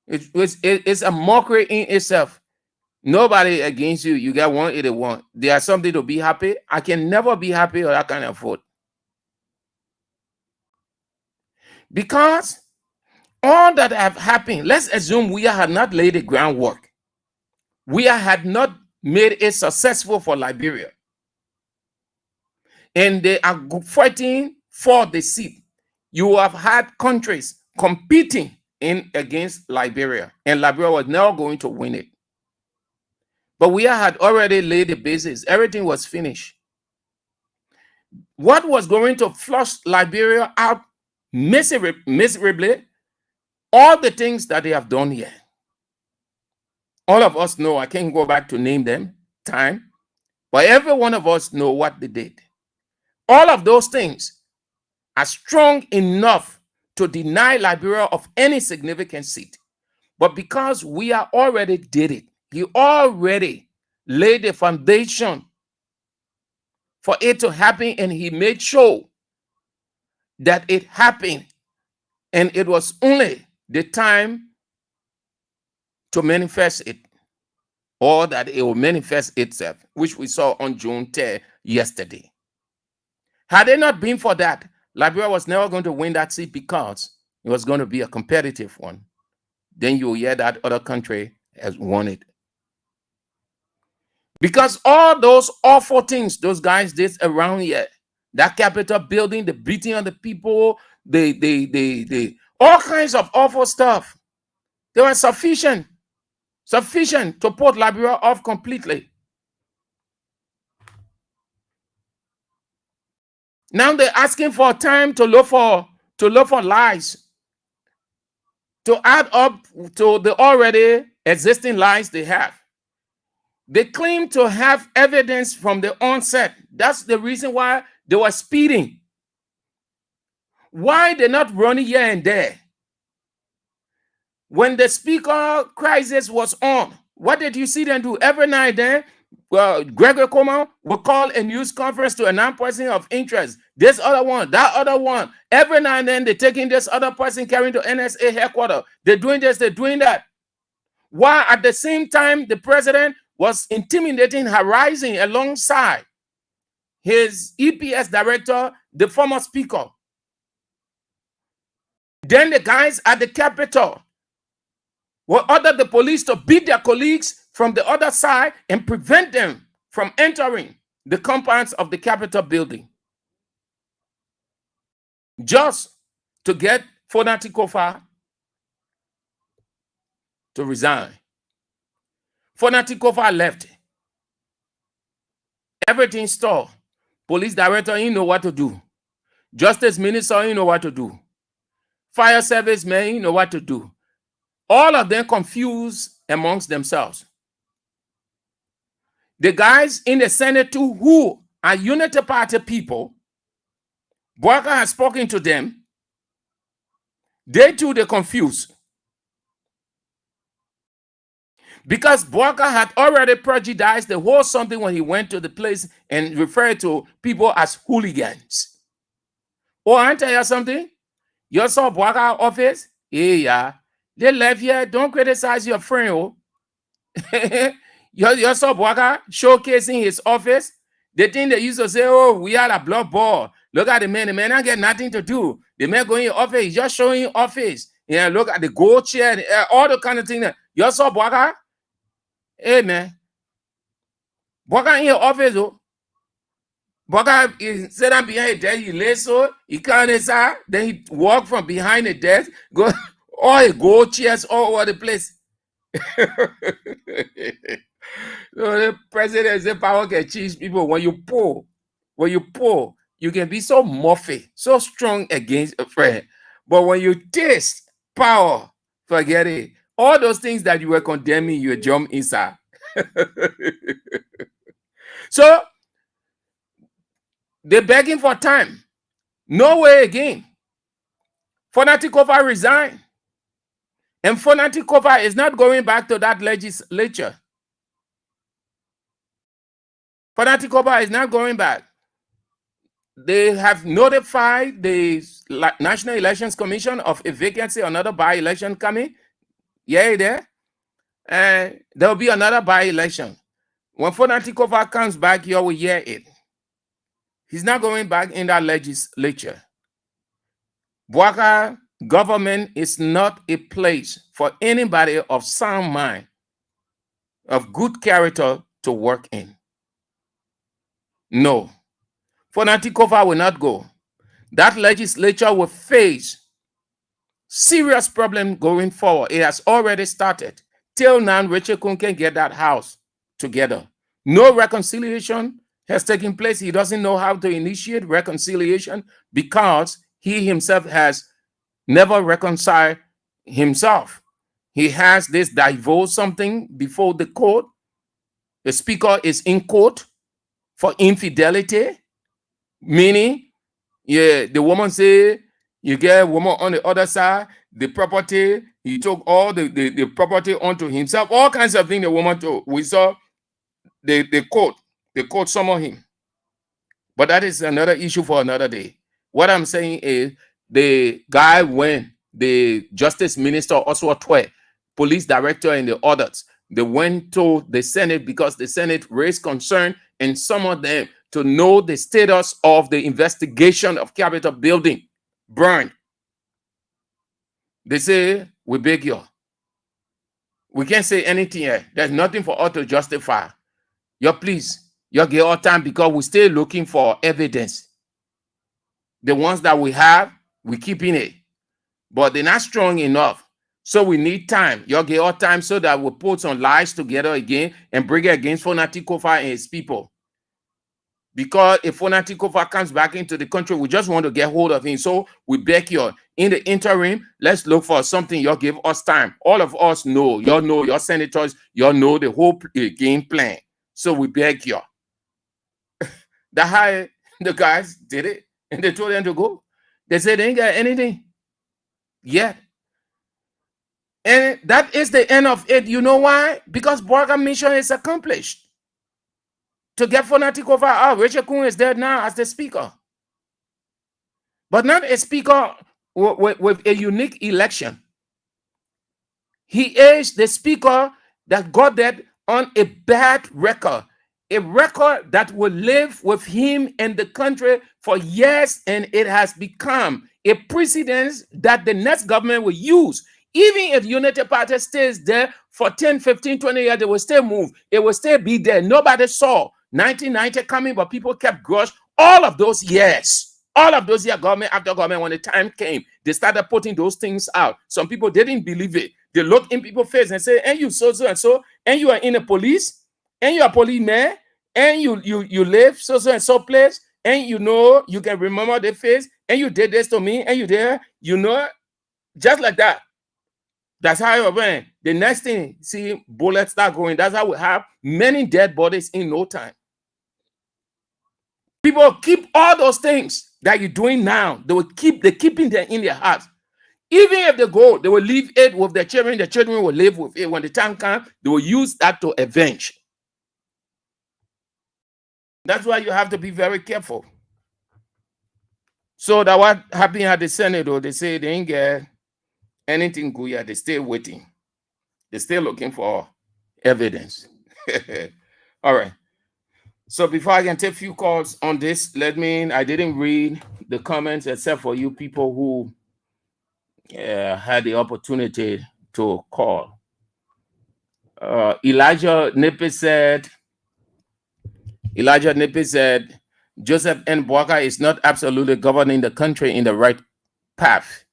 it's a mockery in itself. Nobody against you. You got 181. There's something to be happy. I can never be happy with that kind of vote. Because all that have happened, let's assume we had not laid the groundwork. We had not made it successful for Liberia. And they are fighting for the seat. You have had countries competing against Liberia, and Liberia was never going to win it. But we had already laid the basis. Everything was finished. What was going to flush Liberia out miserably? All the things that they have done here. All of us know, I can't go back to name them, time, but every one of us know what they did. All of those things are strong enough to deny Liberia of any significant seat. But because we are already did it, he already laid the foundation for it to happen, and he made sure that it happened. And it was only the time to manifest it, or that it will manifest itself, which we saw on June 10 yesterday. Had it not been for that, Liberia was never going to win that seat because it was going to be a competitive one. Then you hear that other country has won it. Because all those awful things those guys did around here, that Capitol building, the beating of the people, all kinds of awful stuff, they were sufficient to put Liberia off completely. Now they're asking for time to look for lies, to add up to the already existing lies they have. They claim to have evidence from the onset. That's the reason why they were speeding. Why they're not running here and there? When the speaker crisis was on, what did you see them do? Every night then, Gregory Coleman would call a news conference to announce person of interest. This other one, that other one. Every now and then they're taking this other person carrying to NSA headquarters. They're doing this, they're doing that. While at the same time, the president was intimidating, harassing alongside his EPS director, the former speaker. Then the guys at the Capitol will order the police to beat their colleagues from the other side and prevent them from entering the compounds of the Capitol building. Just to get Fonati Kofa to resign. Fonati Kofa left. Everything stopped. Police director, he know what to do. Justice minister, he know what to do. Fire service man, he know what to do. All of them confused amongst themselves. The guys in the Senate too, who are Unity Party people, Boakai has spoken to them. They too, they're confused. Because Boakai had already prejudiced the whole something when he went to the place and referred to people as hooligans. Oh, I tell you something. You saw Boakai office? Yeah. They left here. Don't criticize your friend. Oh. you saw Boakai showcasing his office. The thing they used to say, oh, we had a blood ball. Look at the man. The man ain't got nothing to do. The man going in office. He's just showing office. Yeah, look at the gold chair. All the kind of thing. You saw Boakai? Hey, man. Boakai in your office. Oh. Boakai sit down behind the desk. He lay so. He can't inside. Then he walk from behind the desk. Go. All the gold chairs all over the place. So the president said power can change people. When you pull, you can be so muffy, so strong against a friend. But when you taste power, forget it. All those things that you were condemning, you jump inside. So they're begging for time. No way again. Fonati Kofa resigned. And Fonatikova is not going back to that legislature. Fonatikova is not going back. They have notified the National Elections Commission of a vacancy, another by-election coming. Yeah, there. And there will be another by-election. When Fonatikova comes back, you will hear it. He's not going back in that legislature. Bouaka government is not a place for anybody of sound mind, of good character to work in. No. Fonatikova will not go. That legislature will face serious problem going forward. It has already started. Till now, Rachel Kun can get that house together. No reconciliation has taken place. He doesn't know how to initiate reconciliation because he himself has never reconciled himself. He has this divulge something before the court. The speaker is in court for infidelity. Meaning, yeah, the woman say, you get a woman on the other side, the property, he took all the property onto himself, all kinds of things the woman told. We saw the court summon him. But that is another issue for another day. What I'm saying is, the guy went, the Justice Minister, Oswald Twe, police director, and the others, they went to the Senate because the Senate raised concern and some of them to know the status of the investigation of Capitol building burned. They say, we beg you. We can't say anything here. There's nothing for us to justify. You please, you get our time because we're still looking for evidence. The ones that we have, we're keeping it. But they're not strong enough. So we need time. You get our time so that we put some lies together again and bring it against Fonatikova and his people. Because if Fonatikova comes back into the country, we just want to get hold of him. So we beg you, in the interim, let's look for something. You give us time. All of us know, your senators, you know the whole game plan. So we beg you. That's how the guys did it. And they told them to go. They said they ain't got anything yet. And that is the end of it. You know why? Because Bouaka mission is accomplished. To get Fonatikova out, Rachel Kun is there now as the speaker. But not a speaker with a unique election. He is the speaker that got that on a bad record. A record that will live with him in the country for years, and it has become a precedent that the next government will use. Even if Unity Party stays there for 10, 15, 20 years, they will still move. It will still be there. Nobody saw 1990 coming, but people kept grudge. All of those years, government after government, when the time came, they started putting those things out. Some people didn't believe it. They look in people's face and say, and you so and so, and you are in the police, and you are policeman, and you live so and so place, and you know you can remember the face, and you did this to me, and you there, you know, just like that. That's how it went. The next thing, see, bullets start going. That's how we have many dead bodies in no time. People keep all those things that you're doing now. They're keeping them in their hearts. Even if they go, they will leave it with their children. The children will live with it. When the time comes, they will use that to avenge. That's why you have to be very careful. So that what happened at the Senate, though, they say they ain't get anything good yet. They're still waiting. They're still looking for evidence. All right. So before I can take a few calls on this, I didn't read the comments except for you people who had the opportunity to call. Elijah Nippy said, Joseph N. Bouaka is not absolutely governing the country in the right path,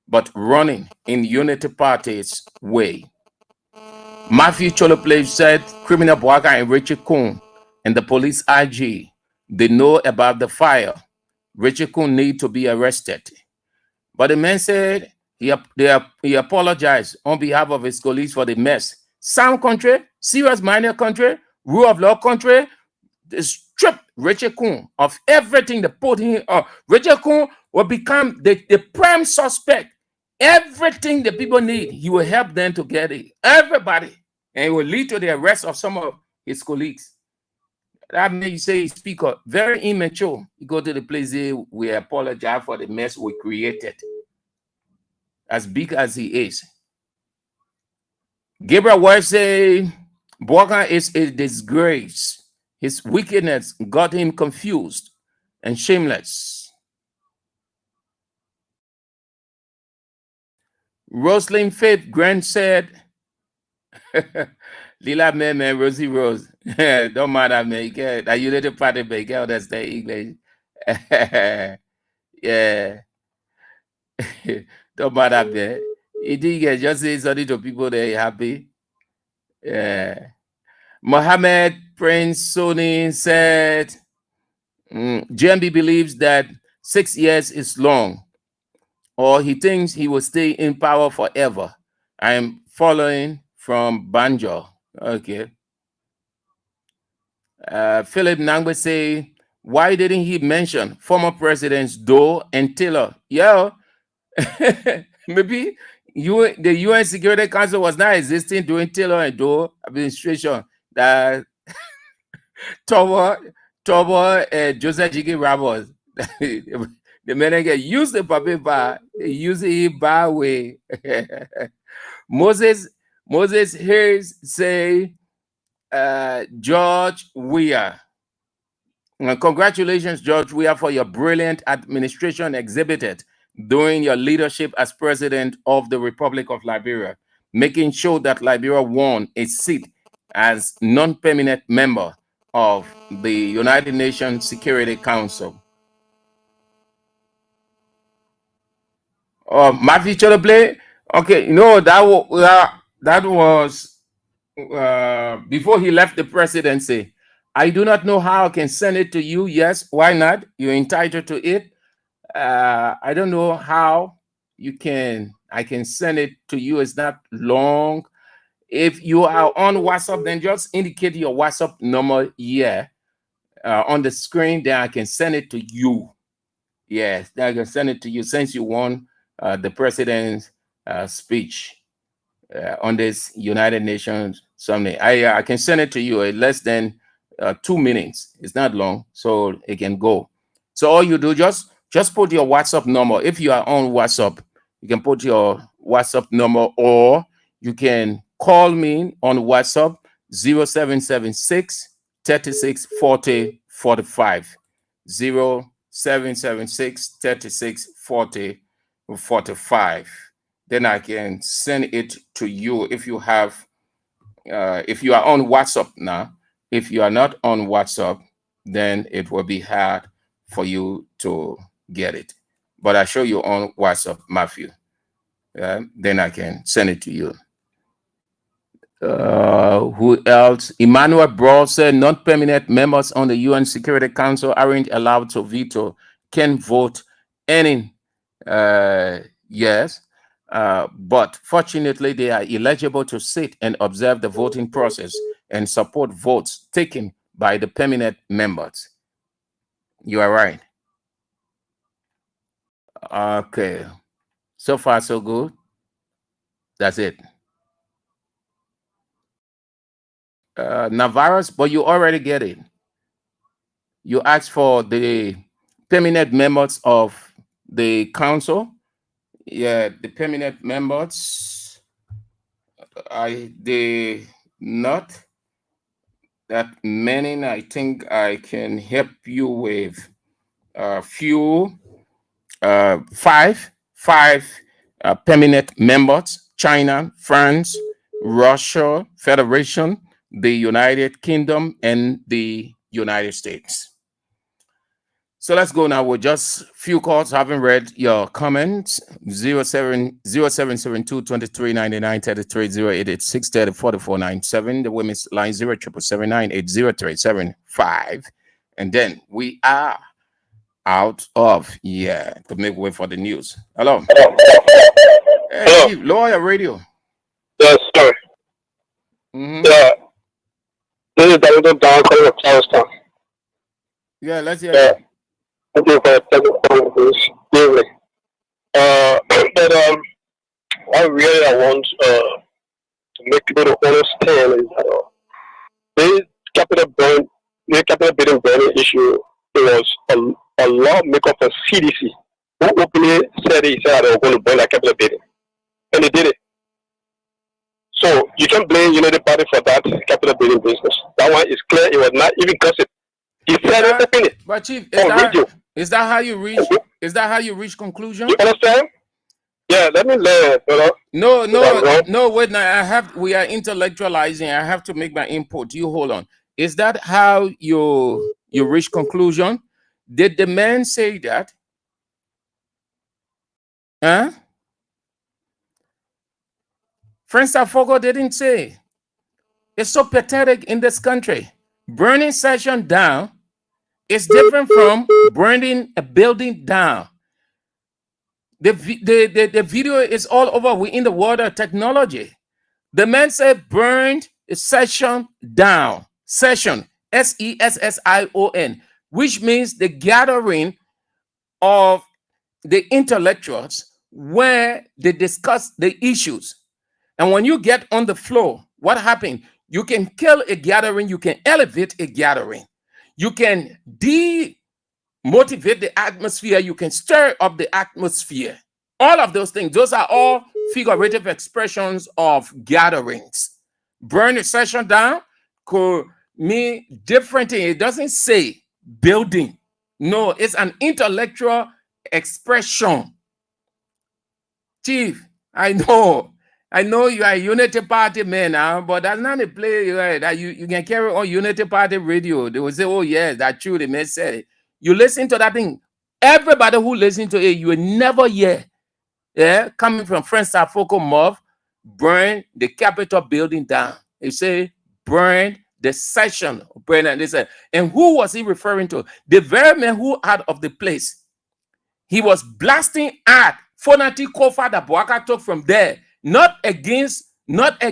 but running in Unity Party's way. Matthew Choloplage said, criminal Bouaka and Richard Kun and the police IG, they know about the fire. Richard Kun need to be arrested. But the man said he apologized on behalf of his colleagues for the mess. Sound country, serious minor country, rule of law country, they strip Richard Kun of everything they put him. Richard Kun will become the prime suspect everything the people need, he will help them to get it. Everybody. And it will lead to the arrest of some of his colleagues. That means you say he speak up very immature. You go to the place there, we apologize for the mess we created. As big as he is. Gabriel Word say, Bwakan is a disgrace. His wickedness got him confused and shameless. Rosalind Faith Grant said, Lila man, Rosie Rose. Don't matter, man. That you little party, but you can't understand English. Yeah. Don't matter, man. You did just say something to people that are happy. Yeah. Mohammed Prince Soni said, GMB believes that 6 years is long, or he thinks he will stay in power forever. I am following from Banjo. Okay. Philip Nangwe say, why didn't he mention former presidents Doe and Taylor? Yeah, maybe the UN Security Council was not existing during Taylor and Doe administration. That Tobo and Joseph Jiggy Ramos, the men get use the paper, they use it by way. Moses Hayes say, George Weah. Congratulations, George Weah, for your brilliant administration exhibited during your leadership as president of the Republic of Liberia, making sure that Liberia won a seat as non-permanent member of the United Nations Security Council. Oh, my feature to play? Okay, that was before he left the presidency. I do not know how I can send it to you. Yes, why not? You're entitled to it. I don't know how I can send it to you. It's not long. If you are on WhatsApp, then just indicate your WhatsApp number here on the screen. Then I can send it to you. Yes, then I can send it to you since you won the president's speech on this United Nations Summit. I can send it to you in less than 2 minutes. It's not long, so it can go. So all you do, just put your WhatsApp number. If you are on WhatsApp, you can put your WhatsApp number, or you can call me on WhatsApp 0776 36 40 45. 0776 36 40 45. Then I can send it to you if you have if you are on WhatsApp now. If you are not on WhatsApp, then it will be hard for you to get it. But I show you on WhatsApp, Matthew. Then I can send it to you. Who else? Emmanuel Broad said non-permanent members on the UN Security Council aren't allowed to veto, can vote any yes. But fortunately, they are eligible to sit and observe the voting process and support votes taken by the permanent members. You are right. Okay. So far, so good. That's it. Navarro's, but you already get it. You asked for the permanent members of the council. Yeah, the permanent members. They not that many. I think I can help you with a few. Five permanent members: China, France, Russia, Federation, the United Kingdom, and the United States. So let's go now with just few calls. Haven't read your comments. 0772 23 99 33 0886 30 44 97. The women's line 0777 8037 And then we are out of here to make way for the news. Hello. Hey, Steve, lower your radio. Yes, sir. Yeah. This is Dr. Don calling from Charlestown. Yeah, let's hear it. Thank you for taking this evening. But really I want to make people to understand is that this capital building burning issue, it was a lawmaker for CDC who openly said they were going to burn that capital building, and they did it. So you can blame United Party for that capital building business. That one is clear. It was not even gossip. He said it. But Chief, radio. Is that how you reach? Is that how you reach conclusion? You understand? Yeah, let me learn. No. Wait, now we are intellectualizing. I have to make my input. You hold on. Is that how you reach conclusion? Did the man say that? Huh? Friends Fogo didn't say. It's so pathetic in this country. Burning session down is different from burning a building down. The video is all over. We're in the world of technology. The man said burned a session down. Session, SESSION, which means the gathering of the intellectuals where they discuss the issues. And when you get on the floor, what happened? You can kill a gathering, you can elevate a gathering, you can demotivate the atmosphere, you can stir up the atmosphere. All of those things, those are all figurative expressions of gatherings. Burn a session down could mean different thing. It doesn't say building. No, it's an intellectual expression. Chief, I know you are a Unity Party man now, but that's not a play that you can carry on Unity Party radio. They will say, oh yes, that's true, the man said it. You listen to that thing. Everybody who listen to it, you will never hear, coming from Friends Fogo Mob, burn the Capitol building down. They say, burn the session, burn, and they said, and who was he referring to? The very man who out of the place. He was blasting at Fonati Kofa that Boaka took from there. Not against Boaka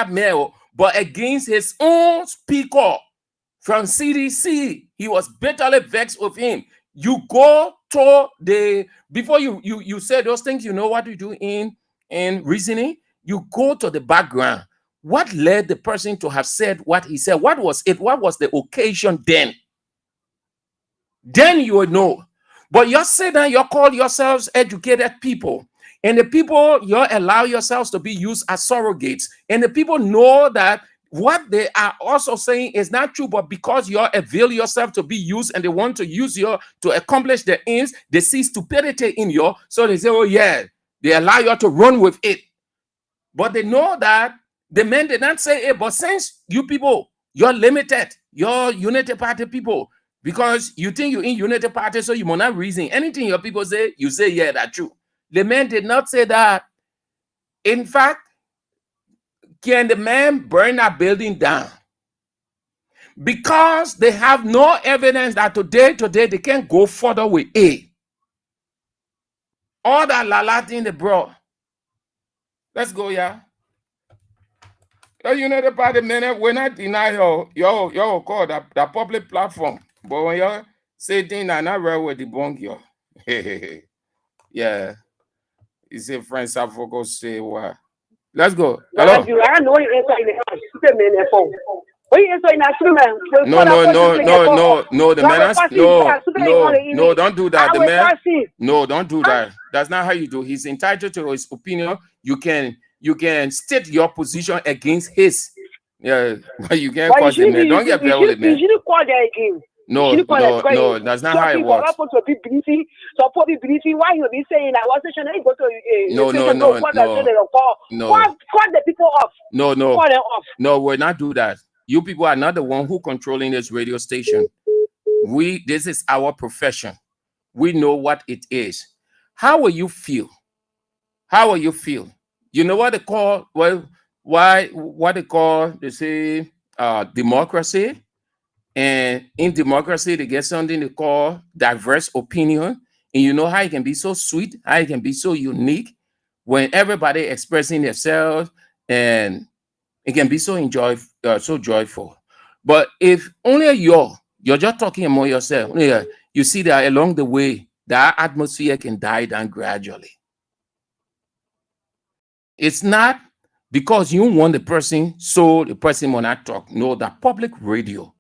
Meo, but against his own speaker from CDC. He was bitterly vexed with him. You go to before you say those things, you know what you do in reasoning? You go to the background. What led the person to have said what he said? What was it? What was the occasion then? Then you would know. But you say that you call yourselves educated people. And the people, you allow yourselves to be used as surrogates. And the people know that what they are also saying is not true, but because you avail yourself to be used and they want to use you to accomplish their ends, they see stupidity in you. So they say, oh yeah, they allow you to run with it. But they know that the men did not say it, but since you people, you're limited, you're Unity Party people, because you think you're in Unity Party, so you will not reason. Anything your people say, you say, yeah, that's true. The man did not say that. In fact, can the man burn that building down? Because they have no evidence that today they can't go further with it. All that lalatin they brought. Let's go, yeah. You know the party, man, we're not denying your call that public platform. But when you're saying things that not right with the bunk, yo. Yeah. You say Friends Fogo say what? Let's go. Hello. I know you answer in the house. No. The man no. Don't do that. The man. No, don't do that. That's not how you do. He's entitled to his opinion. You can state your position against his. Yeah, but you can't cause him. Don't get bad with it, man. You shouldn't call that again. No, that's not how it works. Why you be saying that? What's the go to? No. Call the people off. No. Call them off. No, we're not do that. You people are not the one who controlling this radio station. This is our profession. We know what it is. How will you feel? You know what they call? Well, what they call? They say democracy. And in democracy, they get something they call diverse opinion. And you know how it can be so sweet, how it can be so unique when everybody expressing themselves, and it can be so joyful. But if only you're just talking among yourself, you see that along the way, that atmosphere can die down gradually. It's not because you want the person, so the person will not talk. No, the public radio.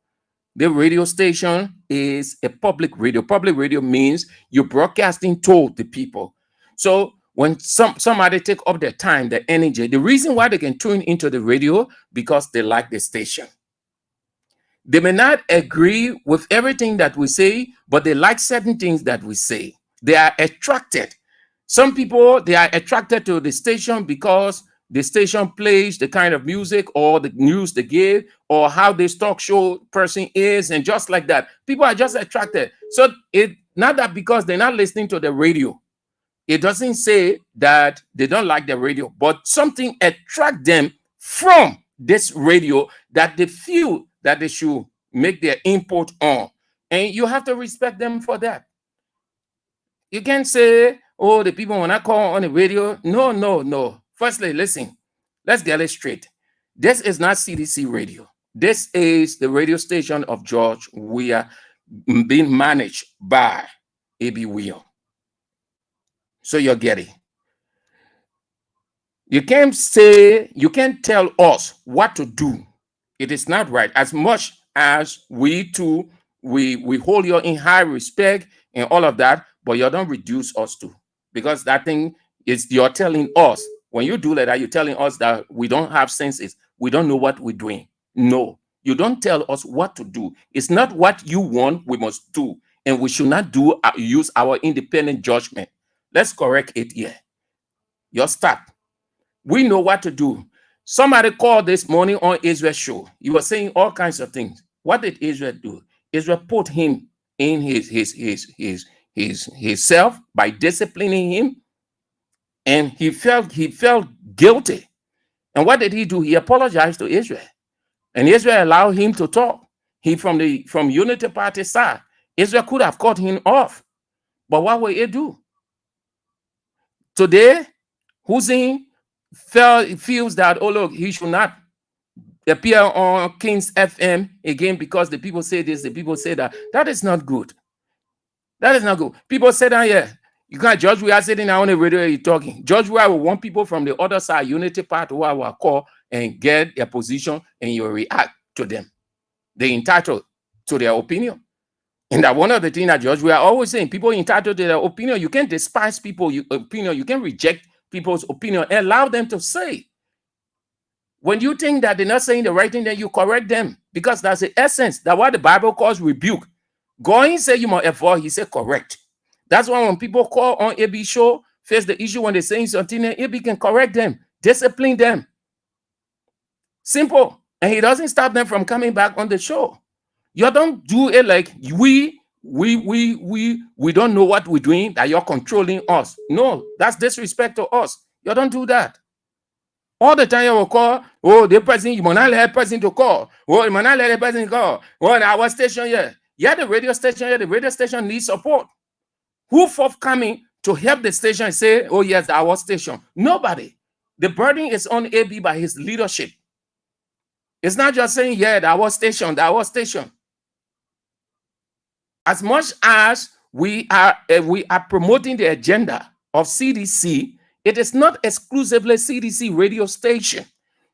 The radio station is a public radio. Public radio means you're broadcasting to the people. So when somebody take up their time, their energy, the reason why they can tune into the radio, because they like the station. They may not agree with everything that we say, but they like certain things that we say. They are attracted. Some people, they are attracted to the station because the station plays the kind of music or the news they give or how this talk show person is, and just like that. People are just attracted. So it not that because they're not listening to the radio. It doesn't say that they don't like the radio, but something attract them from this radio that they feel that they should make their input on. And you have to respect them for that. You can't say, oh, the people when I call on the radio. No. Firstly, listen, let's get it straight. This is not CDC radio. This is the radio station of George Weah, being managed by A.B. Weah. So you're getting. You can't tell us what to do. It is not right. As much as we hold you in high respect and all of that, but you don't reduce us to, because that thing is, you're telling us, when you do that, you're telling us that we don't have senses. We don't know what we're doing. No, you don't tell us what to do. It's not what you want we must do. And we should not use our independent judgment. Let's correct it here. Your stop. We know what to do. Somebody called this morning on Israel's show. He was saying all kinds of things. What did Israel do? Israel put him in his self by disciplining him, and he felt guilty. And what did he do? He apologized to Israel, and Israel allowed him to talk. He from Unity Party side. Israel could have cut him off, but what will he do? Today, Hussein feels that, oh look, he should not appear on Kings FM again because the people say this, the people say that. That is not good. That is not good. People say that, yeah, you can't judge. We are sitting on the radio, you're talking. Judge where we want people from the other side, Unity Party, who I will call and get their position, and you react to them. They're entitled to their opinion. And that one of the things that Judge, we are always saying, people entitled to their opinion. You can't despise people's opinion. You can reject people's opinion and allow them to say. When you think that they're not saying the right thing, then you correct them, because that's the essence. That's what the Bible calls rebuke. Going say you must avoid, he said correct. That's why when people call on AB show, face the issue when they're saying something, AB can correct them, discipline them. Simple. And he doesn't stop them from coming back on the show. You don't do it like we don't know what we're doing, that you're controlling us. No, that's disrespect to us. You don't do that. All the time you will call, oh, the person, you must not let the person to call. Oh, you must not let the person call. Oh, our station here. Yeah, the radio station here, the radio station needs support. Who forthcoming to help the station say, oh, yes, our station? Nobody. The burden is on AB by his leadership. It's not just saying, yeah, our station, our station. As much as we are promoting the agenda of CDC, it is not exclusively CDC radio station.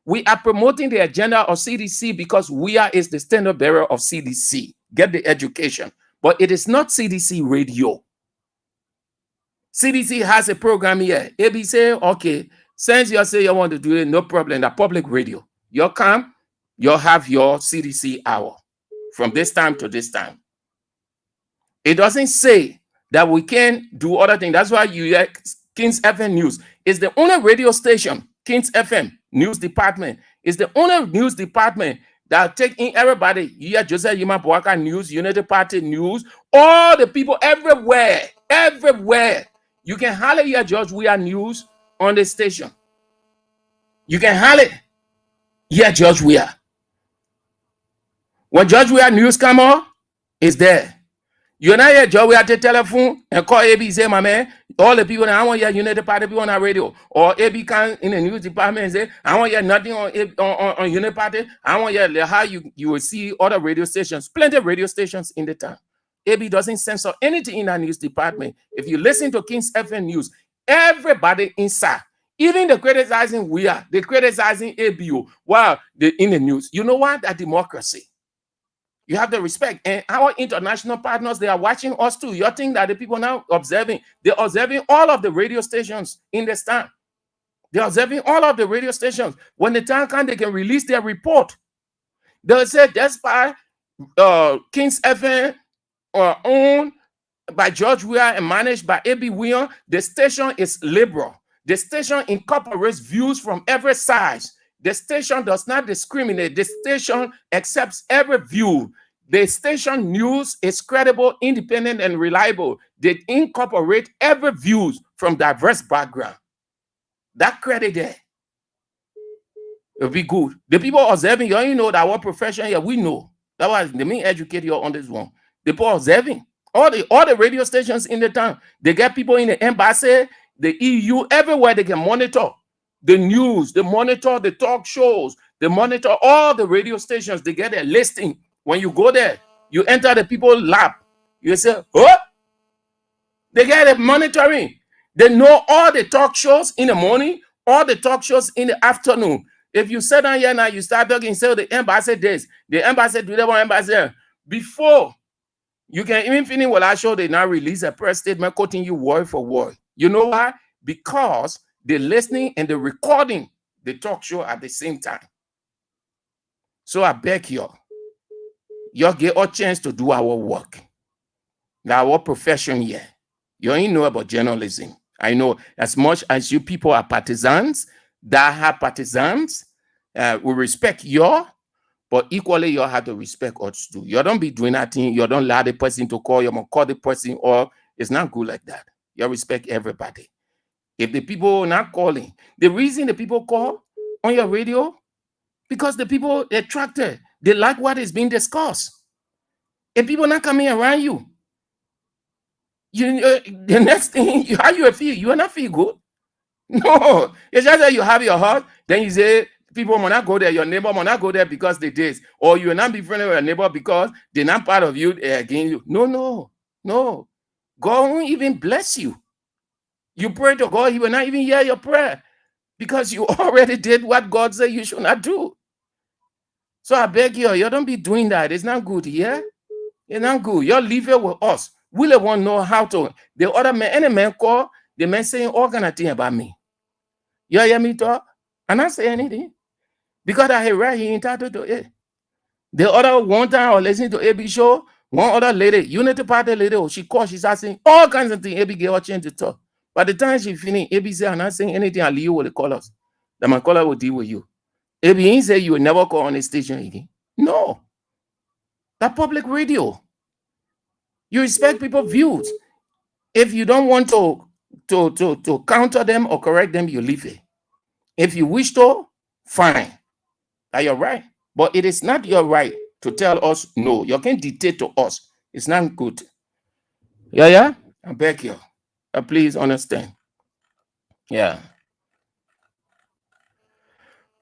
We are promoting the agenda of CDC because Weah is the standard bearer of CDC. Get the education. But it is not CDC radio. CDC has a program here. AB say, okay, since you say you want to do it, no problem. The public radio. You'll come, you'll have your CDC hour from this time to this time. It doesn't say that we can do other things. That's why you hear Kings FM News. It's the only radio station, Kings FM News Department. It's the only news department that take in everybody. You hear Joseph Yima Boaka News, Unity Party News, all the people everywhere. You can hardly hear George Weah News on the station. You can hardly hear George Weah. When George Weah News come on, it's there. You're not here, Joe. We have the telephone and call AB, say, my man, all the people, I want to hear Unity Party people on our radio. Or AB can in the news department and say, I want to hear nothing on Unity Party. I want to hear how you will see other radio stations, plenty of radio stations in the town. AB doesn't censor anything in our news department. If you listen to Kings FM News, everybody inside Even the criticizing we are, they criticizing ABO while they in the news. You know what? That democracy. You have the respect. And our international partners, they are watching us too. You think that the people now observing, they're observing all of the radio stations in the stand. They're observing all of the radio stations. When the time comes, they can release their report. They'll say that's by Kings FM owned by George Weah and managed by A.B. Weah. The station is liberal. The station incorporates views from every side. The station does not discriminate. The station accepts every view. The station news is credible, independent, and reliable. They incorporate every views from diverse background. That credit there. It'll be good. The people observing, you know that our profession here, we know. That was the main educator on this one. The people observing. All the radio stations in the town, they get people in the embassy, the EU, everywhere they can monitor the news, they monitor the talk shows, they monitor all the radio stations, they get a listing. When you go there, you enter the people's lab, you say, oh, they get a monitoring. They know all the talk shows in the morning, all the talk shows in the afternoon. If you sit down here now, you start talking, say the embassy this, the embassy do that one embassy. Before you can even finish what I show, they now release a press statement quoting you word for word. You know why? Because they're listening and they're recording the talk show at the same time. So I beg y'all get a chance to do our work. Now our profession here. You ain't know about journalism. I know as much as you people are partisans, that have partisans, we respect you, but equally you have to respect us too. You don't be doing that thing. You don't allow the person to call. You call the person, or it's not good like that. You respect everybody. If the people are not calling, the reason the people call on your radio, because the people attracted, they like what is being discussed. If people not coming around you, the next thing, how you feel? You will not feel good. No, it's just that you have your heart. Then you say people will not go there. Your neighbor will not go there because they did, or you will not be friendly with your neighbor because they're not part of you against you. No. God won't even bless you. You pray to God, He will not even hear your prayer because you already did what God said you should not do. So I beg you don't be doing that. It's not good, yeah? It's not good. You're leaving with us. We don't want to know how to. The other man, any man call, the man saying all kind of thing about me. You hear me talk? I not say anything. Because I hear right, he entitled to it. The other one time I was listening to AB show, one other lady, Unity Party lady, she called, she's asking all kinds of things. AB gave her chance to talk. By the time she finished, AB said, I'm not saying anything, I'll leave you with the callers. That my caller will deal with you. AB ain't say you will never call on the station again. No. That public radio. You respect people's views. If you don't want to counter them or correct them, you leave it. If you wish to, fine. That's your right. But it is not your right to tell us no. You can't dictate to us. It's not good. Yeah? I beg you. Please understand. Yeah.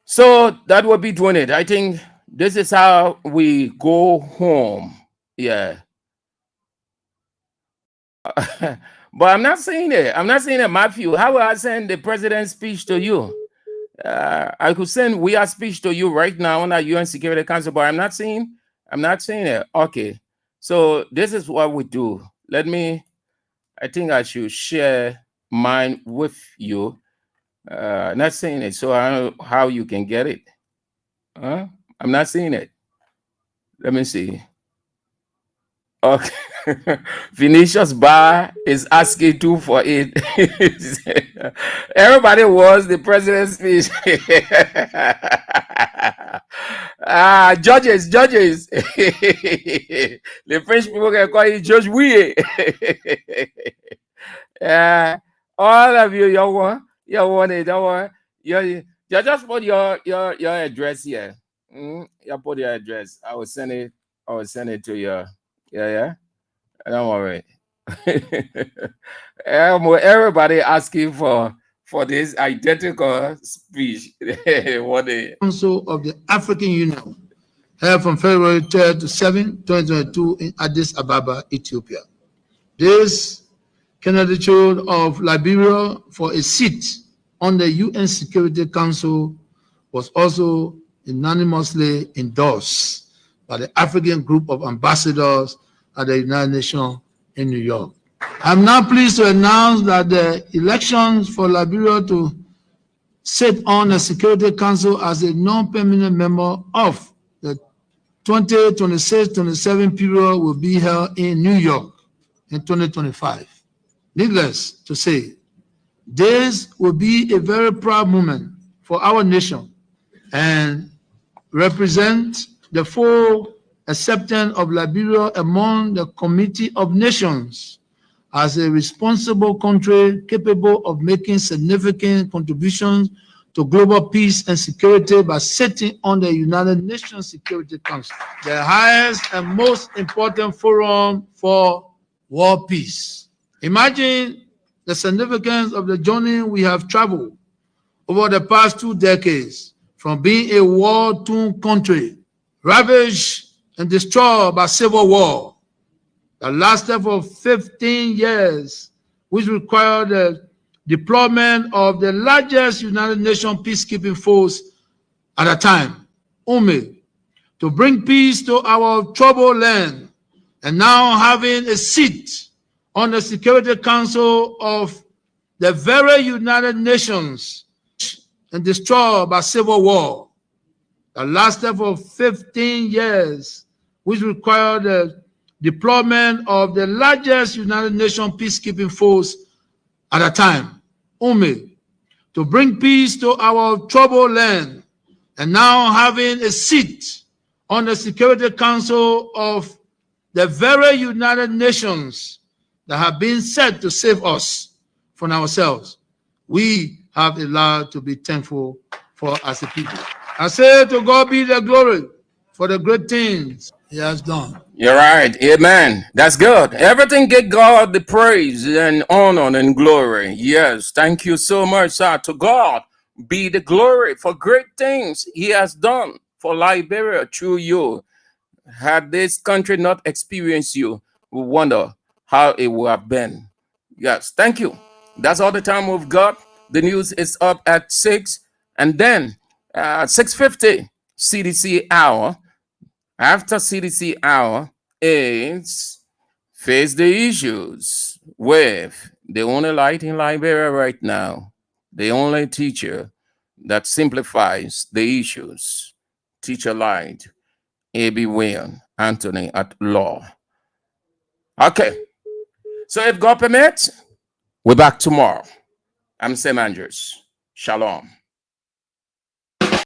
So that will be doing it. I think this is how we go home. Yeah. But I'm not saying it. I'm not saying it, Matthew. How will I send the president's speech to you? I could send we are speech to you right now on the UN Security Council, but I'm not saying it. Okay. So this is what we do. I think I should share mine with you. Not saying it, so I don't know how you can get it. I'm not saying it. Let me see. Okay. Vinicius Bar is asking 2 for it. Everybody wants the president's speech. Judges. The French people can call you Judge Ouye. All of you, you want it. You just put your address here. You put your address. I will send it to you. Yeah. Don't worry. Everybody asking for this identical speech. Council of the African Union, held from February 3rd to 7, 2022 in Addis Ababa, Ethiopia. This candidature of Liberia for a seat on the UN Security Council was also unanimously endorsed by the African group of ambassadors at the United Nations in New York. I'm now pleased to announce that the elections for Liberia to sit on the Security Council as a non-permanent member of the 2026-27 period will be held in New York in 2025. Needless to say, this will be a very proud moment for our nation and represent the full acceptance of Liberia among the Committee of Nations as a responsible country capable of making significant contributions to global peace and security by sitting on the United Nations Security Council, the highest and most important forum for world peace. Imagine the significance of the journey we have traveled over the past 2 decades from being a war-torn country, ravaged and destroyed by civil war, that lasted for 15 years, which required the deployment of the largest United Nations peacekeeping force at a time, UNMIL, to bring peace to our troubled land, and now having a seat on the Security Council of the very United Nations and destroyed by civil war that lasted for 15 years, which required the deployment of the largest United Nations peacekeeping force at a time, UNMIL, to bring peace to our troubled land, and now having a seat on the Security Council of the very United Nations that have been set to save us from ourselves. We have a lot to be thankful for as a people. I say to God be the glory for the great things he has done. You're right. Amen. That's good. Everything get God the praise and honor and glory. Yes. Thank you so much, sir. To God be the glory for great things he has done for Liberia through you. Had this country not experienced you, we wonder how it would have been. Yes. Thank you. That's all the time we've got. The news is up at 6, and then 6:50 CDC hour. After CDC hour is Face the Issues with the only light in Liberia right now, the only teacher that simplifies the issues, Teacher Light, A.B. Wayne, Anthony at Law. Okay, so if God permits, we're back tomorrow. I'm Sam Andrews. Shalom.